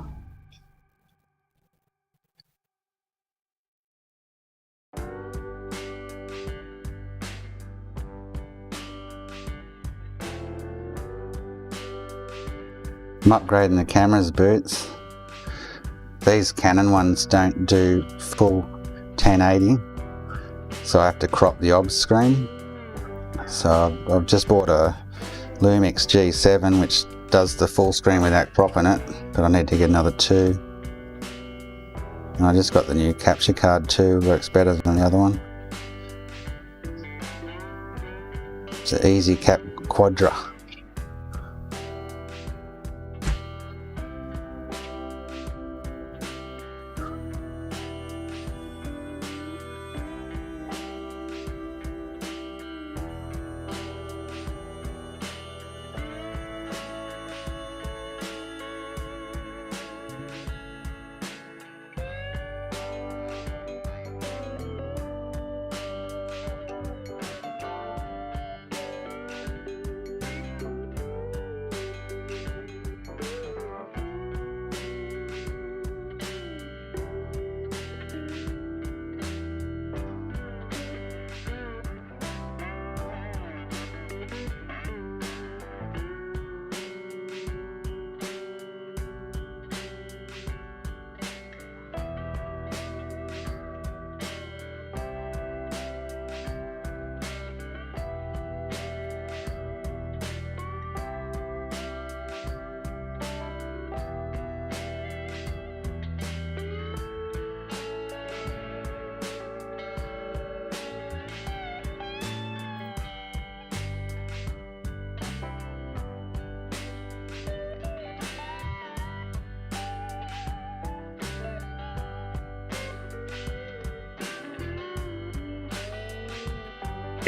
I'm upgrading the cameras, boots. These Canon ones don't do full 1080, so I have to crop the OBS screen. So I've just bought a Lumix G7 which does the full screen without cropping it, but I need to get another two. And I just got the new capture card too, works better than the other one. It's an Easy Cap Quadra.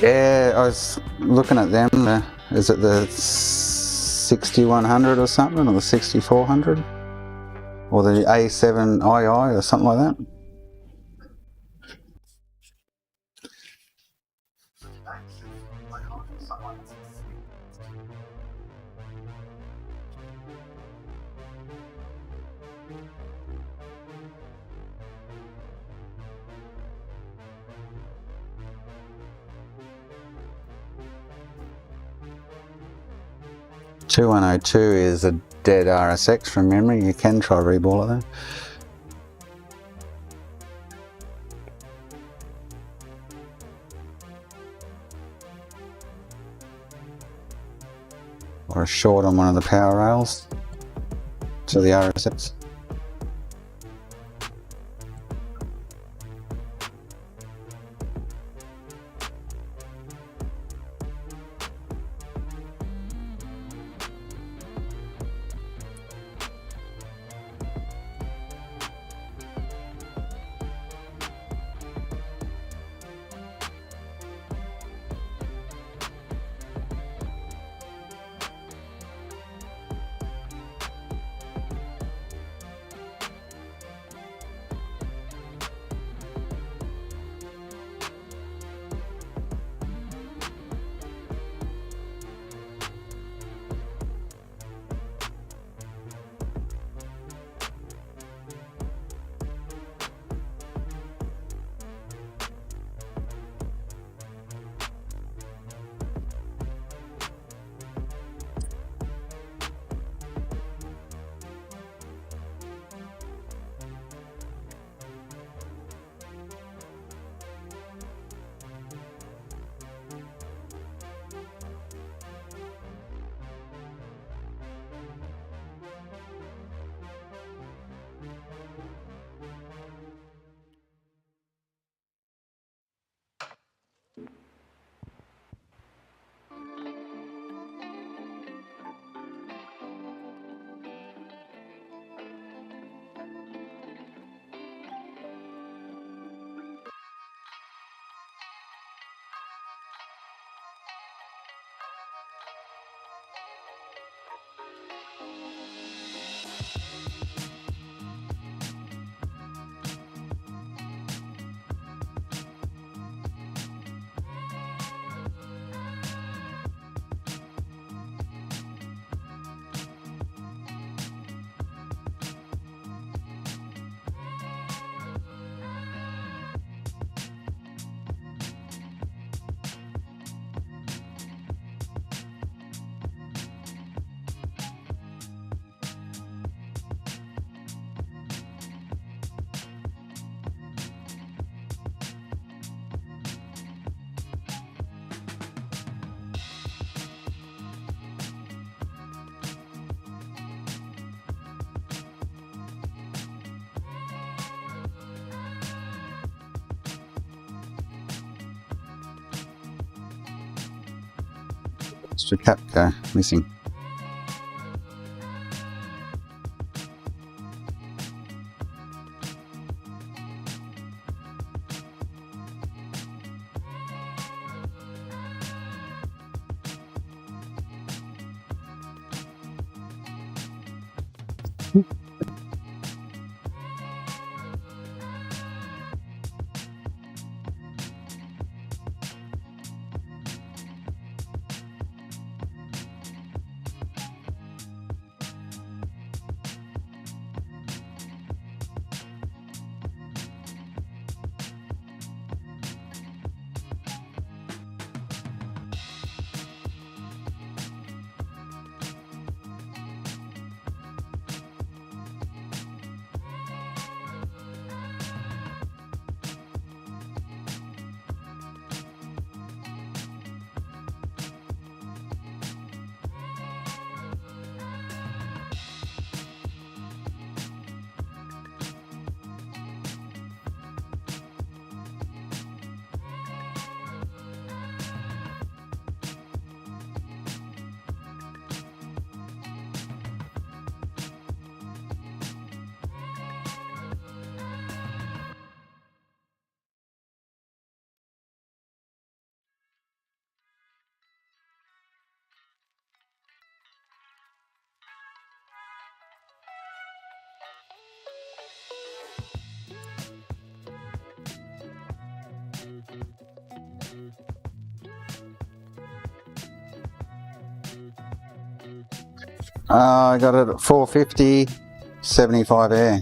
Yeah, I was looking at them. Is it the 6100 or something, or the 6400? Or the A7II or something like that? C02's is a dead RSX from memory. You can try reball it though. Or a short on one of the power rails to the RSX. Extra cap go missing. I got it at 450, 75 air.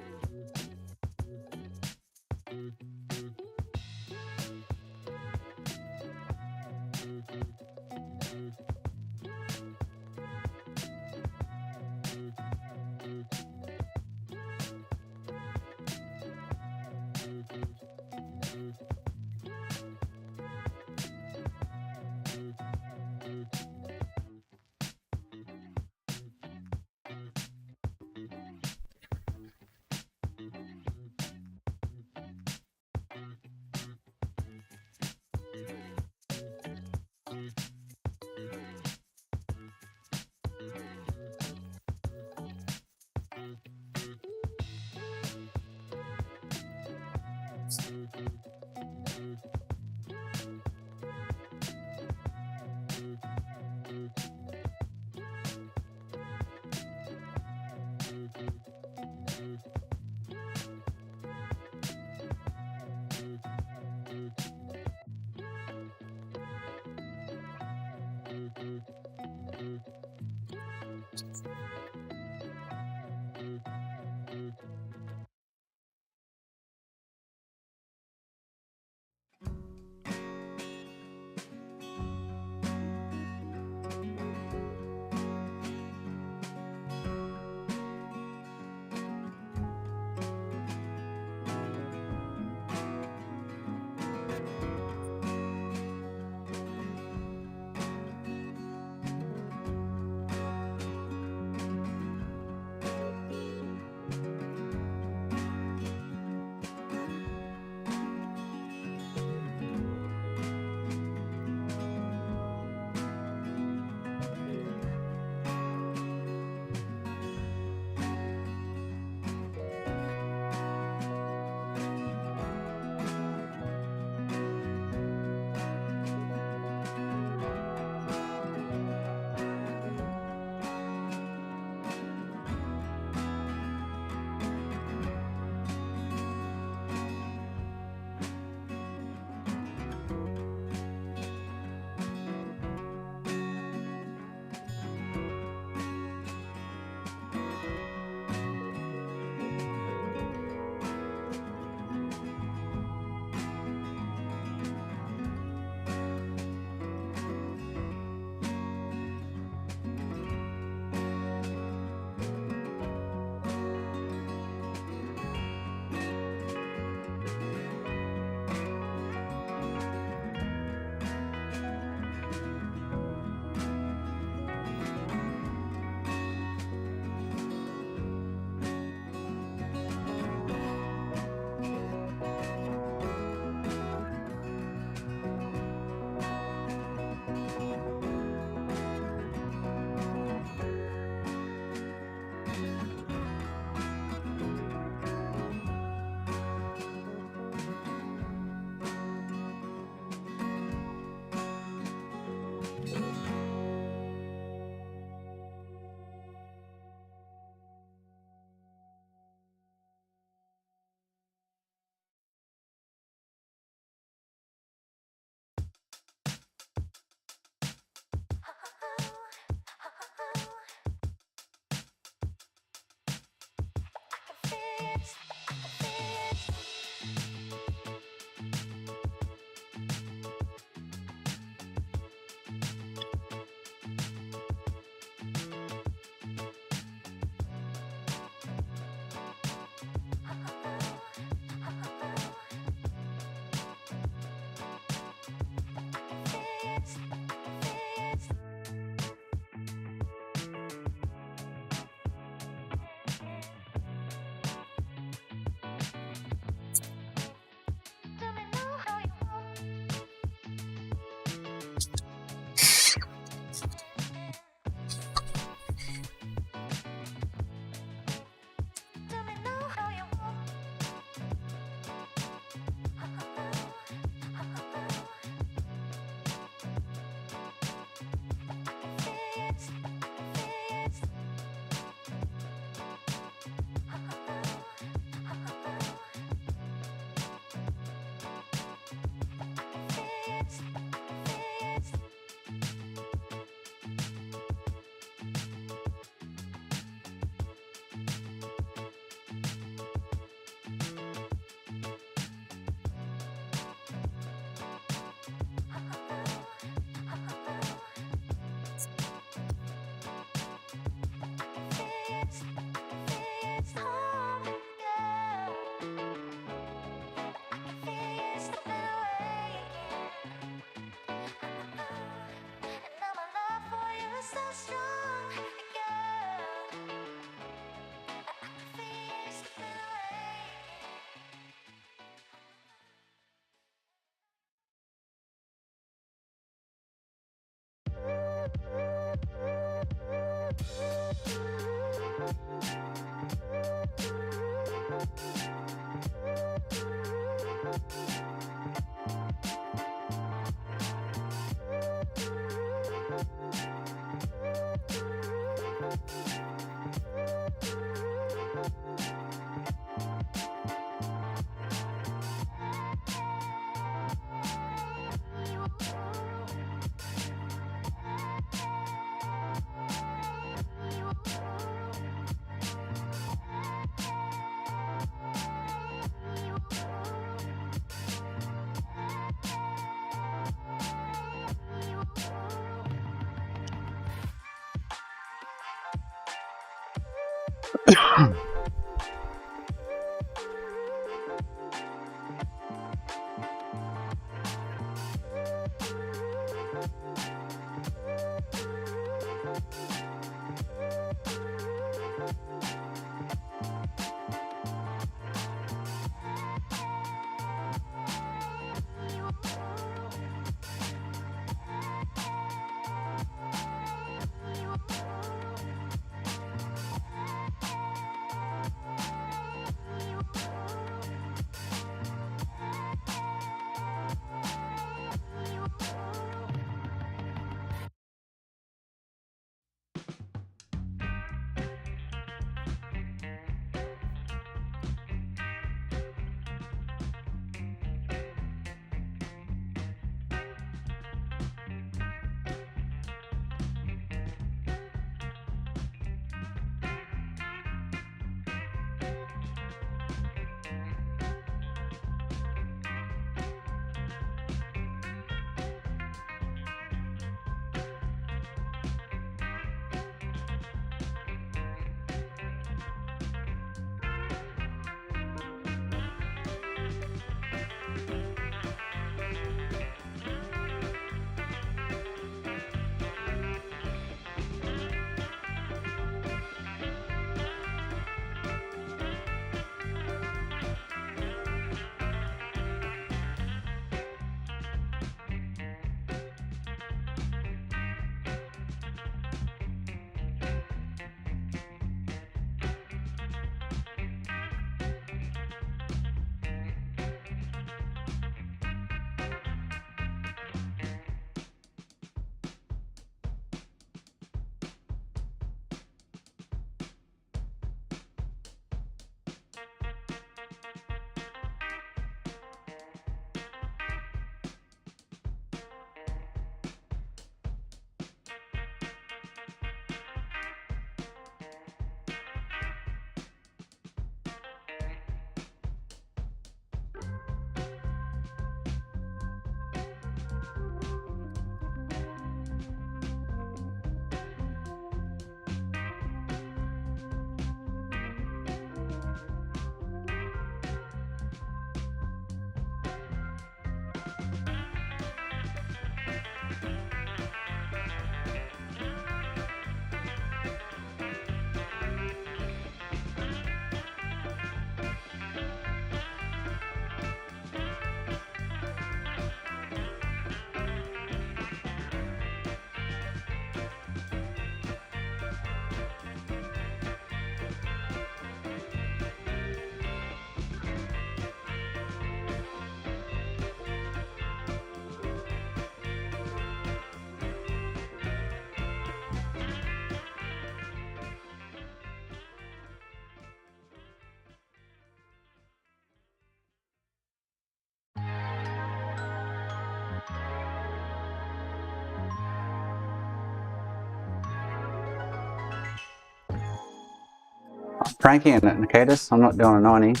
Frankie and Nikitas, I'm not doing a 90.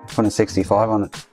Putting a 65 on it.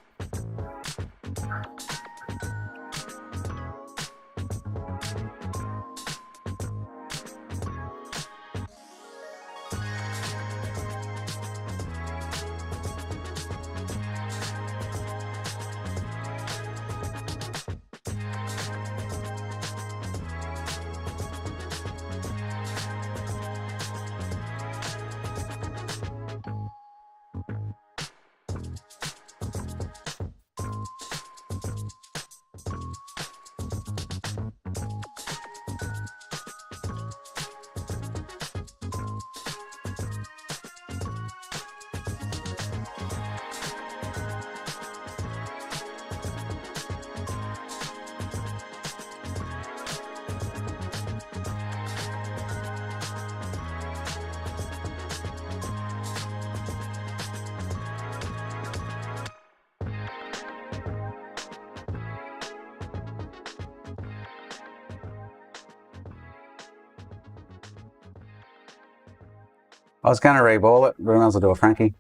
I was going to reball it, but I might as well do a Frankie.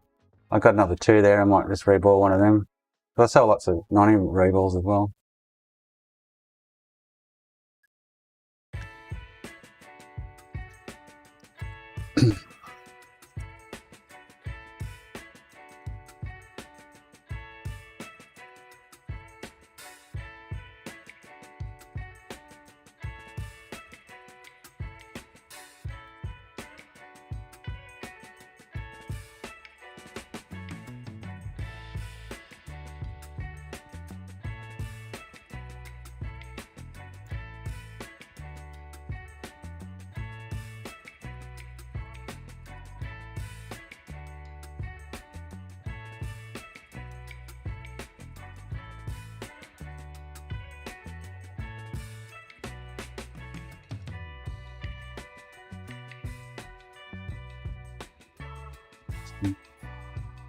I've got another 2 there, I might just reball one of them. But I sell lots of 90 reballs as well.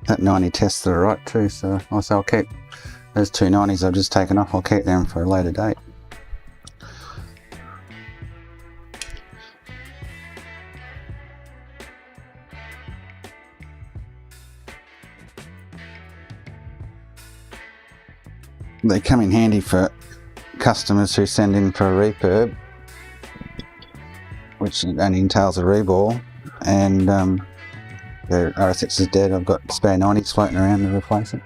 That 90 tests are right too, so also I'll keep those two 90s I've just taken off, I'll keep them for a later date. They come in handy for customers who send in for a refurb, which only entails a reball, and their RS6 is dead. I've got spare 90s floating around to replace it.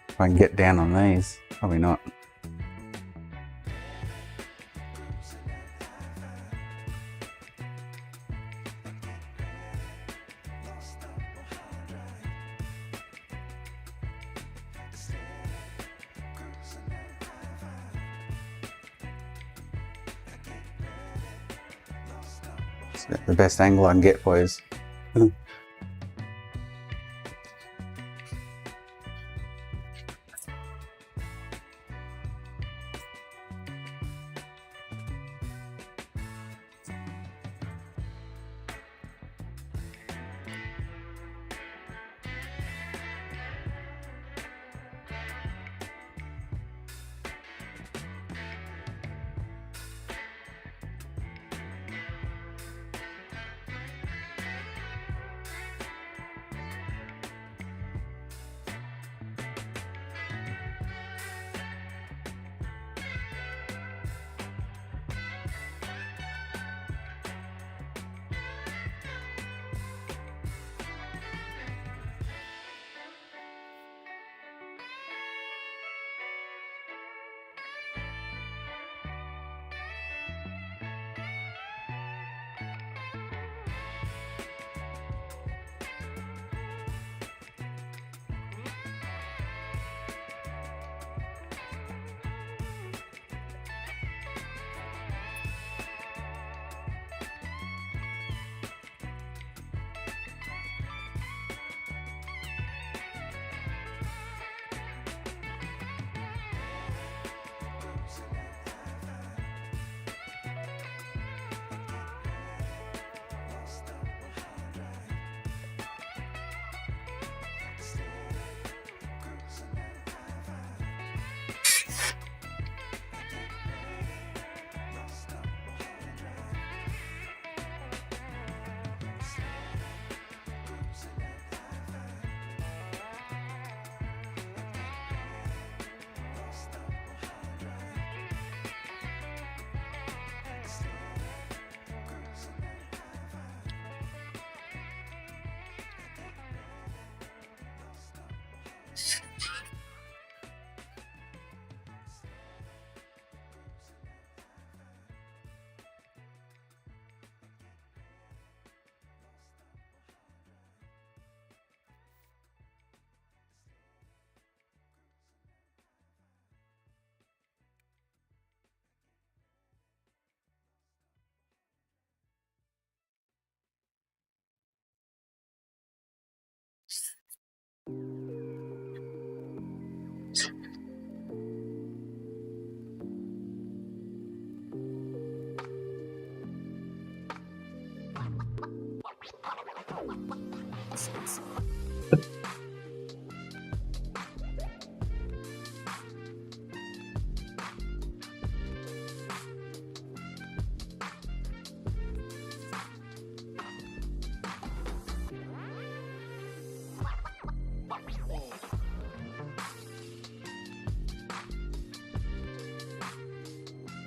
If I can get down on these, probably not. It's the best angle I can get for you.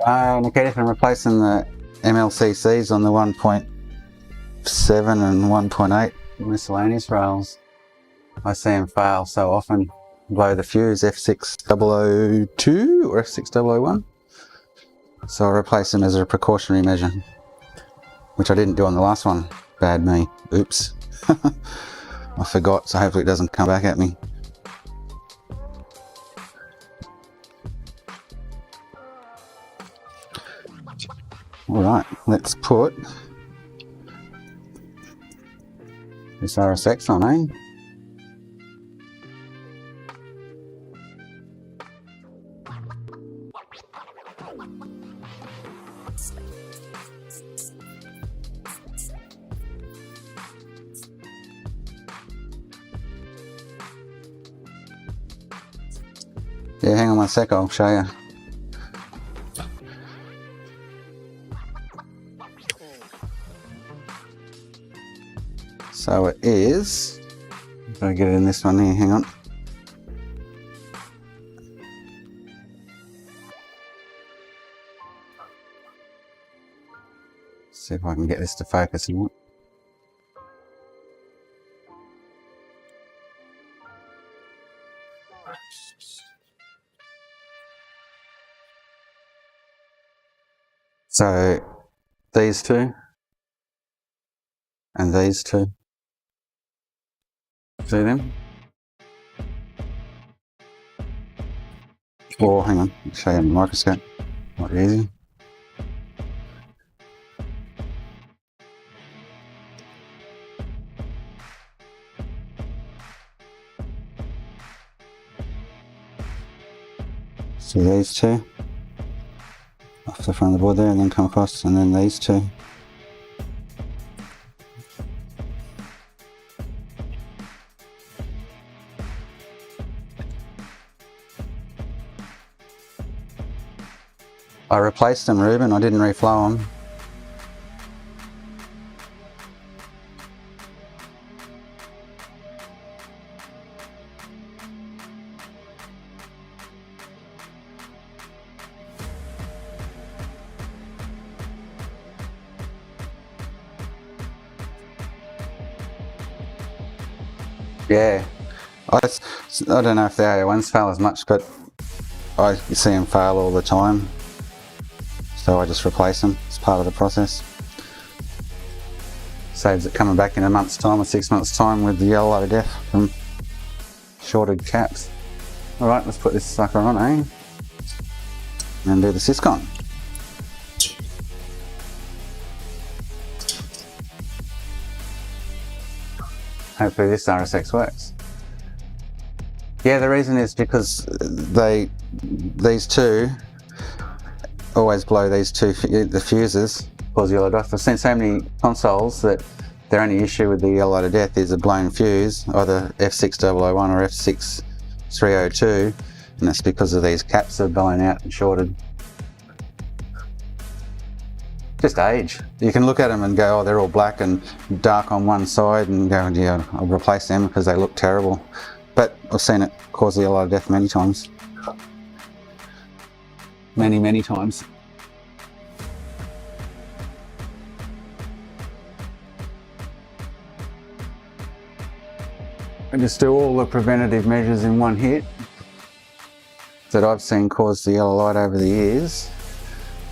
Nikita, I'm replacing the MLCCs on the 1.7 and 1.8 miscellaneous rails. I see them fail so often. Blow the fuse, F6002 or F6001. So I replace them as a precautionary measure, which I didn't do on the last one. Bad me. Oops. I forgot, so hopefully it doesn't come back at me. Alright, let's put this RSX on, eh? Yeah, hang on one sec, I'll show you. So it is, gotta get it in this one here, hang on. See if I can get this to focus and what. So these two and these two, see them? Or hang on, I'll show you on the microscope, might be easier. See these two off the front of the board there, and then come across, and then these two. I replaced them, Ruben, I didn't reflow them. Yeah, I don't know if the A01s fail as much, but I see them fail all the time. So I just replace them, it's part of the process. Saves it coming back in a month's time or 6 months' time with the yellow light of death from shorted caps. Alright, let's put this sucker on, eh? And do the Syscon. Hopefully this RSX works. Yeah, the reason is because these two always blow these two, the fuses, cause yellow dust. I've seen so many consoles that their only issue with the yellow light of death is a blown fuse, either F6001 or F6302, and that's because of these caps are blown out and shorted. Just age. You can look at them and go, oh, they're all black and dark on one side, and go, yeah, I'll replace them because they look terrible. But I've seen it cause the yellow light of death many times. Many times. I just do all the preventative measures in one hit that I've seen cause the yellow light over the years,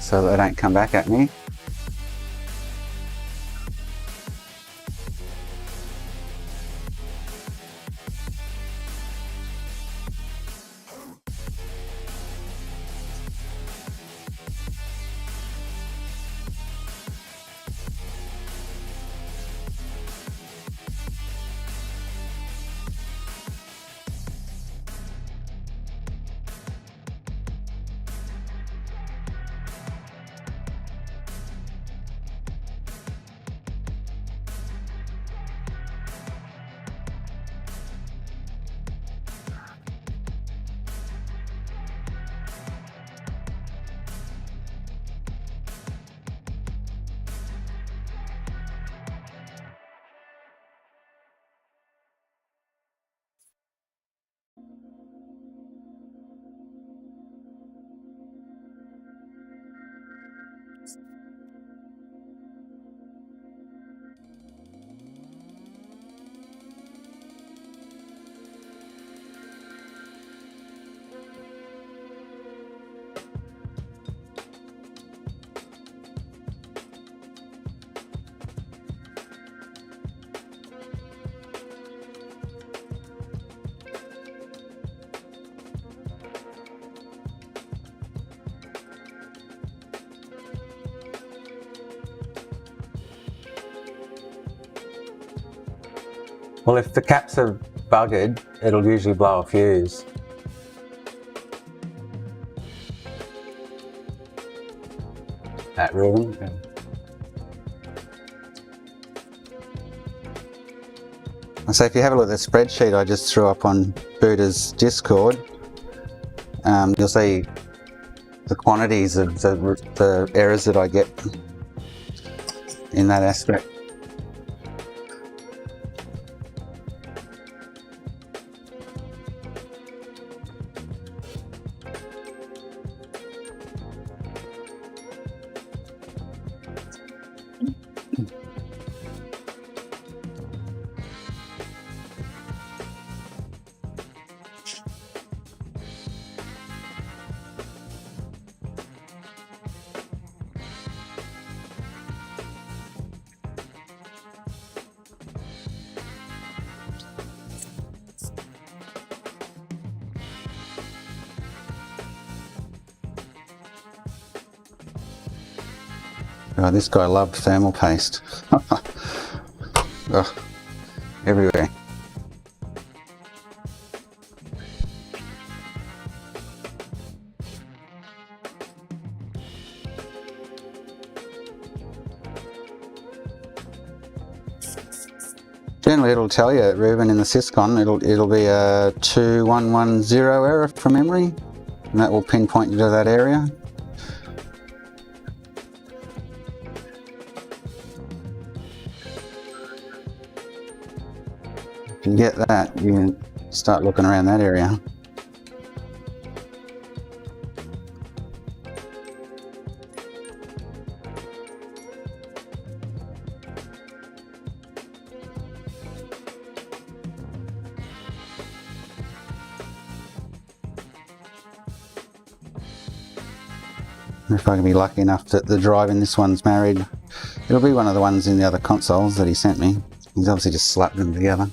so that they don't come back at me. Well, if the caps are buggered, it'll usually blow a fuse. That Ruben. So if you have a look at the spreadsheet I just threw up on Buddha's Discord, you'll see the quantities of the errors that I get in that aspect. Oh, this guy loved thermal paste. Ugh, everywhere. Generally it'll tell you, Ruben, in the syscon, it'll be a 2110 error from memory, and that will pinpoint you to that area. If you get that, you can start looking around that area. If I can be lucky enough that the drive in this one's married, it'll be one of the ones in the other consoles that he sent me. He's obviously just slapped them together.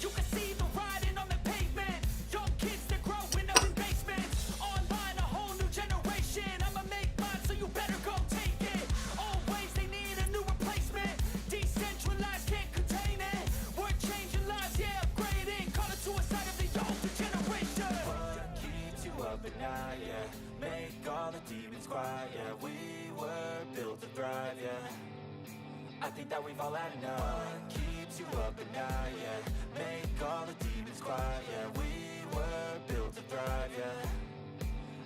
You can see the writing on the pavement. Young kids, they're growing up in basements. Online, a whole new generation. I'ma make mine, so you better go take it. Always, they need a new replacement. Decentralized, can't contain it. We're changing lives, yeah, upgrading. Call it suicide of the older generation. What keeps you up at night, yeah? Make all the demons quiet, yeah. We were built to thrive, yeah. I think that we've all had enough. What keeps you up at night, yeah? Make all the demons quiet, yeah. We were built to thrive, yeah.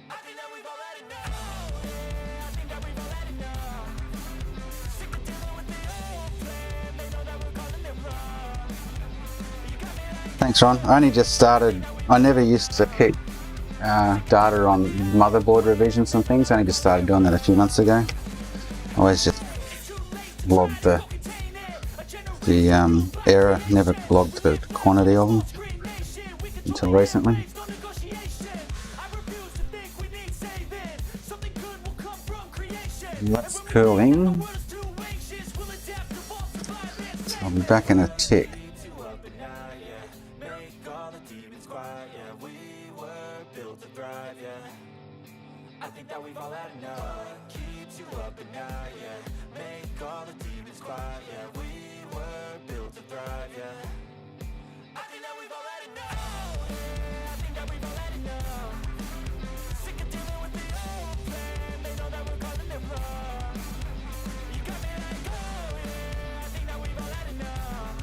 I think that we've all had enough. Yeah, I think that we've all had enough. Sick of dealing with the old plan. They know that we're calling it wrong. You got me like Thanks, Ron. I only just started. I never used to keep data on motherboard revisions and things. I only just started doing that a few months ago. I always just logged the error, never logged the quantity of them until recently. That's cooling. I'll be back in a tick. I think that we've all had enough. What keeps you up at night, yeah? Make all the demons quiet, yeah. We were built to thrive, yeah. I think that we've all had enough. Yeah, I think that we've all had enough. Sick of dealing with the old plan. They know that we're calling it wrong. You got me like, oh yeah, I think that we've all had enough.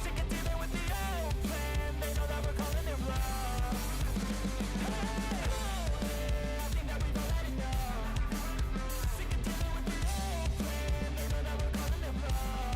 Sick of dealing with the old plan. They know that we're calling it wrong. Sick of dealing with the old plan. They know that we're calling it wrong.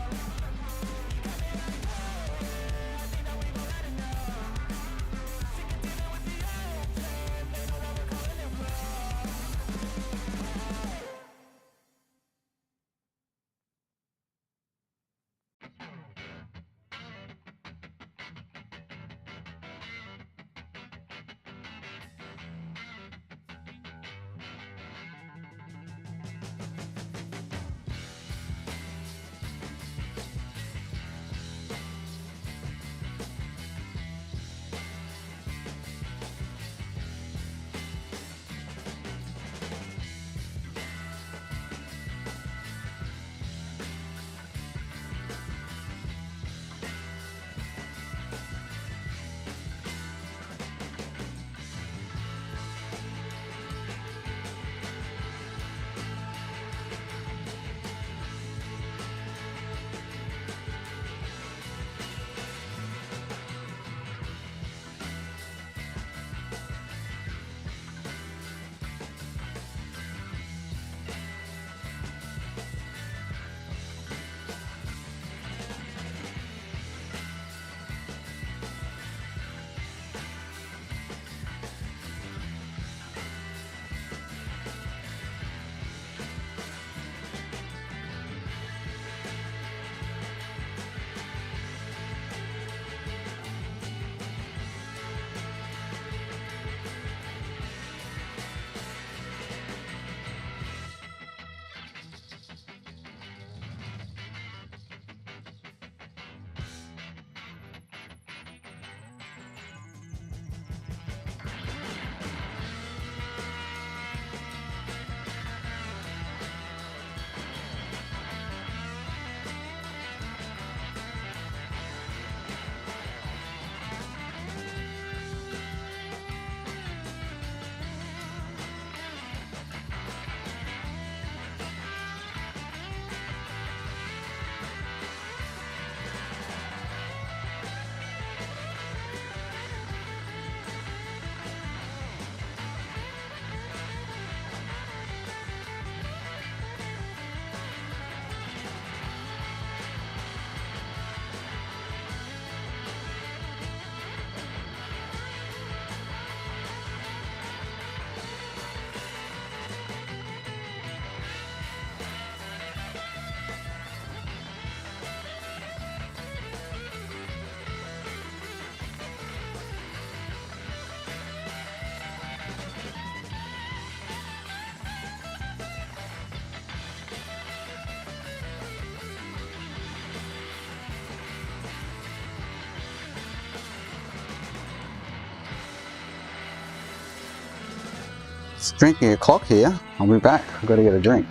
It's drinking o'clock here. I'll be back. I've got to get a drink.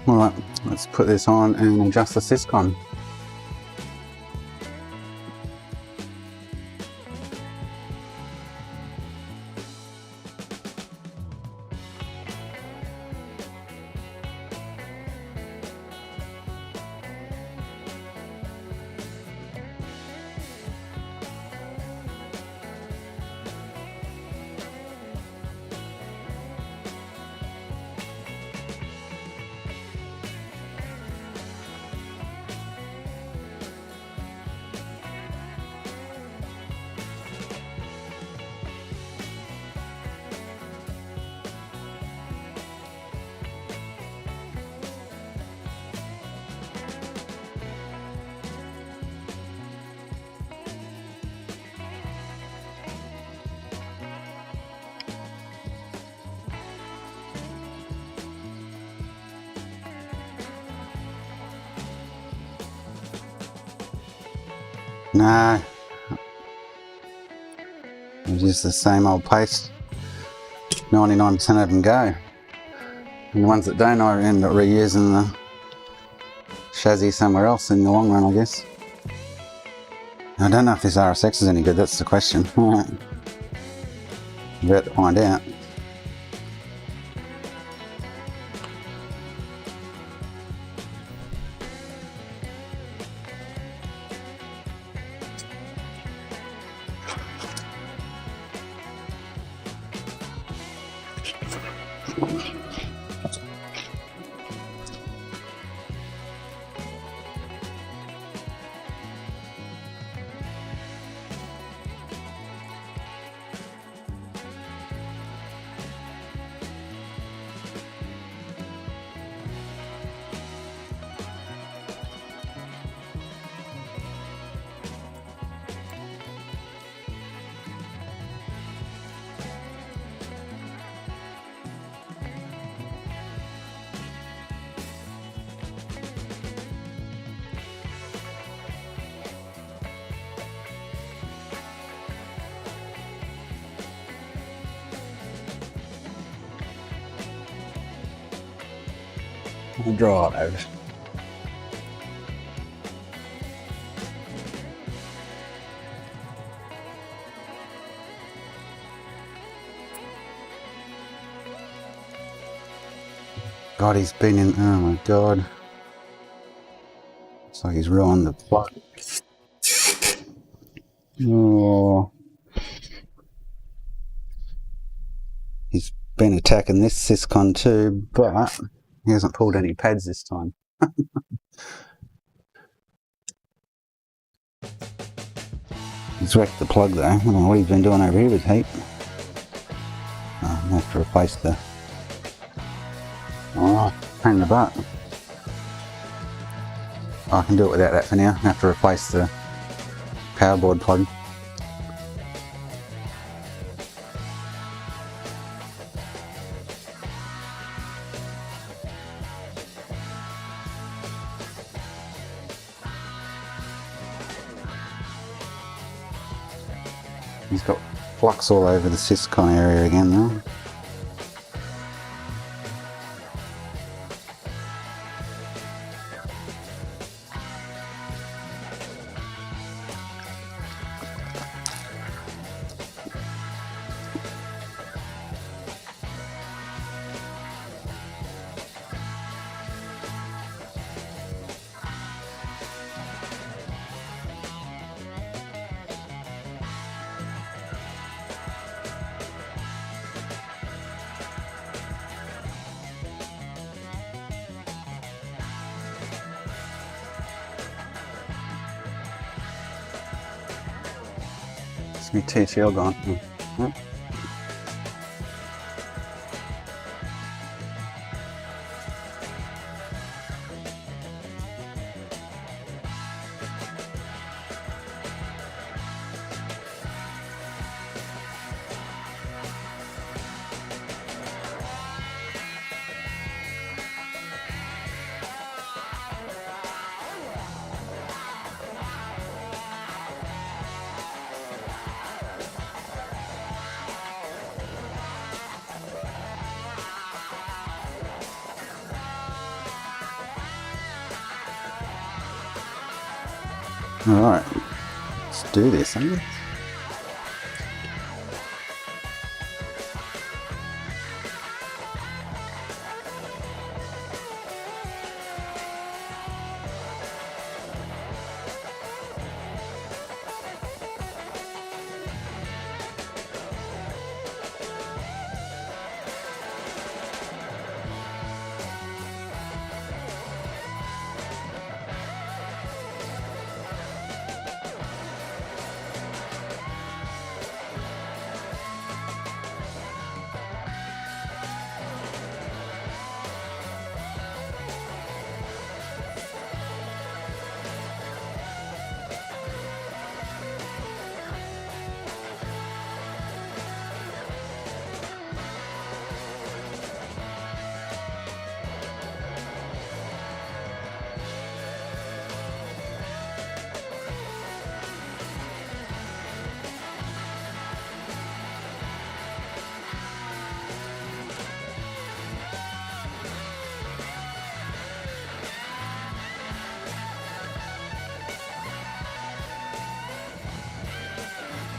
Alright, let's put this on and adjust the syscon. No, it's just the same old paste. 99% of them go. And the ones that don't, I end up reusing the chassis somewhere else in the long run, I guess. I don't know if this RSX is any good, that's the question. Alright. We're about to find out. I'll draw it over. God, he's been in, oh my God. It's like he's ruined the plot. Oh. He's been attacking this syscon too, but he hasn't pulled any pads this time. He's wrecked the plug though. I don't know what he's been doing over here with heat. Oh, I have to replace the... Oh, pain in the butt. Oh, I can do it without that for now. I have to replace the power board plug. He's got flux all over the syscon area again though. Your TTL gone. Hmm. Alright, let's do this, eh?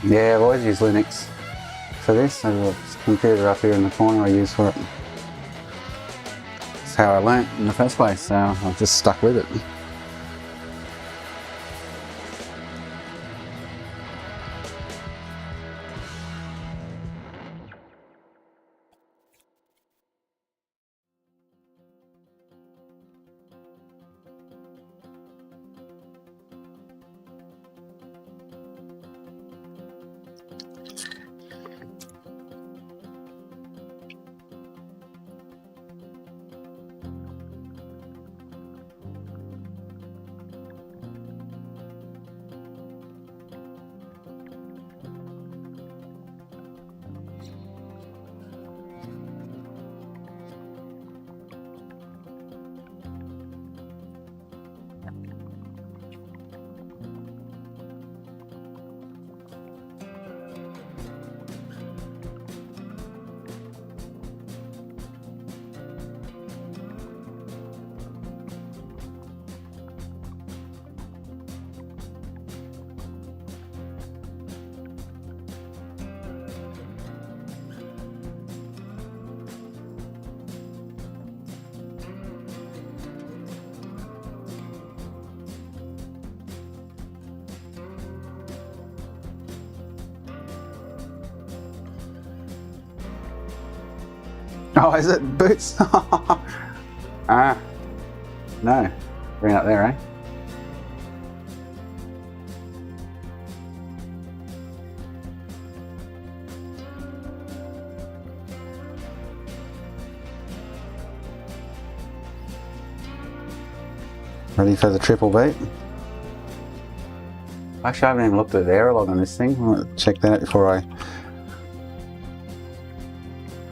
Yeah, I've always used Linux for this. There's a computer up here in the corner I use for it. That's how I learnt in the first place, so I've just stuck with it. Oh, is it boots? Ah, no. Bring it up there, eh? Ready for the triple beat? Actually, I haven't even looked at the error log on this thing. I'm going to check that out before I...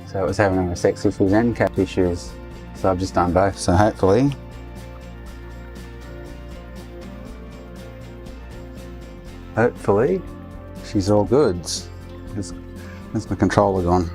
So it was having a sexy fuzz end cap issues. So I've just done both. So hopefully... she's all good. There's my controller gone.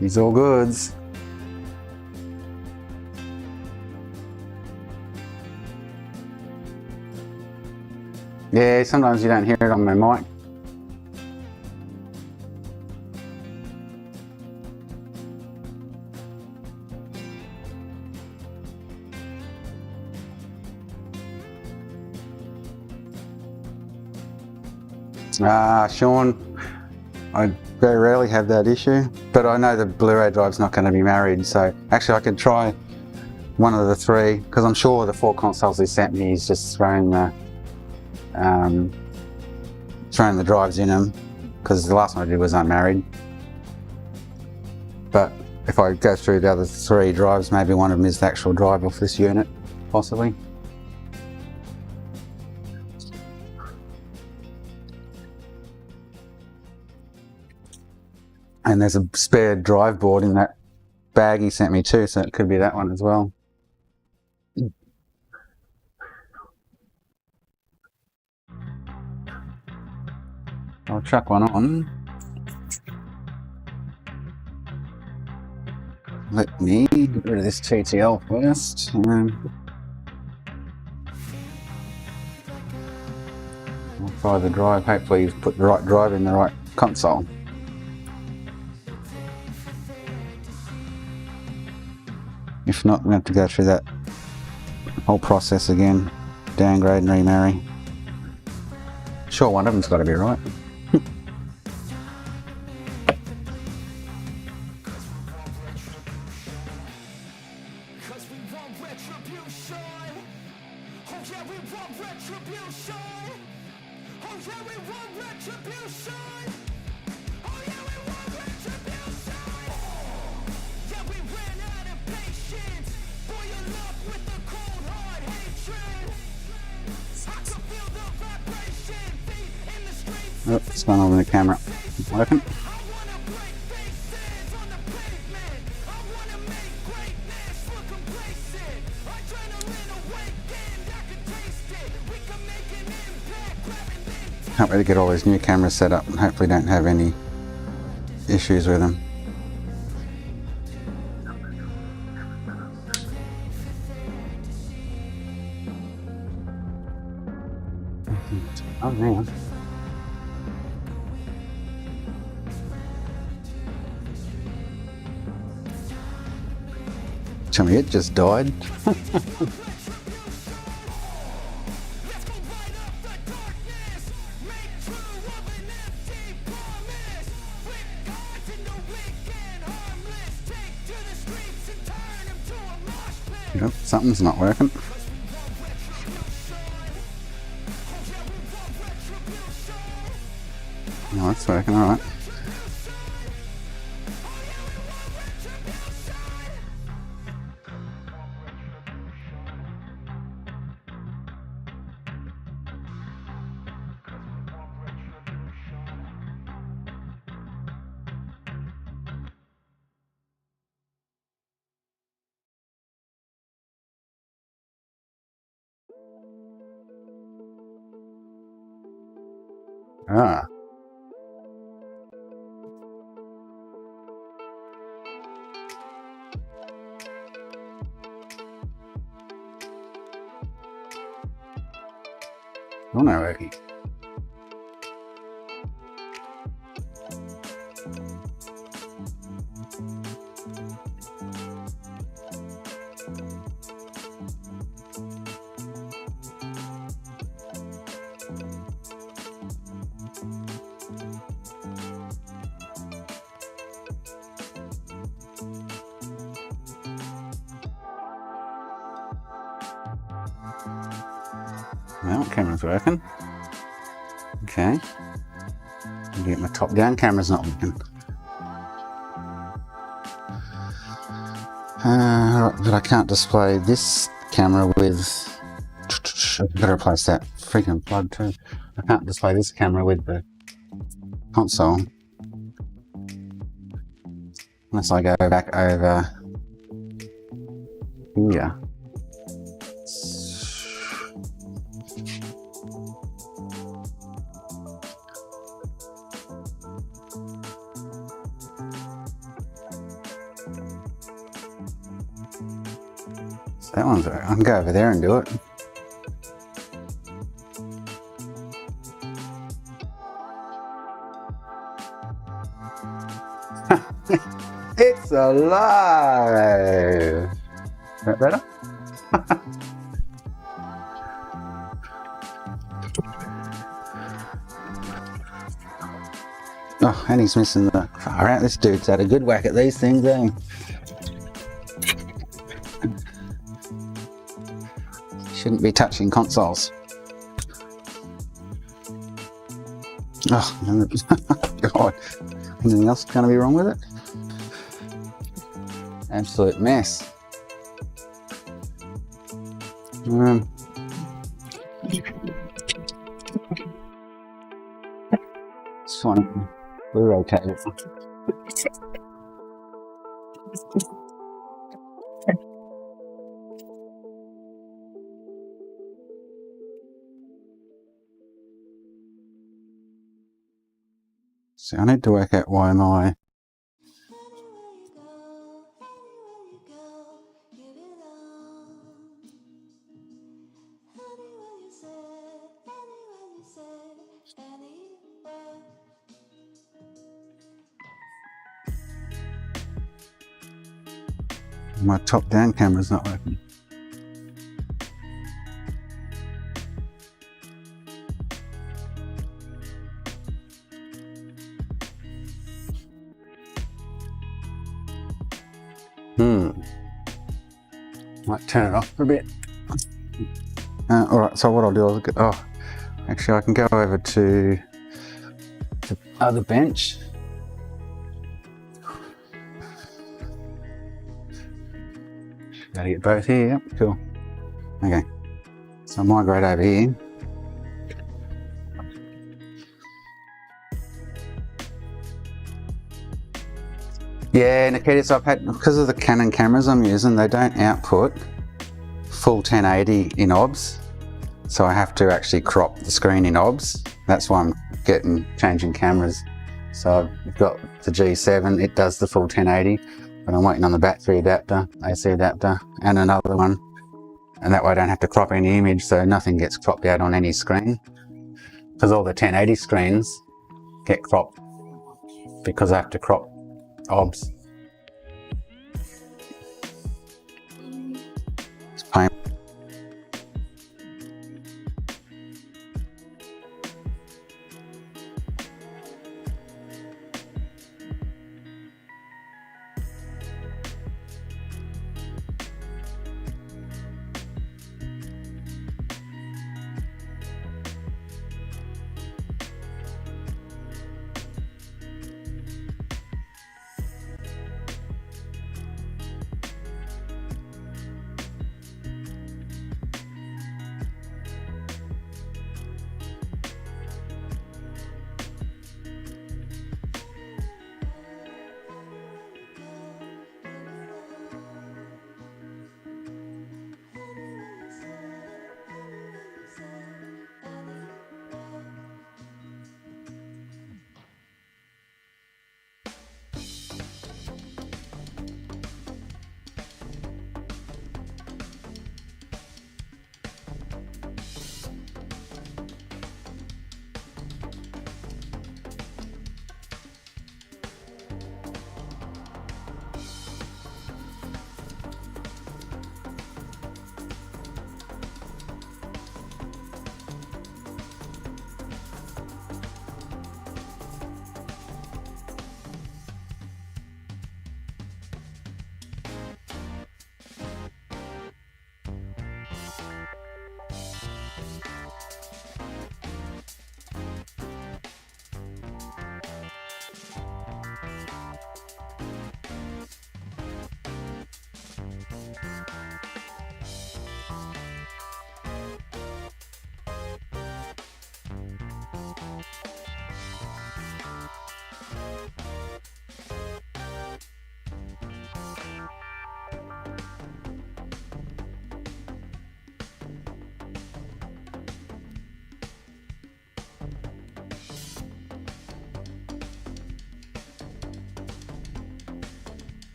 He's all goods. Yeah, sometimes you don't hear it on my mic. Sean, I very rarely have that issue, but I know the Blu-ray drive's not going to be married, so actually I could try one of the three, because I'm sure the 4 consoles he sent me is just throwing the drives in them, because the last one I did was unmarried. But if I go through the other 3 drives, maybe one of them is the actual drive off this unit, possibly. And there's a spare drive board in that bag he sent me too, so it could be that one as well. I'll chuck one on. Let me get rid of this TTL first. I'll try the drive. Hopefully you've put the right drive in the right console. If not, we have to go through that whole process again. Downgrade and remarry. Sure, one of them's got to be right. Oh, what's going on with the camera? Working? Can't really get all these new cameras set up and hopefully don't have any issues with them. Oh man. Tell me it just died. Yep, something's not working. No, it's working, alright. Ah. Oh no, working. Well, camera's working. Okay. Get my top down, camera's not working. But I can't display this camera with... I've got to replace that freaking plug too. I can't display this camera with the console unless I go back over here. So that one's right. I can go over there and do it. It's alive! Is that better? Oh, and he's missing the far out. This dude's had a good whack at these things, eh? Shouldn't be touching consoles. Oh, God. Anything else going to be wrong with it? Absolute mess. It's fine. We're okay. So I need to work out why my top-down camera's not working. Might turn it off for a bit. Alright, so what I'll do is actually I can go over to the other bench. Gotta get both here, yep, cool. Okay, so I'll migrate over here. Yeah, Nikita's, I've had, because of the Canon cameras I'm using, they don't output full 1080 in OBS, so I have to actually crop the screen in OBS. That's why I'm changing cameras. So I've got the G7, it does the full 1080, but I'm waiting on the battery adapter, AC adapter, and another one, and that way I don't have to crop any image, so nothing gets cropped out on any screen, because all the 1080 screens get cropped because I have to crop OBS. It's pain.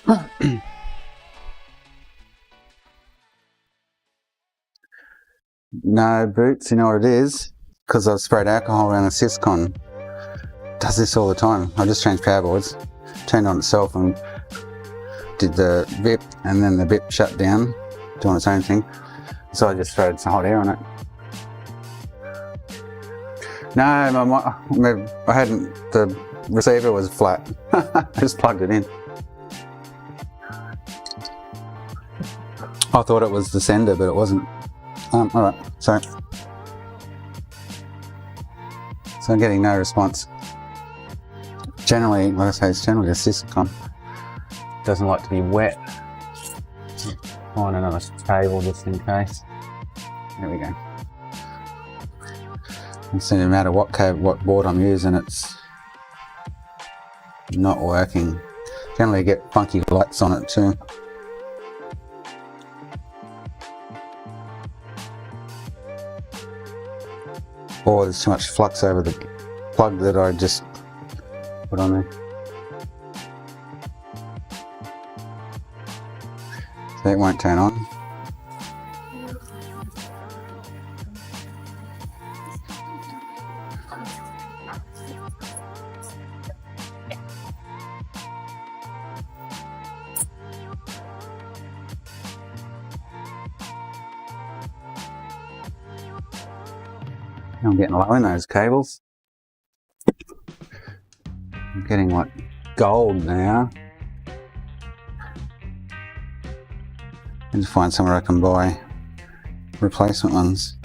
No, Boots, you know what it is? Because I've sprayed alcohol around the Syscon. Does this all the time. I just changed power boards, turned on itself and did the VIP, and then the VIP shut down, doing its own thing. So I just sprayed some hot air on it. No, I hadn't, the receiver was flat. I just plugged it in. I thought it was the sender, but it wasn't. Alright, so I'm getting no response. Generally, like I say, it's generally a Syscon. Doesn't like to be wet. Find another cable just in case. There we go. So no matter what board I'm using, it's not working. Generally get funky lights on it too. Or there's too much flux over the plug that I just put on there. So it won't turn on. I'm getting low in those cables. I'm getting like gold now. I need to find somewhere I can buy replacement ones.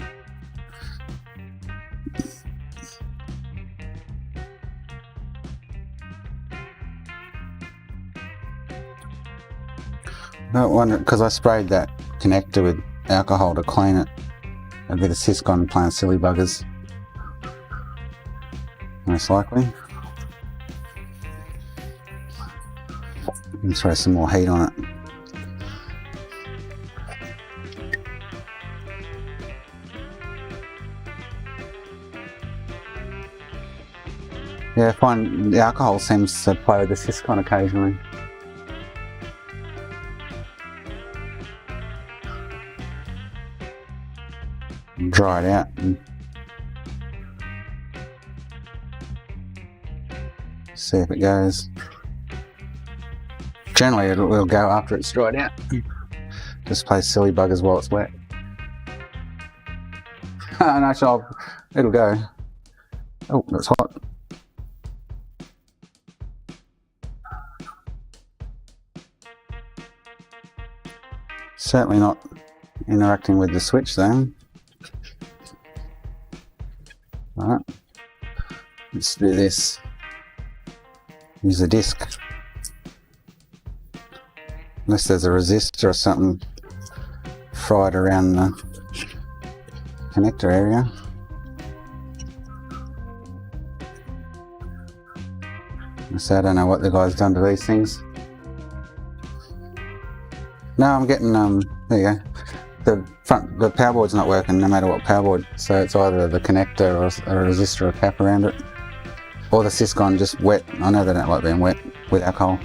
I wonder, because I sprayed that connector with alcohol to clean it. A bit of Syscon playing silly buggers. Most likely. And throw some more heat on it. Yeah, I find the alcohol seems to play with the Syscon occasionally. Dry it out and see if it goes. Generally it will go after it's dried out. Just play silly buggers while it's wet. No, so it'll go. Oh, that's hot. Certainly not interacting with the switch though. Alright, let's do this. Use the disc. Unless there's a resistor or something fried around the connector area. So I don't know what the guy's done to these things. No, I'm getting, there you go. The power board's not working no matter what power board, so it's either the connector or a resistor or a cap around it. Or the Syscon just wet. I know they don't like being wet with alcohol.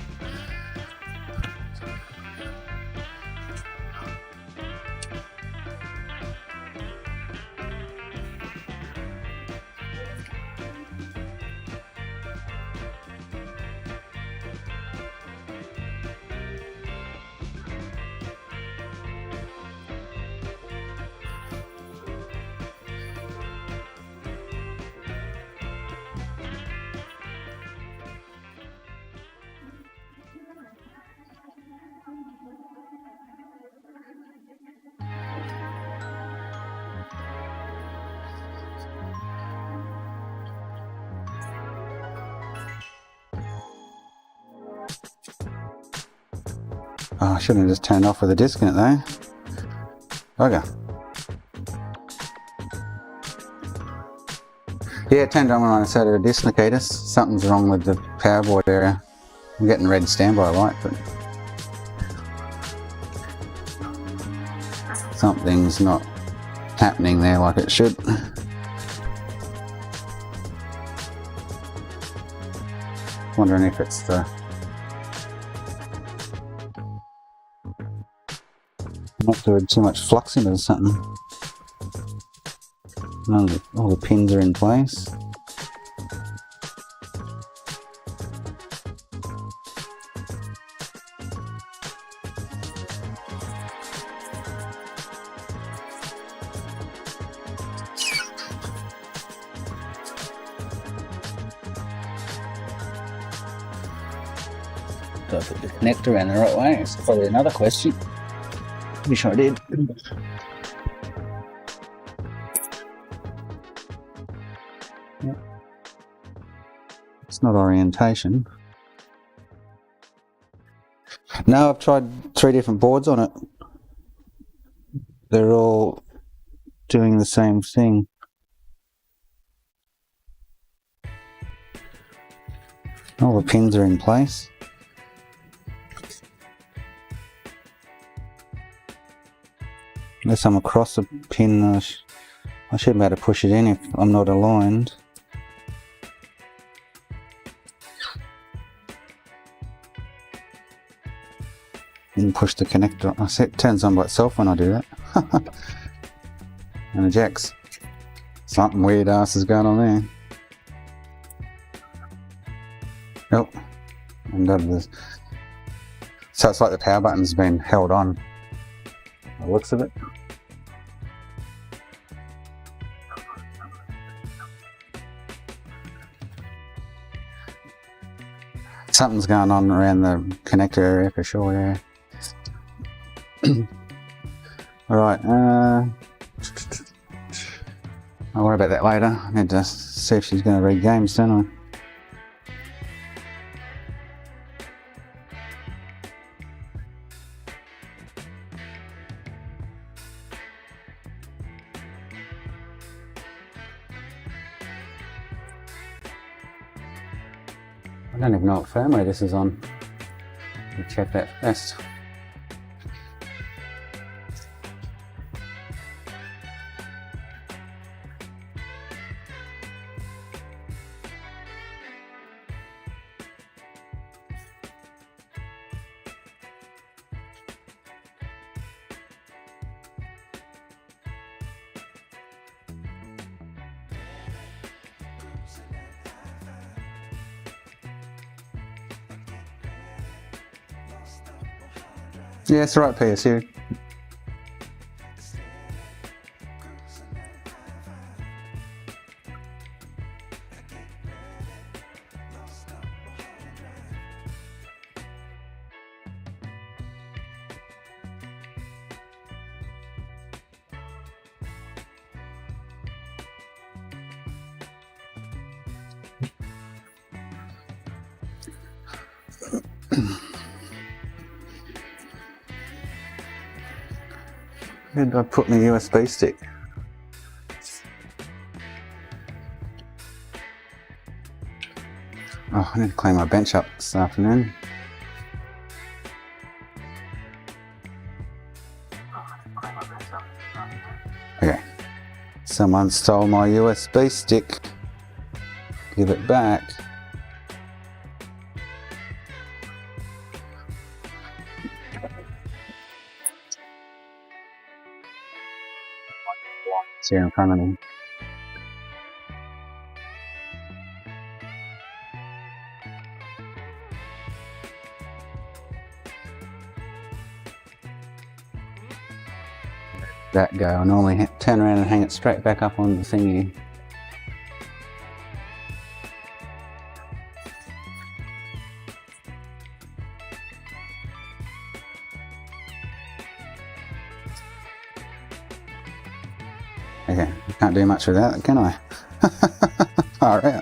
Oh, I shouldn't have just turned off with a disc in it though. Okay. Yeah, it turned on when I set a dislocator. Something's wrong with the power board area. I'm getting red standby light, but something's not happening there like it should. Wondering if it's the Not doing too much fluxing or something. All the pins are in place. Do I put the connector around the right way? It's probably another question. Pretty sure I did. It's not orientation. No, I've tried 3 different boards on it. They're all doing the same thing. All the pins are in place. Unless I'm across a pin, I should be able to push it in if I'm not aligned. And push the connector. I see it turns on by itself when I do that. And ejects. Something weird ass is going on there. Oh, and this. So it's like the power button's been held on. The looks of it. Something's going on around the connector area for sure, yeah. Alright, I'll worry about that later. I need to see if she's going to read games, don't I don't even know what firmware this is on. Let me check that first. Yeah, it's the right PSU. Where did I put my USB stick? Oh, I need to clean my bench up this afternoon. Okay. Someone stole my USB stick. Give it back. It's here in front of me. That go. I normally turn around and hang it straight back up on the thingy. Okay, can't do much with that, can I? Alright.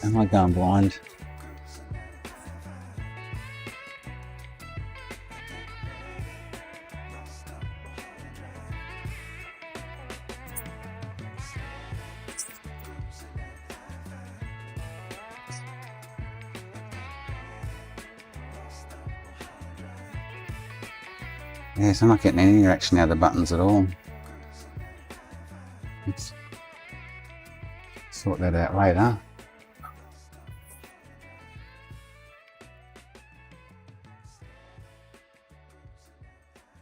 Am I going blind? Yes, I'm not getting any reaction out of the buttons at all. Let's sort that out later.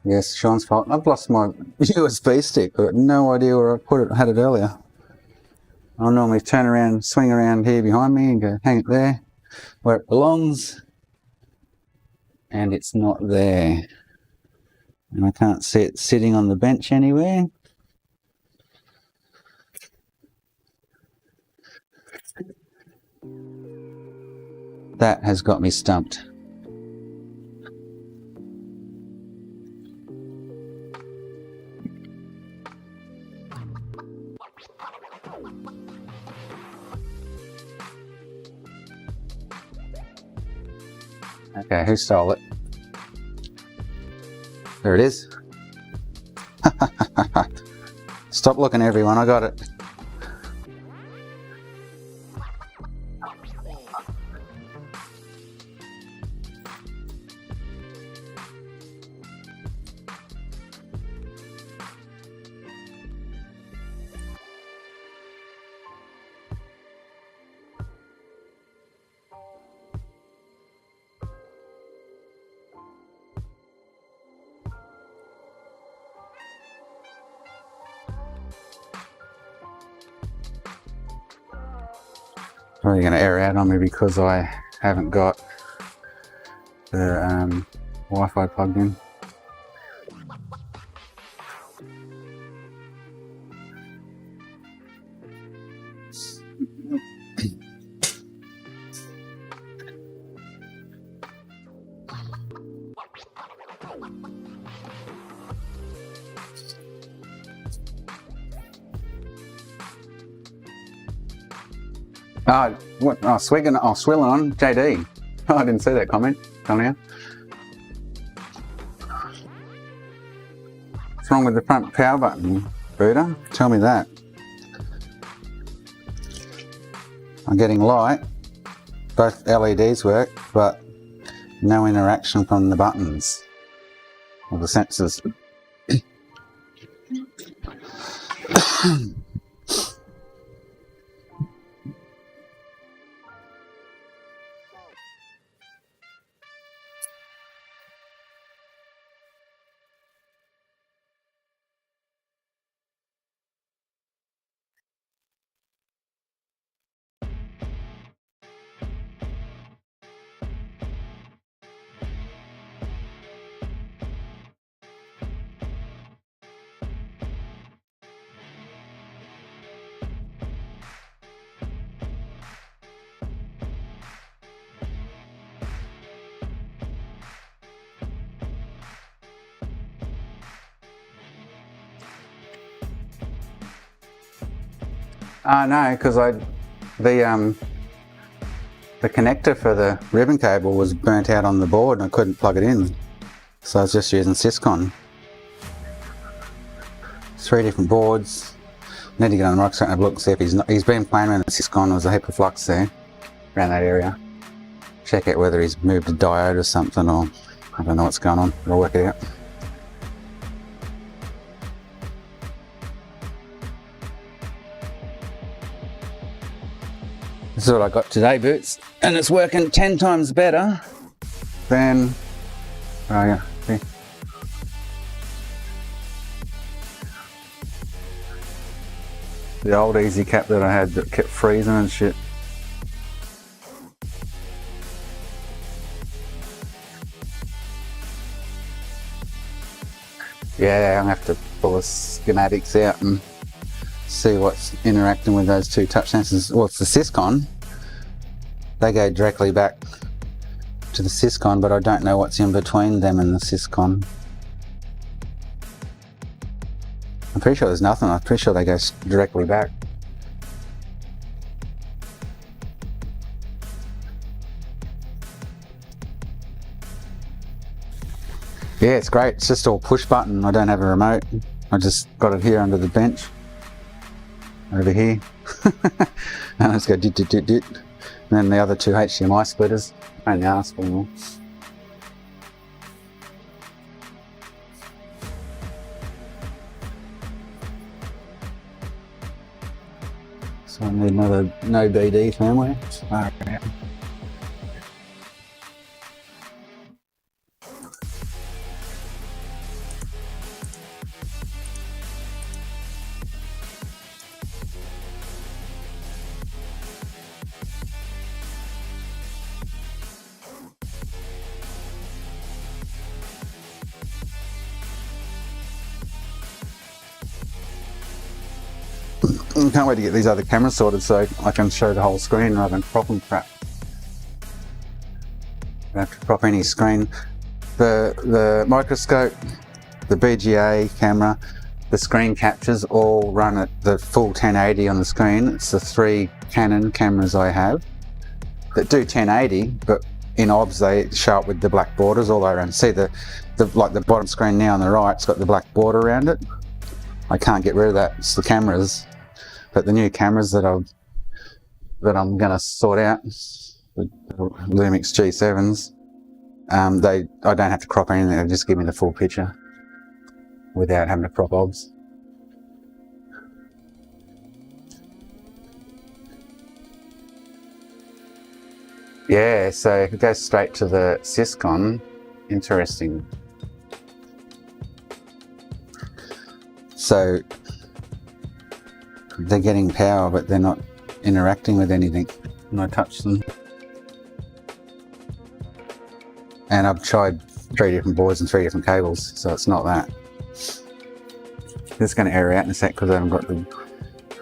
Yes, Sean's fault. I've lost my USB stick. I've got no idea where I had it earlier. I'll normally turn around, swing around here behind me and go hang it there where it belongs. And it's not there. And I can't see it sitting on the bench anywhere. That has got me stumped. Okay, who stole it? There it is. Stop looking, everyone, I got it. Probably going to error out on me because I haven't got the Wi-Fi plugged in. Oh, what? Oh, swilling on JD. Oh, I didn't see that comment. Come here. What's wrong with the front power button, Buddha? Tell me that. I'm getting light. Both LEDs work, but no interaction from the buttons or the sensors. No, because the connector for the ribbon cable was burnt out on the board and I couldn't plug it in, so I was just using Syscon. 3 different boards. Need to get on the microscope and have a look and see if he's been playing around the Syscon. There's a heap of flux there around that area. Check out whether he's moved a diode or something, or I don't know what's going on. I'll work it out. This is what I got today, Boots, and it's working 10 times better than, oh yeah, see. The old easy cap that I had that kept freezing and shit. Yeah, I'm gonna have to pull the schematics out and see what's interacting with those two touch sensors. Well, it's the Syscon. They go directly back to the Syscon, but I don't know what's in between them and the Syscon. I'm pretty sure there's nothing. I'm pretty sure they go directly back. Yeah, it's great. It's just all push button. I don't have a remote. I just got it here under the bench. Over here. And let's go dit dit dit dit. And then the other two HDMI splitters. And the ass for more. So I need another no BD firmware. Far out. I can't wait to get these other cameras sorted so I can show the whole screen rather than crop and crap. I don't have to crop any screen. The microscope, the BGA camera, the screen captures all run at the full 1080 on the screen. It's the 3 Canon cameras I have that do 1080, but in OBS they show up with the black borders all the way around. See like the bottom screen now on the right, it's got the black border around it. I can't get rid of that. It's the cameras, but the new cameras that I'm going to sort out, the Lumix G7s, I don't have to crop anything. They just give me the full picture without having to crop OBS. Yeah, so if it goes straight to the Syscon, interesting. So they're getting power, but they're not interacting with anything when I touch them. And I've tried 3 different boards and 3 different cables, so it's not that. It's going to error out in a sec because I haven't got the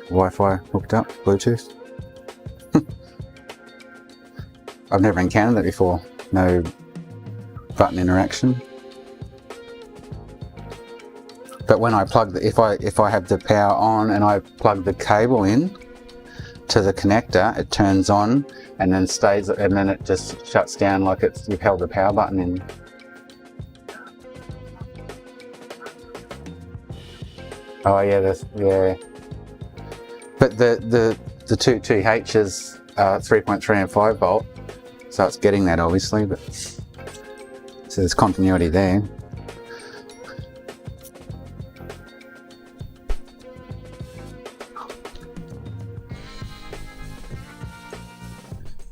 Wi-Fi hooked up, Bluetooth. I've never encountered that before. No button interaction. But when I plug if I have the power on and I plug the cable in to the connector, it turns on and then stays, and then it just shuts down like you've held the power button in. Oh yeah, yeah. But the 2 THs are 3.3 and 5 volt, so it's getting that obviously. But so there's continuity there.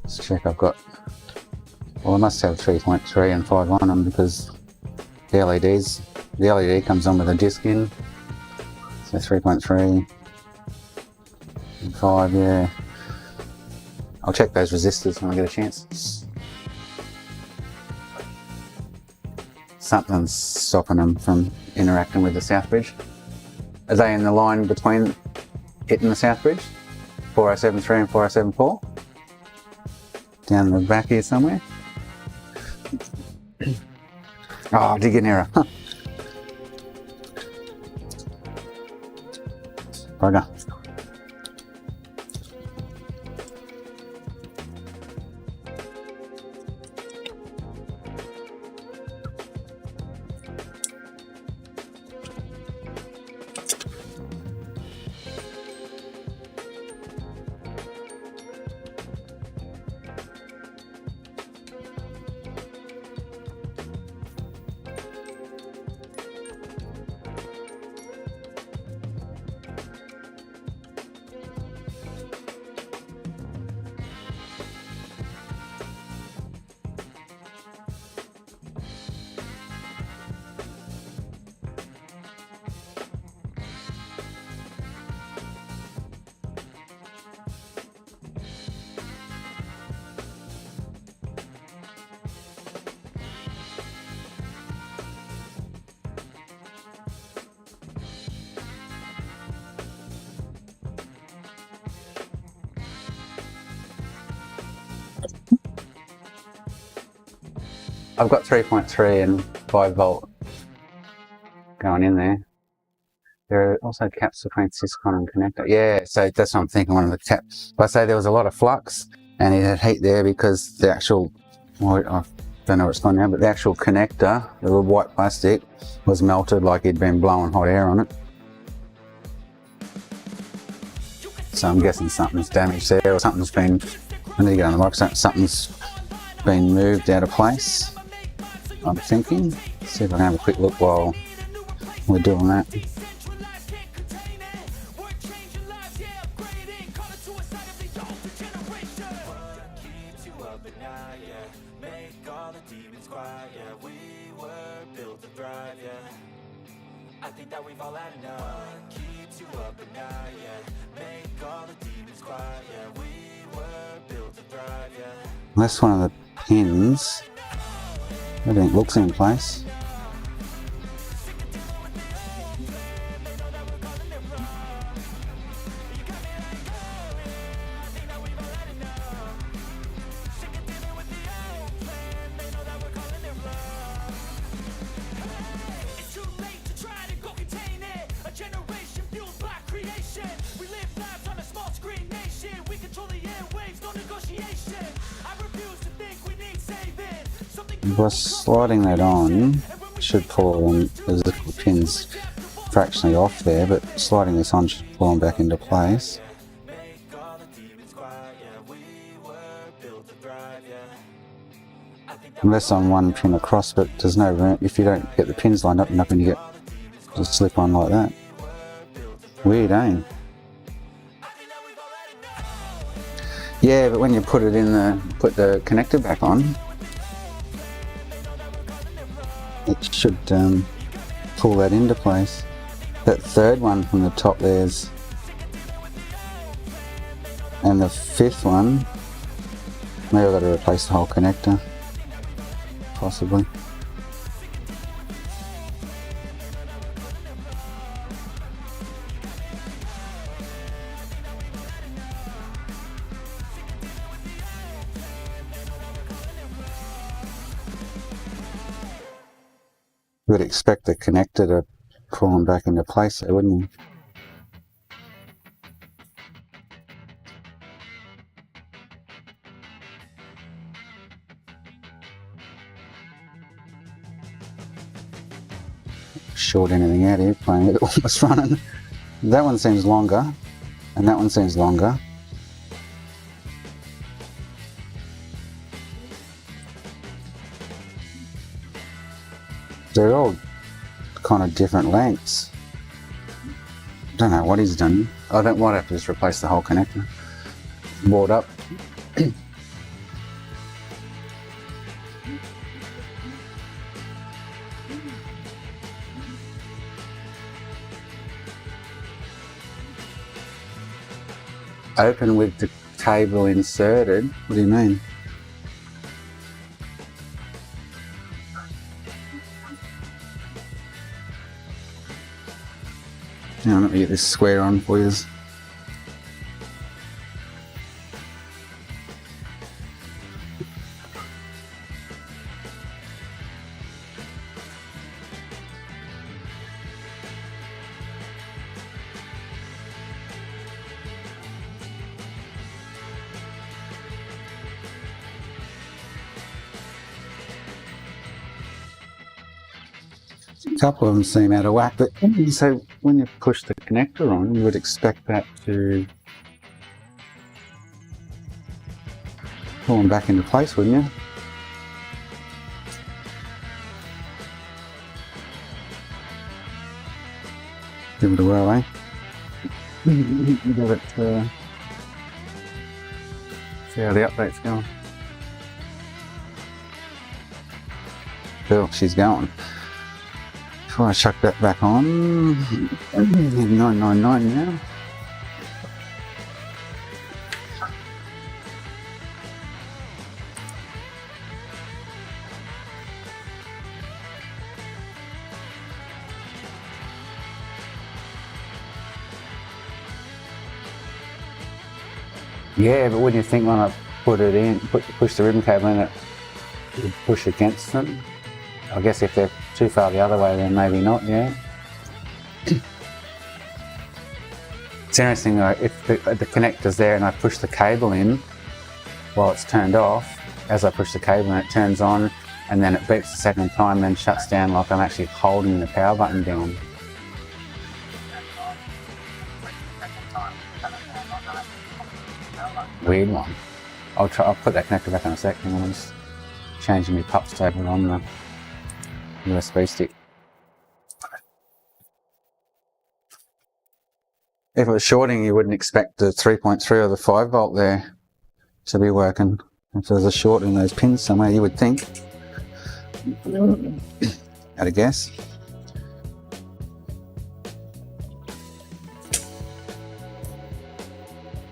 Let's check. I've got. Well, I must have 3.3 and 5 on them because the LED comes on with a disc in. So 3.3 and 5, yeah. I'll check those resistors when I get a chance. Something's stopping them from interacting with the south bridge. Are they in the line between it and the south bridge? 4073 and 4074? Down the back here somewhere? Oh, I did get an error. Huh. Bugger. I've got 3.3 and 5 volt going in there. There are also caps between Syscon and connector. Yeah, so that's what I'm thinking, one of the caps. I say there was a lot of flux and it had heat there because the actual, well, I don't know where it's gone now, but the actual connector, the little white plastic, was melted like it'd been blowing hot air on it. So I'm guessing something's damaged there, or something's been, I need to get on the microscope, something's been moved out of place. I'm thinking. See if I can have a quick look while we're doing that. I think that we've all had enough. Keeps you up at night, yeah. Make all the demons quiet, yeah. We were built to thrive, yeah. That's one of the pins. Everything looks in place. By sliding that on, should pull them, there's the pins fractionally off there, but sliding this on should pull them back into place. Unless on one pin across, but there's no room. If you don't get the pins lined up enough and you get just slip on like that. Weird, eh? Yeah, but when you put it in put the connector back on, it should pull that into place. That third one from the top there's, and the fifth one, maybe I've got to replace the whole connector, possibly. You would expect the connector to pull them back into place there, wouldn't you? Short anything out here, playing with it almost running. That one seems longer, and that one seems longer. They're all kind of different lengths. Don't know what he's done. I might have to just replace the whole connector. Board up. Open with the cable inserted. What do you mean? Now let me get this square on for you. A couple of them seem out of whack, but so when you push the connector on, you would expect that to pull them back into place, wouldn't you? Give it a whirl, eh? Give it, see how the update's going. Cool, she's going. Before I chuck that back on, 999 now. Yeah, but wouldn't you think when I put it in, push the ribbon cable in, it would push against them? I guess if they're too far the other way, then maybe not, yeah. It's interesting though, if the connector's there and I push the cable in while it's turned off, as I push the cable in it turns on and then it beeps the second time, then shuts down like I'm actually holding the power button down. Weird one. I'll put that connector back in a second. I'm just changing my pups table on the USB stick. If it was shorting, you wouldn't expect the 3.3 or the 5 volt there to be working. If there's a short in those pins somewhere, you would think. At a guess.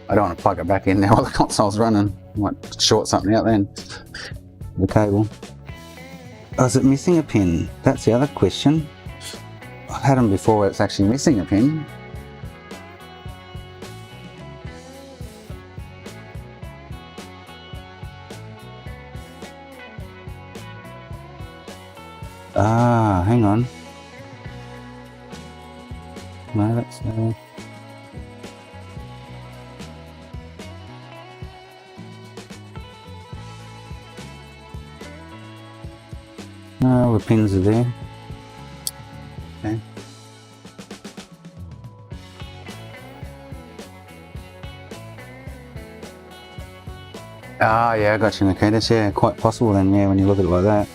I don't want to plug it back in now while the console's running. I might short something out then. The cable. Oh, is it missing a pin? That's the other question. I've had them before where it's actually missing a pin. Ah, hang on. No, that's pins are there. Okay. Ah, yeah, I got you, okay, that's, yeah, quite possible then, yeah, when you look at it like that.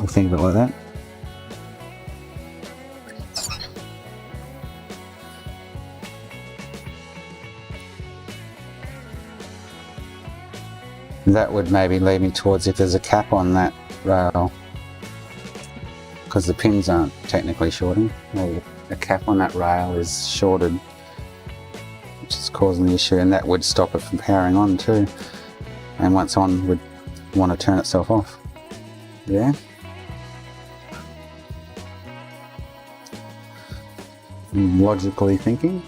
Or think of it like that. That would maybe lead me towards if there's a cap on that rail, because the pins aren't technically shorting. Maybe a cap on that rail is shorted, which is causing the issue, and that would stop it from powering on too. And once on, would want to turn itself off. Yeah. Logically thinking.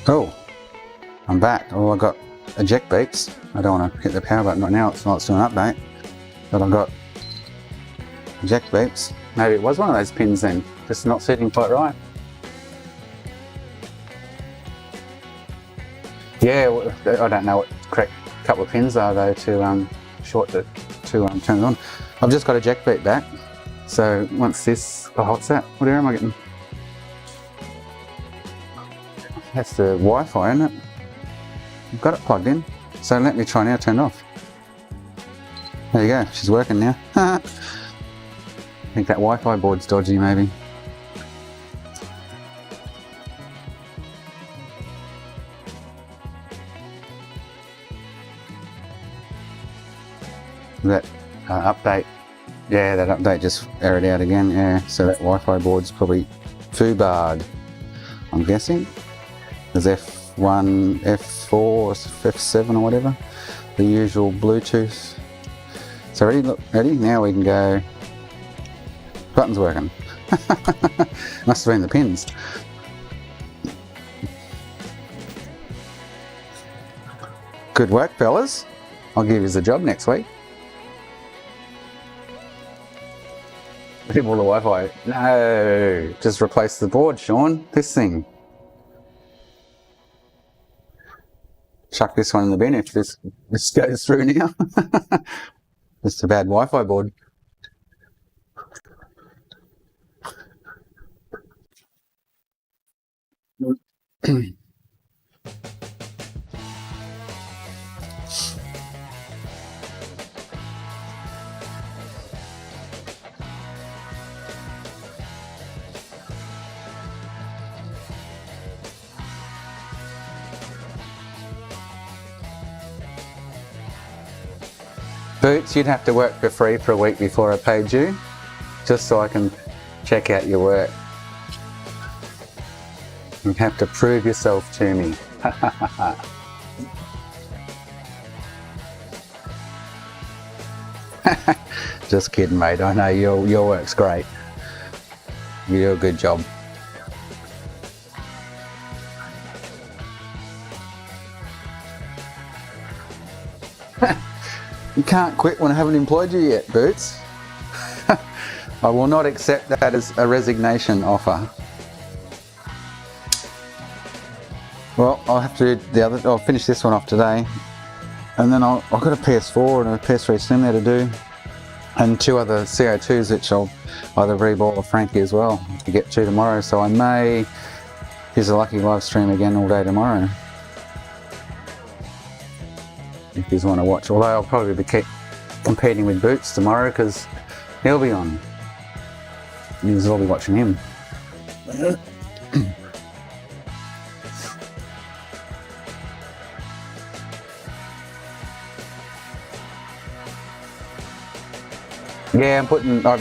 Oh, I'm back. Oh, I got eject beeps. I don't want to hit the power button right now. It's not doing an update, but I've got eject beeps. Maybe it was one of those pins then, just not sitting quite right. Yeah, I don't know what the correct couple of pins are though to turn it on. I've just got eject beep back. So once this, oh, what's that? What error am I getting? That's the Wi-Fi, isn't it? I've got it plugged in. So let me try now, turn it off. There you go, she's working now. I think that Wi-Fi board's dodgy maybe. That update, yeah, that update just errored out again, yeah. So that Wi-Fi board's probably foobarred, I'm guessing. There's F1, F4, F7 or whatever, the usual Bluetooth. So ready, look, ready? Now we can go, button's working. Must have been the pins. Good work, fellas. I'll give you the job next week. All the Wi-Fi. No, just replace the board, Sean. This thing. Chuck this one in the bin if this goes through now. It's a bad Wi-Fi board. Boots, you'd have to work for free for a week before I paid you, just so I can check out your work. You have to prove yourself to me. Just kidding, mate. I know your work's great. You do a good job. You can't quit when I haven't employed you yet, Boots. I will not accept that as a resignation offer. Well, I'll have to do I'll finish this one off today. And then I've got a PS4 and a PS3 Slim there to do. And 2 other C02's which I'll either reball or Frankie as well to get to tomorrow. So I may use a lucky live stream again all day tomorrow. If you want to watch, although I'll probably be competing with Boots tomorrow because he'll be on. Means I'll be watching him. Yeah, I'm putting. I'm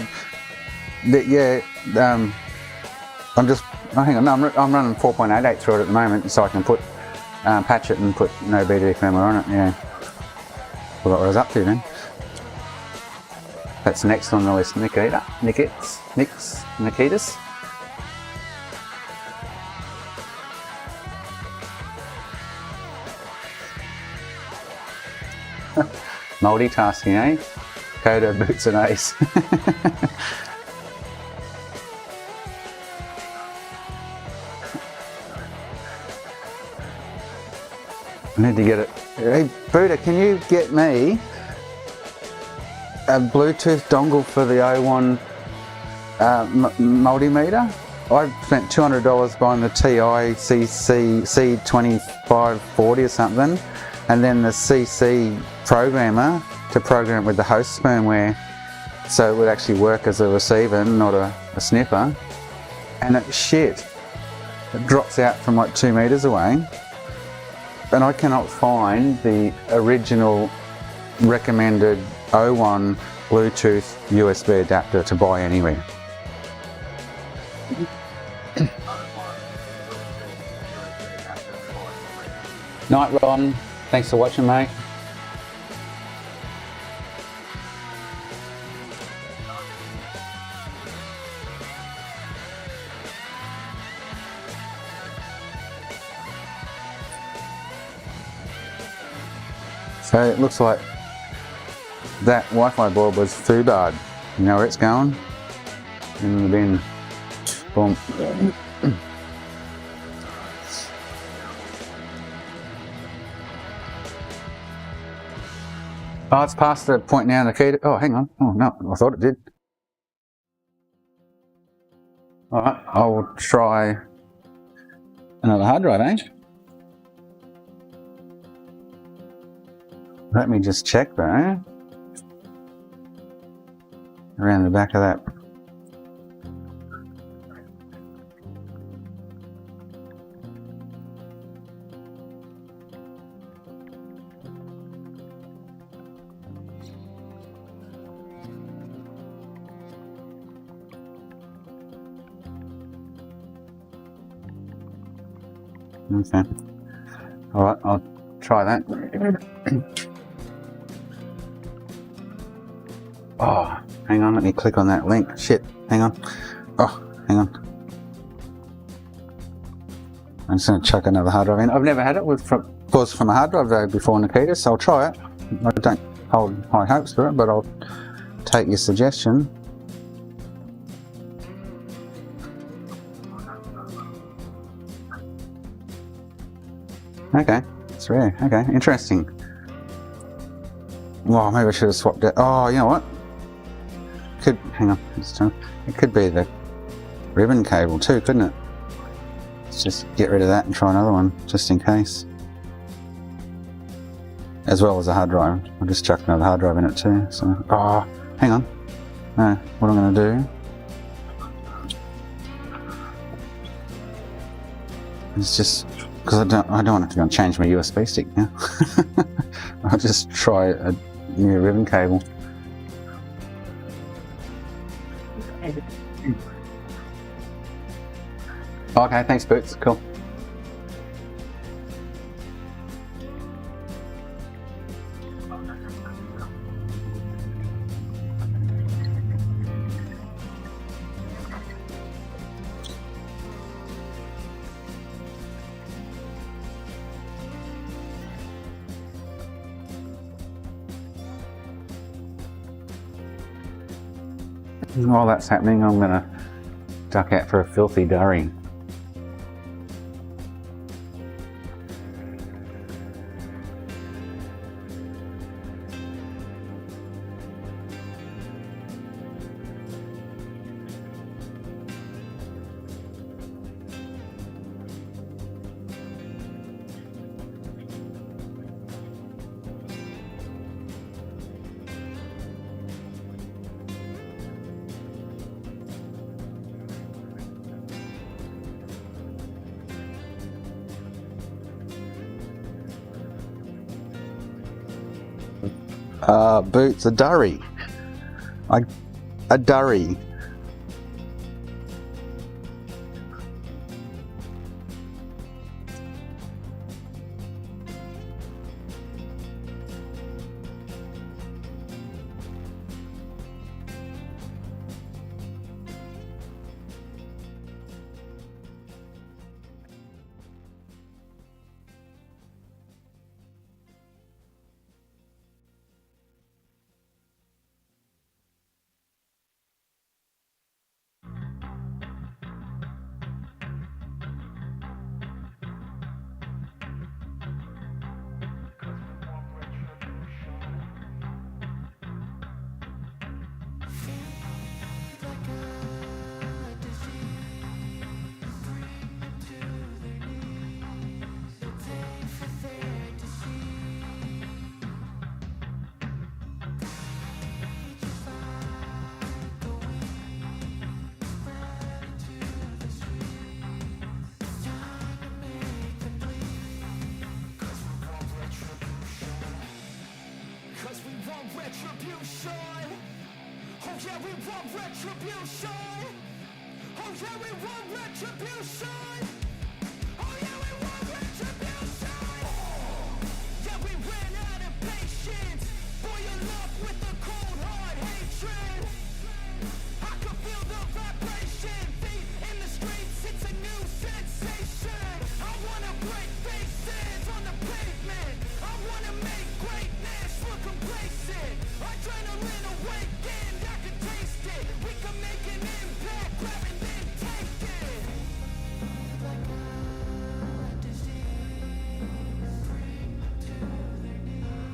just. Oh, hang on, no, I'm running 4.88 through it at the moment, so I can put patch it and put no BD firmware on it. Yeah. Forgot what I was up to then. That's next on the list, Nikitas. Multitasking, eh? Go to Boots and Ace. I need to get it. Hey, Buddha, can you get me a Bluetooth dongle for the O1 multimeter? I spent $200 buying the TI C2540 or something, and then the CC programmer to program it with the host firmware so it would actually work as a receiver, not a sniffer. And it's shit. It drops out from like 2 meters away. And I cannot find the original recommended O1 Bluetooth USB adapter to buy anywhere. Night, Ron. Thanks for watching, mate. So it looks like that Wi-Fi board was foobarred. You know where it's going? In the bin. Boom. Oh, it's past the point now in the key. Oh, hang on. Oh, no, I thought it did. Alright, I'll try another hard drive, eh? Let me just check though. Around the back of that. Okay. Alright, I'll try that. Oh, hang on, let me click on that link. Shit, hang on. Oh, hang on. I'm just going to chuck another hard drive in. I've never had it with from a hard drive though before, Nikita, so I'll try it. I don't hold high hopes for it, but I'll take your suggestion. Okay, it's rare. Okay, interesting. Well, maybe I should have swapped it. Oh, you know what? Hang on, it could be the ribbon cable too, couldn't it? Let's just get rid of that and try another one, just in case. As well as a hard drive. I'll just chuck another hard drive in it too. So, oh, hang on. No, what I'm going to do is just, because I don't want to go and change my USB stick now. I'll just try a new ribbon cable. Okay, thanks Boots, cool. While that's happening, I'm going to duck out for a filthy durry. Boots, a durry. A durry. retribution. Oh yeah, we want retribution. Oh yeah, we want retribution. Oh yeah, we want retribution. Yeah, we ran out of patience. Boil up with the cold hard hatred. I can feel the vibration. Feet in the streets, it's a new sensation. I wanna break faces on the pavement. I wanna make greatness look complacent. Adrenaline awakened, I can taste it. We can make an impact, grab and then take it. Like a disease, bring them to their knees.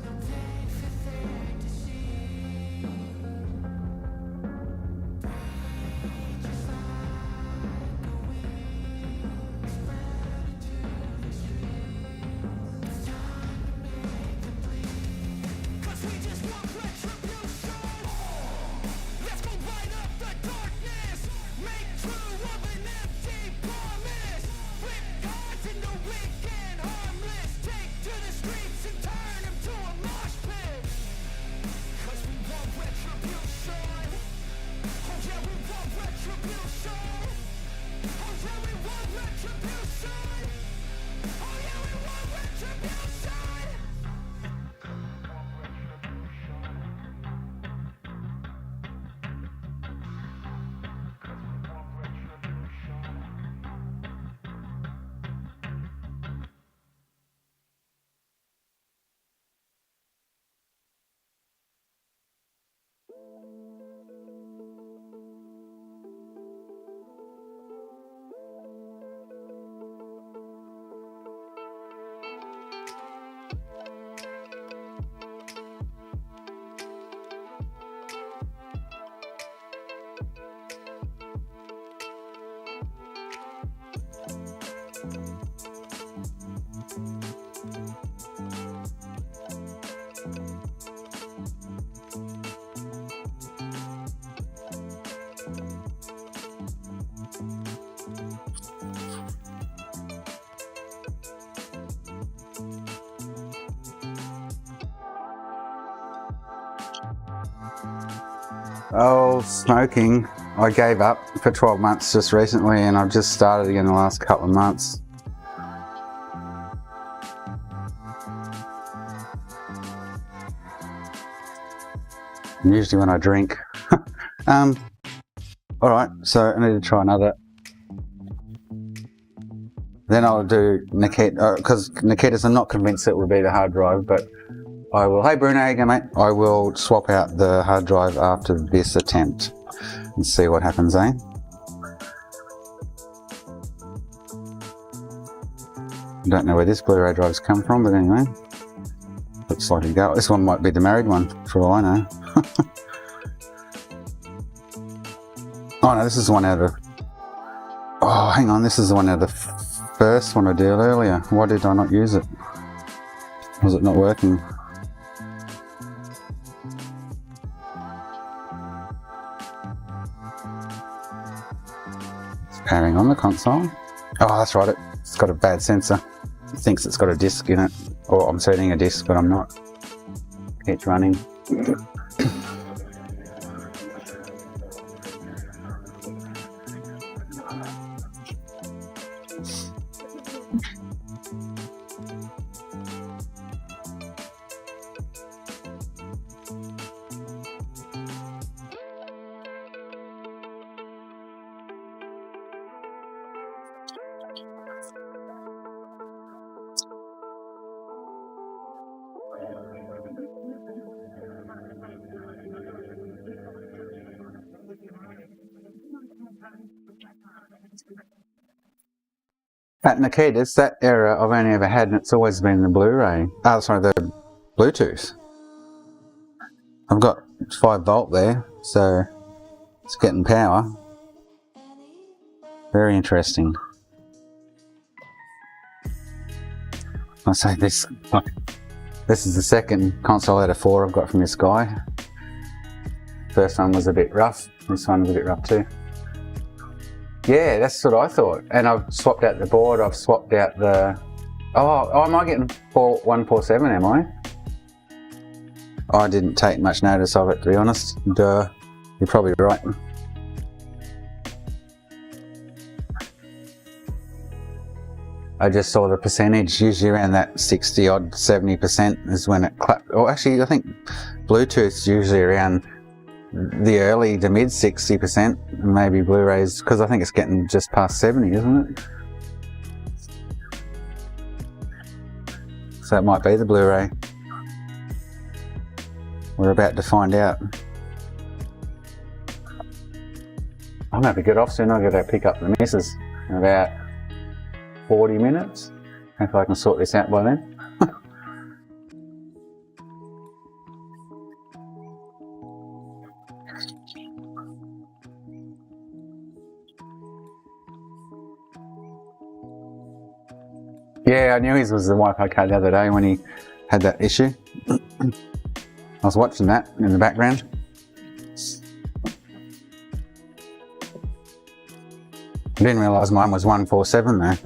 They'll take for their disease. Just like a weed, spread into the streets. It's time to make them bleed. 'Cause we just want retribution. Let's go light up the darkness. Make true of an empty promise. Flip cards into weak and harmless. Take to the streets and turn them to a mosh pit. 'Cause we want retribution. Oh yeah, we want retribution. Oh yeah, we want retribution. Oh yeah, we want retribution. Oh, smoking. I gave up for 12 months just recently and I've just started again the last couple of months. Usually when I drink. Alright, so I need to try another. Then I'll do Nikita, because Nikita's I'm not convinced it will be the hard drive, but I will, hey Bruno, how you going, mate? I will swap out the hard drive after this attempt and see what happens, eh? Don't know where this Blu-ray drive's come from, but anyway. Looks like it go. This one might be the married one, for all I know. Oh no, this is the one out of... Oh, hang on, this is the one out of the first one I did earlier. Why did I not use it? Was it not working? Powering on the console. Oh, that's right, it's got a bad sensor. It thinks it's got a disc in it. Or I'm setting a disc, but I'm not. It's running. At Nikita's, that error I've only ever had, and it's always been the Blu-ray. Oh, sorry, the Bluetooth. I've got 5 volt there, so it's getting power. Very interesting. I say this is the second console out of 4 I've got from this guy. First one was a bit rough, this one was a bit rough too. Yeah, that's what I thought. And I've swapped out the board, I've swapped out the... Oh, am I getting 147, am I? I didn't take much notice of it, to be honest. Duh. You're probably right. I just saw the percentage, usually around that 60 odd, 70% is when it clapped. Or actually, I think Bluetooth's usually around the early to mid 60%, and maybe Blu-rays, because I think it's getting just past 70, isn't it? So it might be the Blu-ray. We're about to find out. I'm going to get off soon. I've got to pick up the missus in about 40 minutes. Hopefully I can sort this out by then. Yeah, I knew his was the Wi-Fi card the other day when he had that issue. I was watching that in the background. I didn't realise mine was 147 though.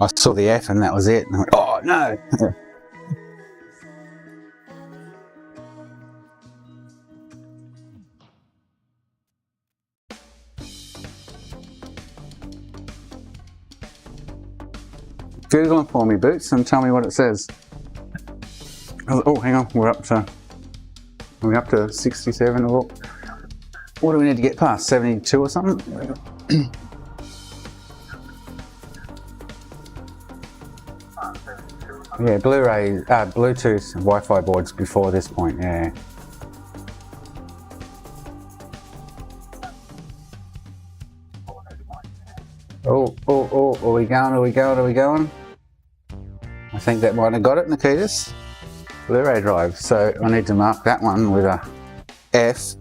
I saw the F and that was it. And I went, oh no! Google it for me, Boots, and tell me what it says. Oh, hang on, we're up to 67 or what do we need to get past? 72 or something? Yeah, Blu-ray, Bluetooth Wi-Fi boards before this point, yeah. Oh, are we going? I think that might have got it, Nikita's. Blu-ray drive, so I need to mark that one with a F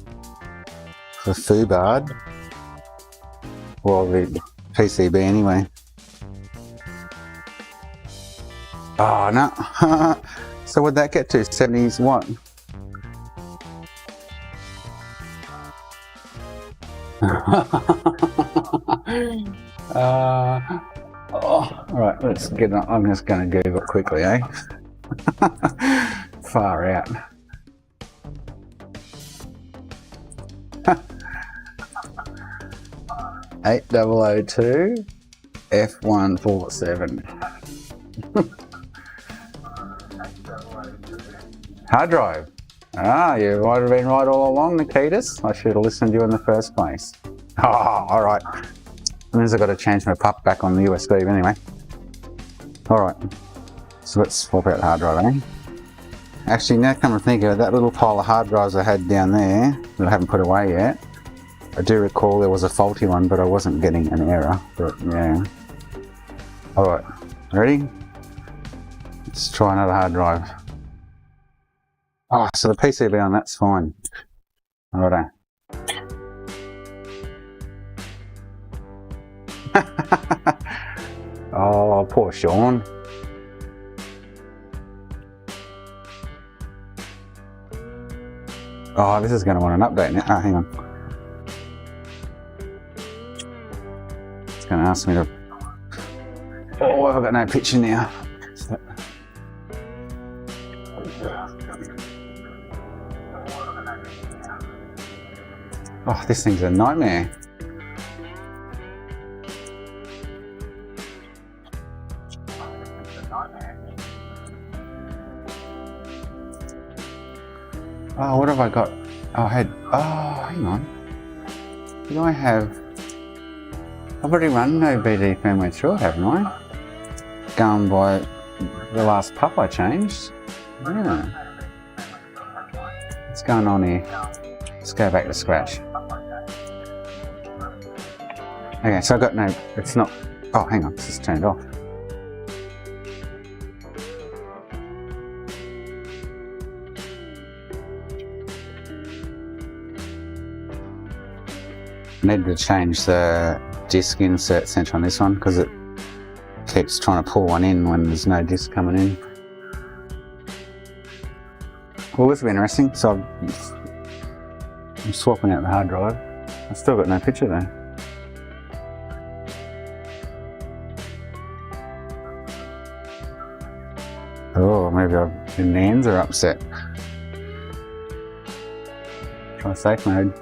for FUBARD. Well, the PCB anyway. Oh no, so what'd that get to? 70s what? Alright, let's get on. I'm just going to Google it quickly, eh? Far out. $8002 F147. Hard drive. Ah, you might have been right all along, Nikita's. I should have listened to you in the first place. Oh, alright. That means I've got to change my pup back on the USB anyway. Alright. So let's swap out the hard drive, eh? Actually, now come to think of it, that little pile of hard drives I had down there that I haven't put away yet, I do recall there was a faulty one, but I wasn't getting an error. But yeah. Alright. Ready? Let's try another hard drive. Oh, so the PCB on that's fine. Alright. Oh, poor Sean. Oh, this is going to want an update now. Oh, hang on. It's going to ask me to... Oh, I've got no picture now. Oh, this thing's a nightmare. Oh, what have I got? Oh, hang on. Did I have... I've already run no BD firmware through it, haven't I? Going by the last pup I changed. Yeah. What's going on here? Let's go back to scratch. Okay, so I've got no... It's not... Oh, hang on. It's just turned off. Need to change the disc insert center on this one because it keeps trying to pull one in when there's no disc coming in. Well, this will be interesting. So I'm swapping out the hard drive. I've still got no picture though. Oh, maybe the NANDs are upset. Try safe mode.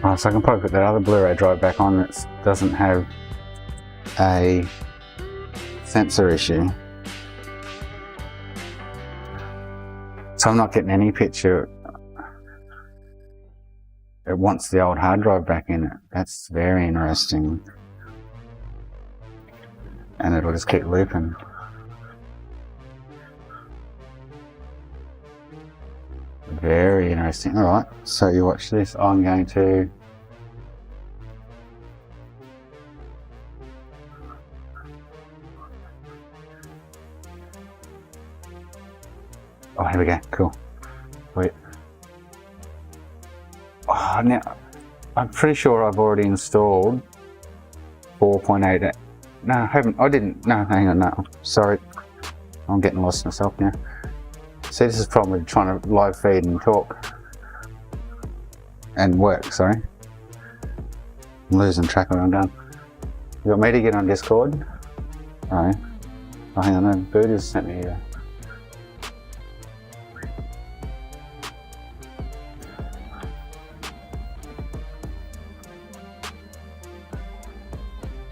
Oh, so I can probably put that other Blu-ray drive back on that doesn't have a sensor issue. So I'm not getting any picture. It wants the old hard drive back in it. That's very interesting. And it'll just keep looping. Very interesting. Alright, so you watch this. I'm going to oh, here we go. Cool. Wait. Oh, now I'm pretty sure I've already installed 4.8. No, I haven't. I didn't. No, hang on. No, sorry. I'm getting lost myself now. See, this is the problem with trying to live feed and talk and work. Sorry, I'm losing track of where I'm going. You want me to get on Discord? Alright. Oh, hang on. No, Bird has sent me.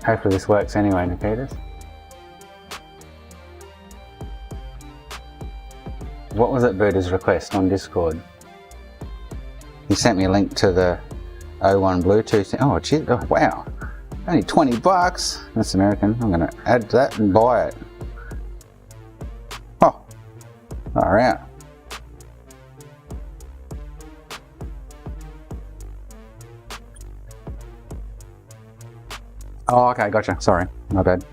Hopefully this works anyway, Nikitas. What was it Birdie's request on Discord? He sent me a link to the 01 Bluetooth. Oh, gee, oh wow. Only 20 bucks. That's American. I'm going to add that and buy it. Oh, alright. Oh, okay, gotcha. Sorry, my bad.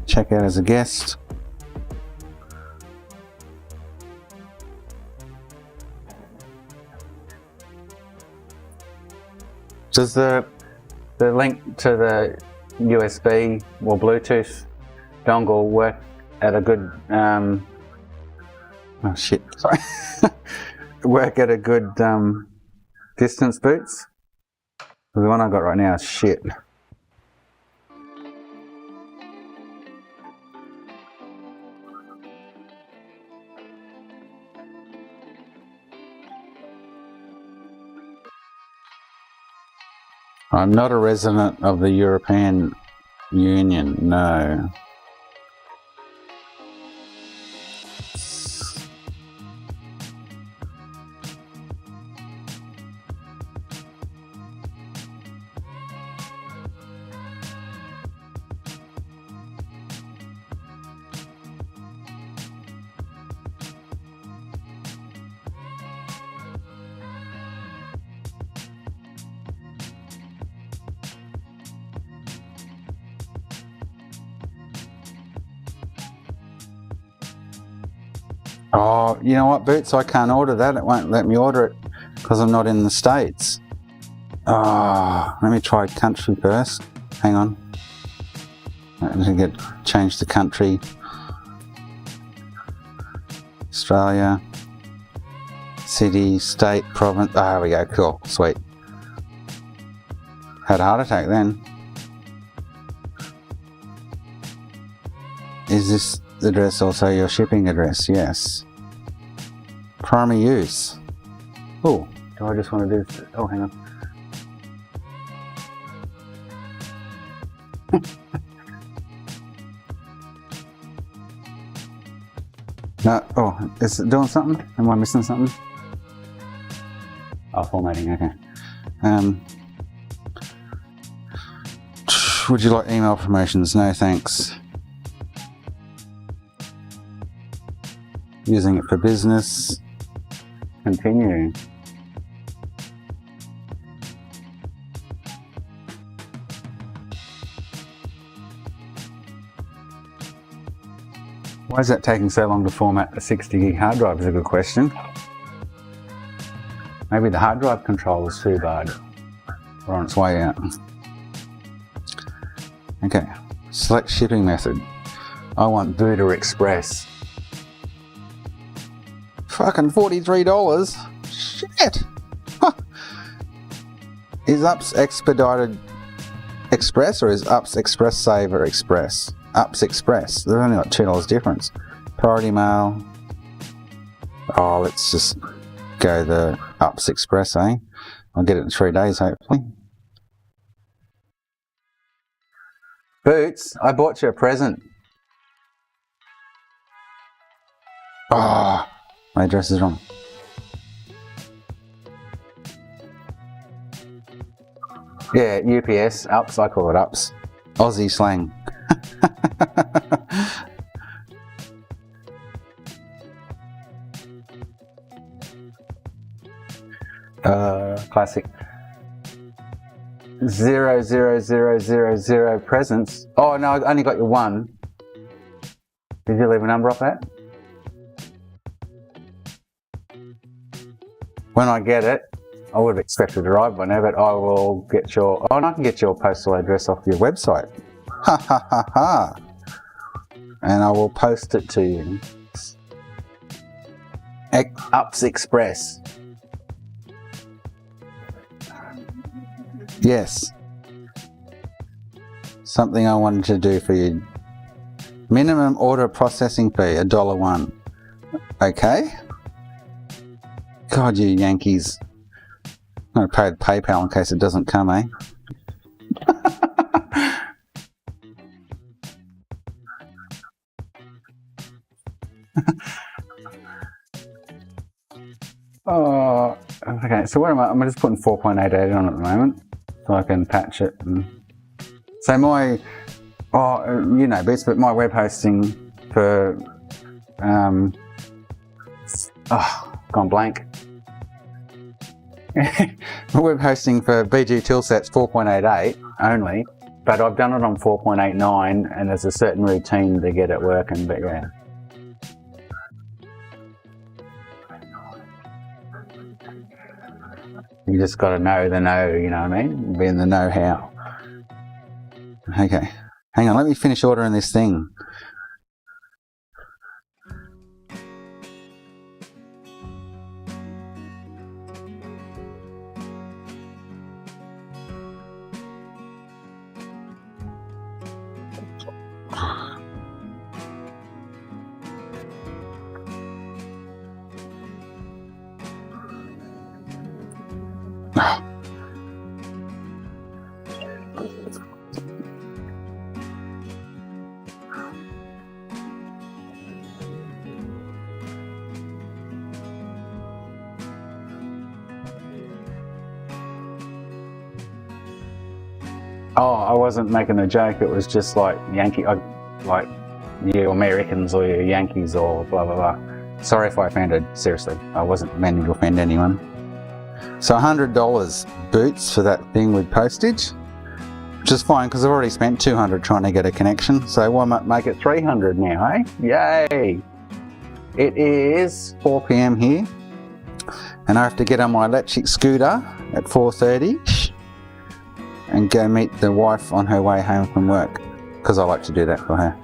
Check out as a guest. Does the link to the USB or Bluetooth dongle work at a good oh shit, sorry. Work at a good distance, Boots? The one I got right now is shit. I'm not a resident of the European Union, no. Oh, you know what, Boots? I can't order that. It won't let me order it because I'm not in the States. Oh, let me try country first. Hang on. Let me change the country. Australia. City, state, province. Oh, here we go. Cool. Sweet. Had a heart attack then. Is this address also your shipping address? Yes. Primary use. Oh, do I just want to do this? Oh, hang on. No, oh, is it doing something? Am I missing something? Oh, formatting, okay. Would you like email promotions? No, thanks. Using it for business. Continue. Why is that taking so long to format a 60 gig hard drive is a good question. Maybe the hard drive control is too bad. Or on its way out. Okay, select shipping method. I want Buddha Express. Fucking $43. Shit! Huh. Is UPS Expedited Express or is UPS Express Saver Express? UPS Express. They've only got $2 difference. Priority mail. Oh, let's just go the UPS Express, eh? I'll get it in 3 days, hopefully. Boots, I bought you a present. Oh, my address is wrong. Yeah, UPS, UPS, I call it UPS. Aussie slang. Classic. 00000 presents. Oh no, I only got you one. Did you leave a number off that? When I get it, I would have expected to arrive by now, but I will get your, oh, and I can get your postal address off your website. Ha ha ha ha. And I will post it to you. UPS Express. Yes. Something I wanted to do for you. Minimum order processing fee, $1.01. Okay. God, you Yankees. I'm going to pay the PayPal in case it doesn't come, eh? Oh, okay, so where am I? I'm just putting 4.88 on at the moment so I can patch it. And so my, oh, you know bits, but my web hosting for, gone blank. My web hosting for BG Toolset's 4.88 only, but I've done it on 4.89 and there's a certain routine to get it working, but yeah. You just got to know the know, you know what I mean? Be in the know-how. Okay, hang on, let me finish ordering this thing. Oh, I wasn't making a joke, it was just like Yankee, like you Americans or you Yankees or blah blah blah. Sorry if I offended, seriously, I wasn't meaning to offend anyone. So $100 boots for that thing with postage, which is fine because I've already spent $200 trying to get a connection, so why not make it $300 now, eh? Yay! It is 4 PM here, and I have to get on my electric scooter at 4:30 and go meet the wife on her way home from work, because I like to do that for her.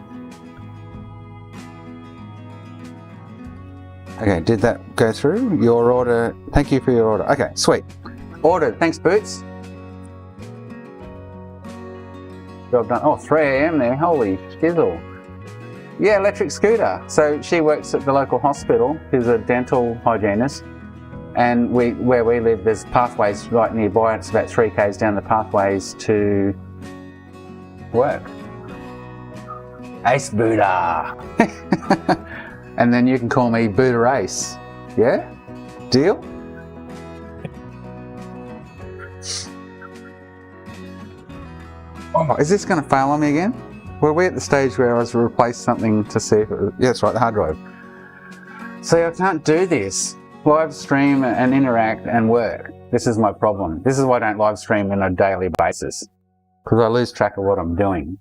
Okay, did that go through? Your order, thank you for your order. Okay, sweet. Ordered, thanks Boots. Job done. Oh, 3 AM there, holy shizzle. Yeah, electric scooter. So she works at the local hospital, she's a dental hygienist. And where we live, there's pathways right nearby. It's about 3 k's down the pathways to work. Ace Buddha. And then you can call me Buddha Ace. Yeah? Deal? Oh, is this going to fail on me again? Were we at the stage where I was replace something to see if it was, yeah, that's right, the hard drive. See, I can't do this. Live stream and interact and work. This is my problem. This is why I don't live stream on a daily basis, because I lose track of what I'm doing.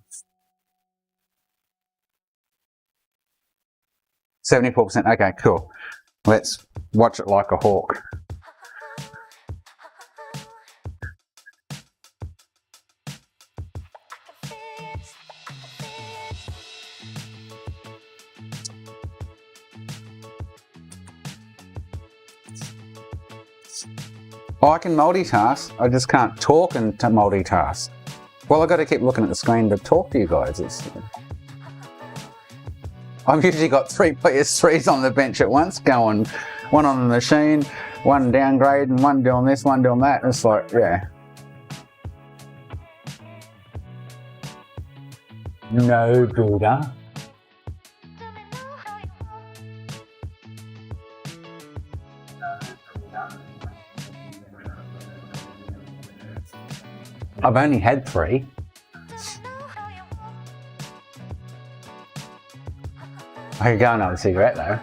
74%. Okay, cool. Let's watch it like a hawk. Oh, I can multitask. I just can't talk and multitask. Well, I've got to keep looking at the screen to talk to you guys. I've usually got 3 PS3s on the bench at once going. One on the machine, one downgrading, one doing this, one doing that. It's like, yeah. No, Buddha. I've only had 3. I could go another cigarette though.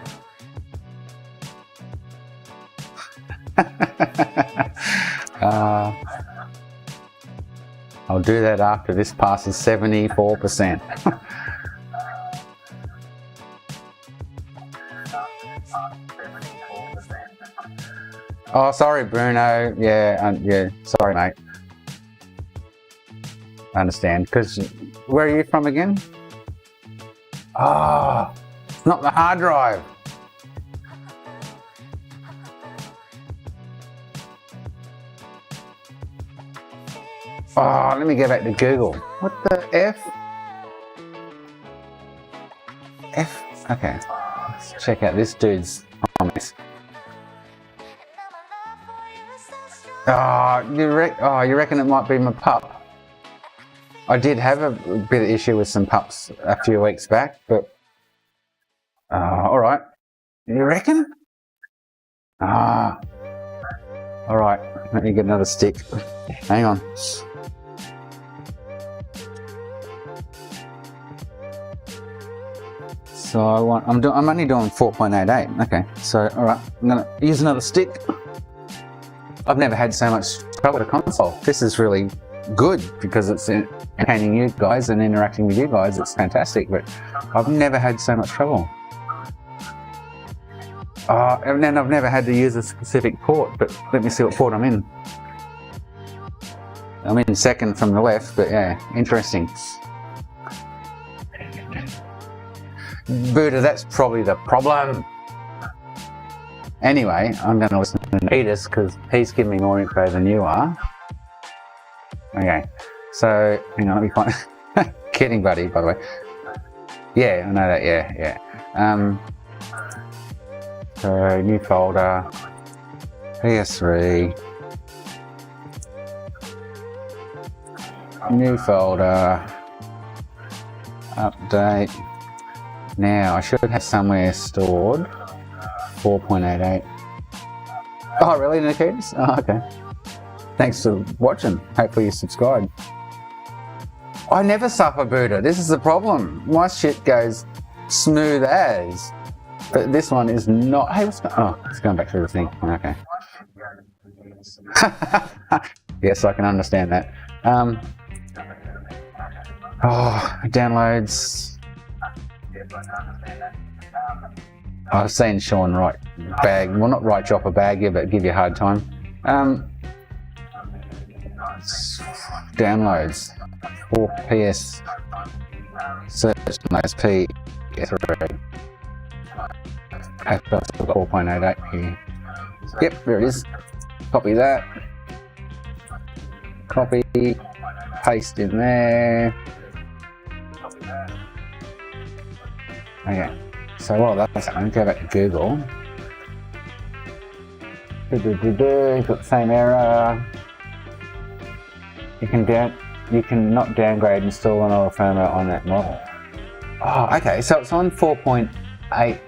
I'll do that after this passes 74%. Oh, sorry, Bruno. Yeah, sorry, mate. I understand. Because where are you from again? Oh, it's not the hard drive. Oh, let me go back to Google. What the F? F? Okay. Let's check out this dude's comments. Oh, you reckon it might be my pup? I did have a bit of issue with some pups a few weeks back, but alright. You reckon? Alright, let me get another stick. Hang on. So I'm only doing 4.88. Okay, so alright, I'm gonna use another stick. I've never had so much trouble with a console. This is really good because it's entertaining you guys and interacting with you guys. It's fantastic, but I've never had so much trouble. And then I've never had to use a specific port, but let me see what port I'm in. I'm in second from the left, but yeah, interesting. Buddha, that's probably the problem. Anyway, I'm going to listen to Edis because he's giving me more info than you are. Okay, so hang on, let me find. Kidding, buddy, by the way. Yeah, I know that. Yeah. So new folder, PS3, new folder, update. Now I should have somewhere stored 4.88. Oh, really, Nikitas? Oh, okay. Thanks for watching. Hopefully you subscribe. I never suffer, Buddha. This is the problem. My shit goes smooth as. But this one is not. Hey, what's going on? Oh, it's going back through the thing. Okay. Yes, I can understand that. Downloads. I've seen Sean write bag. Well, not write drop a bag, yeah, but give you a hard time. Downloads. 4 PS. Search most PS3. I've got 4.88 here. Yep, there it is. Copy that. Copy. Paste in there. Okay. So while that's happening, go back to Google. You've got the same error. You can not downgrade, install another firmware on that model. Oh, okay. So it's on 4.80, I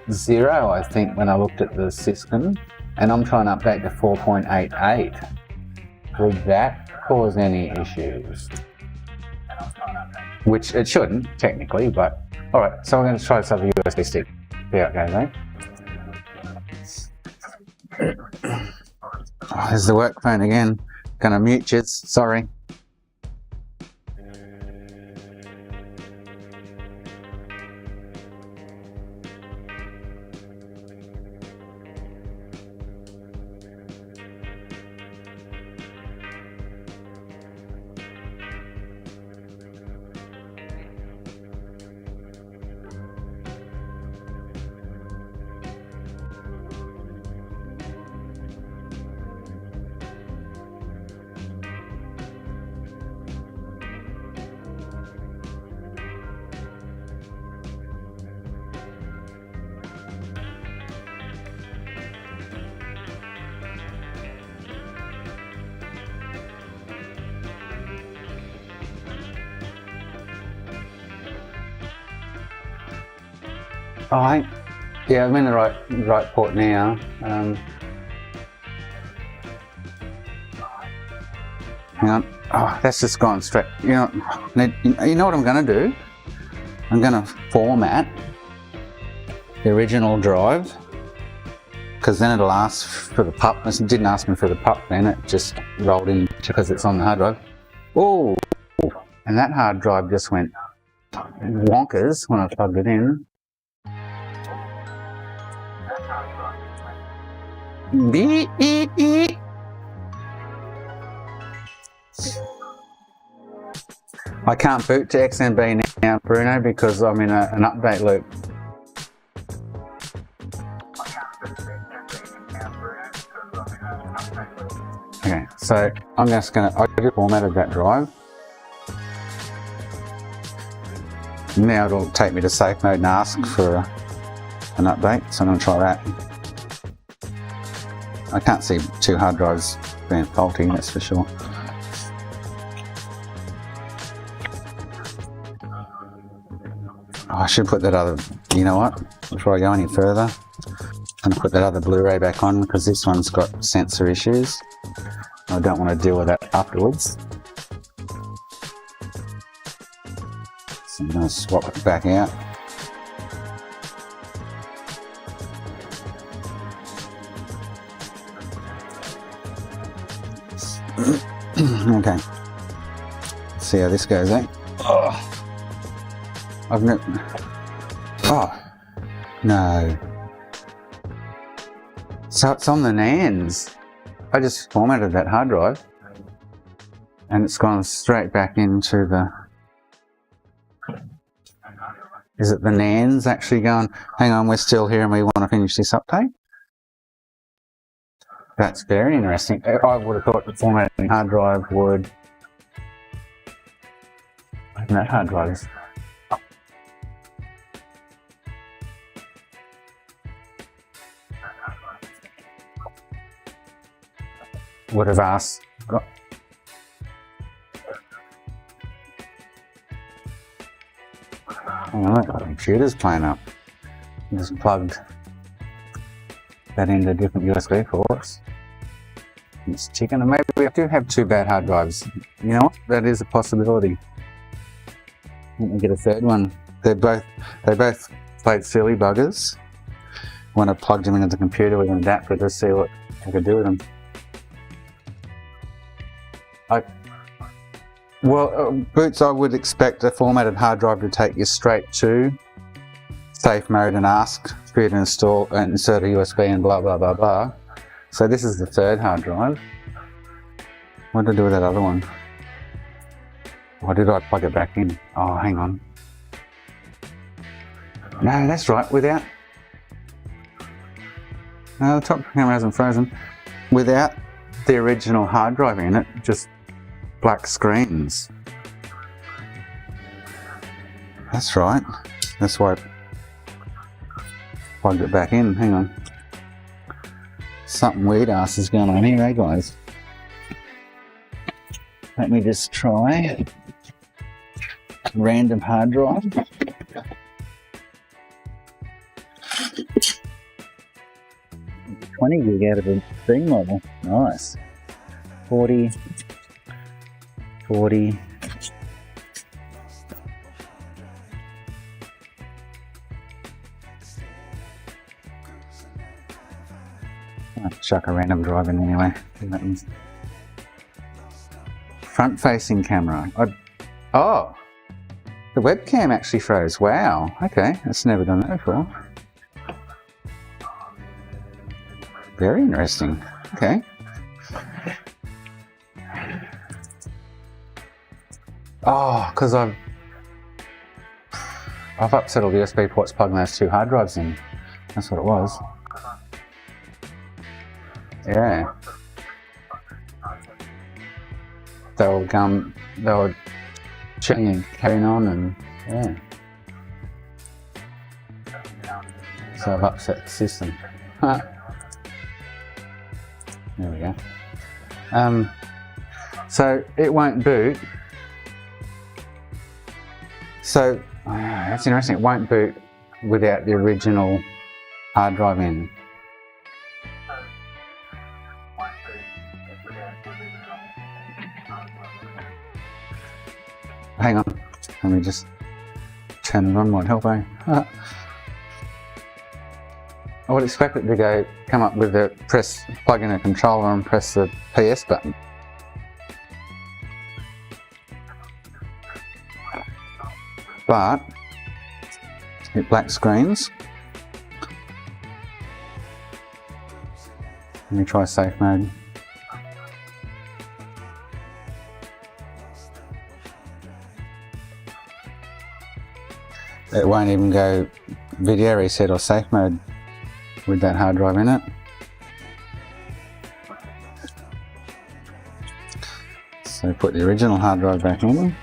think, when I looked at the system, and I'm trying to update to 4.88. Would that cause any issues? Which it shouldn't, technically, but alright, so I'm going to try this other USB stick. See how it goes, eh? Oh, there's the work phone again. Gonna mute you, sorry. Oh, yeah, I'm in the right port now. Hang on. Oh, that's just gone straight. You know what I'm going to do? I'm going to format the original drive, because then it'll ask for the pup. It didn't ask me for the pup then, it just rolled in because it's on the hard drive. Oh, and that hard drive just went wonkers when I plugged it in. I can't boot to XMB now, Bruno, because I'm in an update loop. Okay, so I just formatted that drive. Now it'll take me to safe mode and ask for an update, so I'm going to try that. I can't see two hard drives being faulty, that's for sure. I should put that other, you know what, before I go any further, I'm going to put that other Blu-ray back on, because this one's got sensor issues. I don't want to deal with that afterwards. So I'm going to swap it back out. Okay, let's see how this goes, eh? Oh. Oh, no. So it's on the NANDs. I just formatted that hard drive and it's gone straight back into the... Is it the NANDs actually going, hang on, we're still here and we want to finish this update? That's very interesting. I would have thought the formatting hard drive would... Open that hard drive is... Would have asked. Oh, look, the computer's playing up. I just plugged that into different USB ports. It's ticking, and maybe we do have two bad hard drives. You know what? That is a possibility. Let me get a third one. They both played silly buggers. When I plugged them into the computer with an adapter to see what I could do with them. Boots, I would expect a formatted hard drive to take you straight to safe mode and ask for you to install and insert a USB and blah blah blah blah. So this is the third hard drive. What did I do with that other one? Why did I plug it back in? Oh, hang on. No, that's right, without... No, the top camera hasn't frozen. Without the original hard drive in it, just black screens. That's right. That's why I plugged it back in. Hang on. Something weird ass is going on here, eh guys? Let me just try random hard drive. $20 gig out of a B model. Nice. 40. I'll chuck a random drive in anyway. Front facing camera. Oh! The webcam actually froze. Wow. Okay, that's never done that before. Very interesting. Okay. Oh, because I've upset all the USB ports plugging those two hard drives in. That's what it was. Yeah. They were checking and carrying on, and yeah. So I've upset the system. There we go. So it won't boot. So that's interesting. It won't boot without the original hard drive in. Hang on, let me just turn it on, might help, eh? I would expect it to come up with a plug in a controller and press the PS button. But it black screens. Let me try safe mode. It won't even go video reset or safe mode with that hard drive in it. So put the original hard drive back in.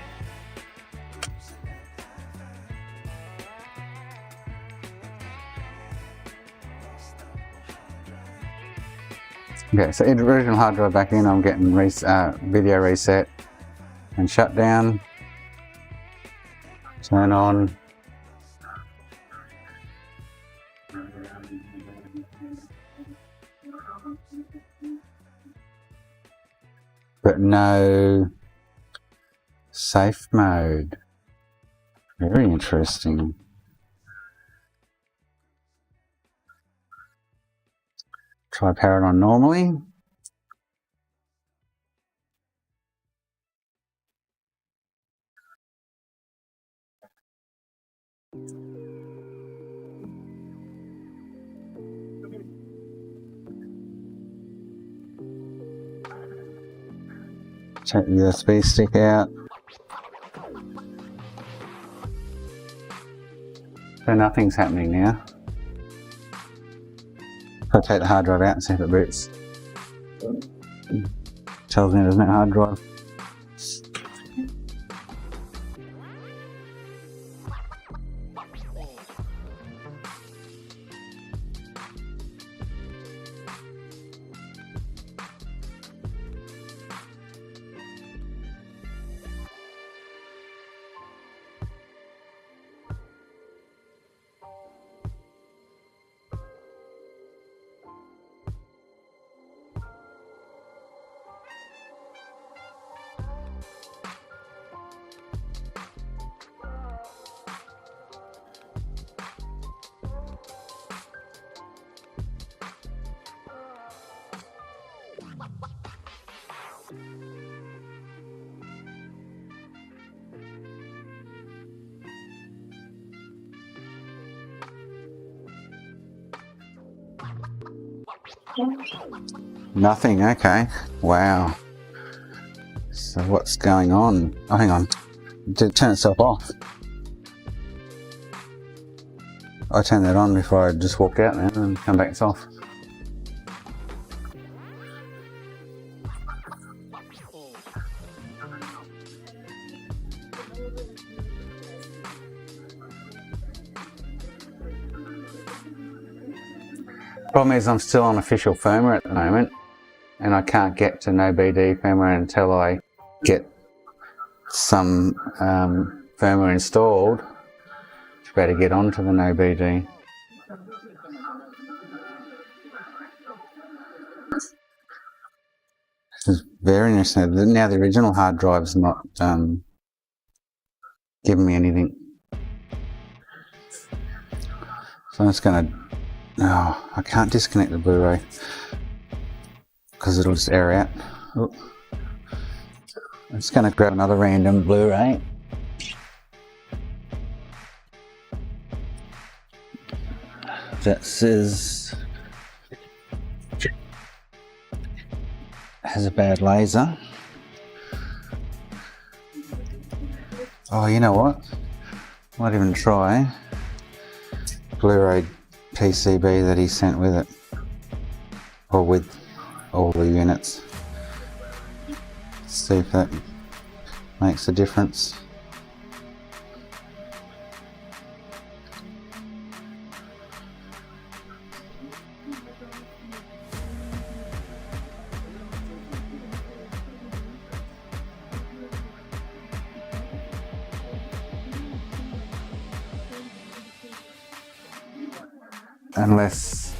Okay, so the original hard drive back in, I'm getting video reset and shut down, turn on. But no safe mode. Very interesting. Try power it on normally. Take the USB stick out. So nothing's happening now. If I take the hard drive out and see if it boots. Tells me there's no hard drive. Nothing, okay. Wow. So what's going on? Oh, hang on. Did it turn itself off? I turned that on before I just walked out then and come back, it's off. Problem is I'm still on official firmware at the moment and I can't get to no BD firmware until I get some firmware installed to be able to get onto the no BD. This is very interesting. Now the original hard drive's not giving me anything. So I'm just going to... Oh, I can't disconnect the Blu-ray because it'll just error out. Oh. I'm just going to grab another random Blu-ray. That says has a bad laser. Oh, you know what? Might even try Blu-ray PCB that he sent with it, or with all the units. See if that makes a difference. unless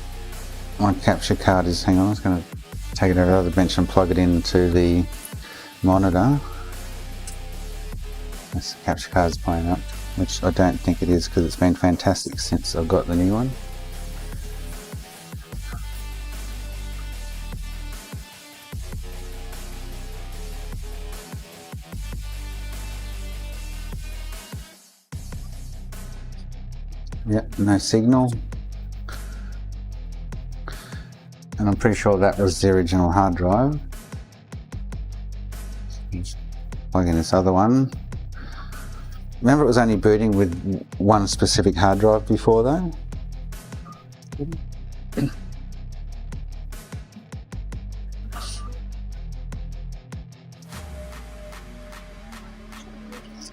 my capture card is, hang on, I was going to take it over the other bench and plug it into the monitor. This capture card's playing up, which I don't think it is because it's been fantastic since I've got the new one. Yep, no signal. And I'm pretty sure that was the original hard drive. Plug in this other one. Remember, it was only booting with one specific hard drive before though?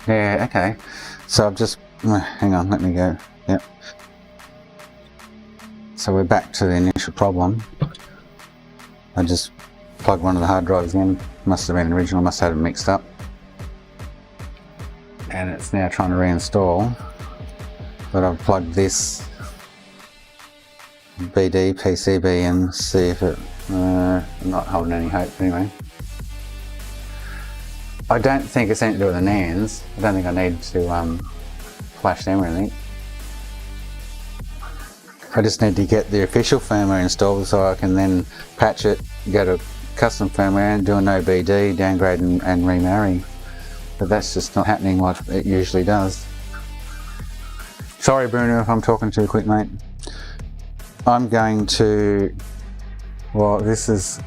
Yeah, okay. So I've just, hang on, let me go. Yep. So we're back to the initial problem. I just plugged one of the hard drives in. Must have been original, must have had it mixed up. And it's now trying to reinstall. But I've plugged this BD PCB and see if it, I'm not holding any hope anyway. I don't think it's anything to do with the NANds. I don't think I need to flash them or anything. I just need to get the official firmware installed so I can then patch it, go to custom firmware and do a no BD, downgrade and remarry. But that's just not happening like it usually does. Sorry Bruno if I'm talking too quick, mate. I'm going to, well, this is,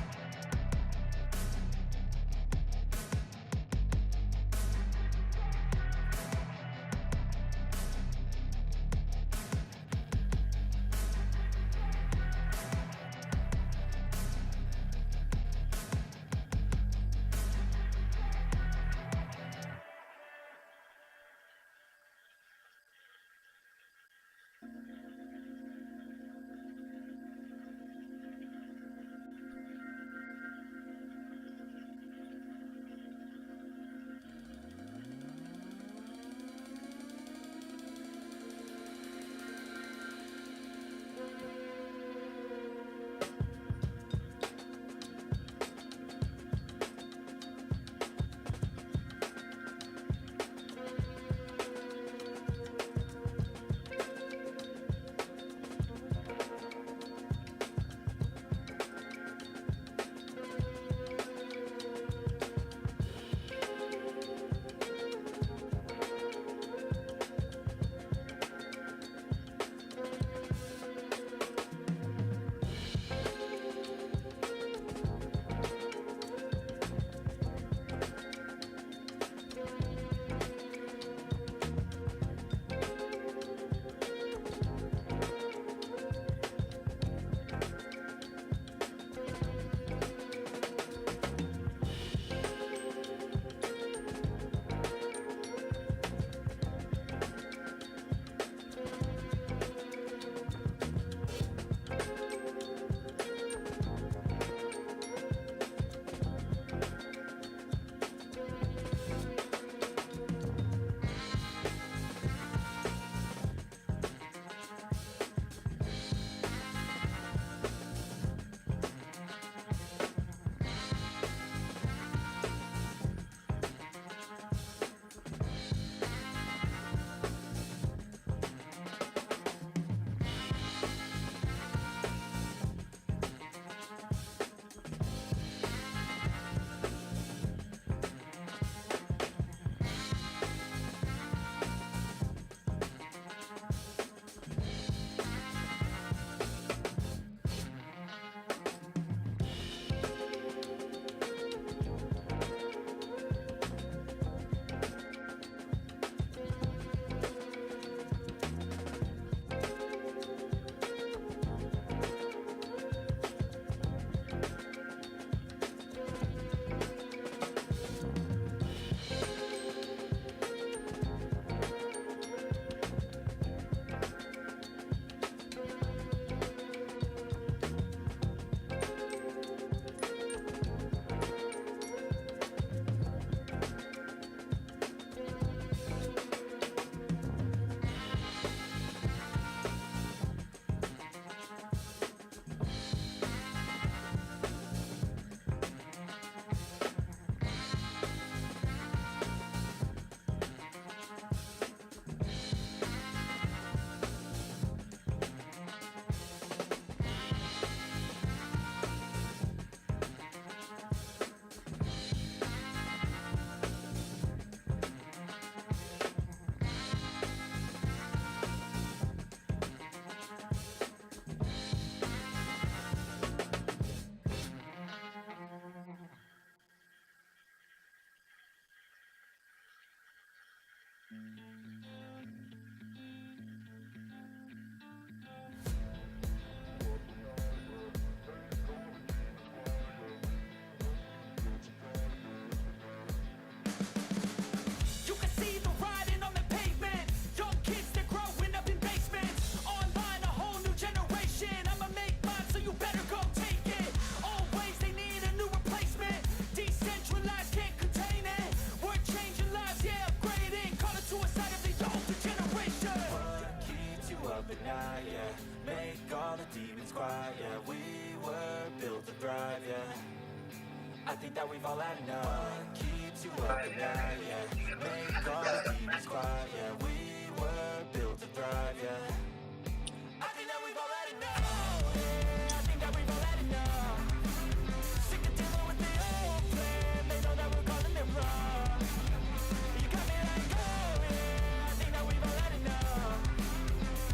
I think that we've all had enough. Keeps you up at night, yeah. Make our demons quiet, yeah. We were built to thrive, yeah. I think that we've all had enough. Yeah, I think that we've all had enough. Sick of dealing with the old plan. They know that we're calling it wrong. You got me like, oh yeah, I think that we've all had enough.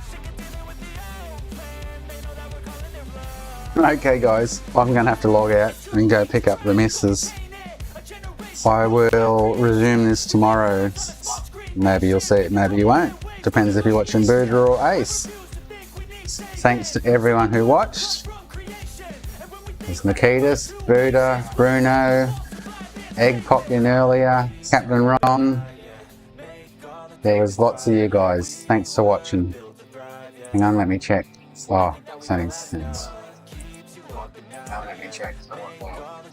Sick of dealing with the old plan. They know that we're calling it wrong. Okay guys, I'm going to have to log out and go pick up the missus. I will resume this tomorrow. Maybe you'll see it, maybe you won't. Depends if you're watching Buddha or Ace. Thanks to everyone who watched. There's Nikitas, Buddha, Bruno, Egg popped in earlier, Captain Ron. There was lots of you guys. Thanks for watching. Hang on, let me check. Oh, settings. Let me check.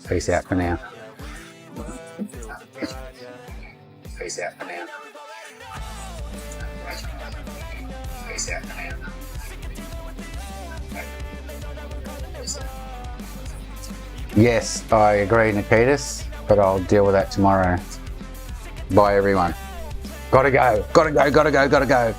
Peace out for now. Peace out for now. Peace out for now. Yes, I agree, Nikitas, but I'll deal with that tomorrow. Bye, everyone. Gotta go, gotta go, gotta go, gotta go.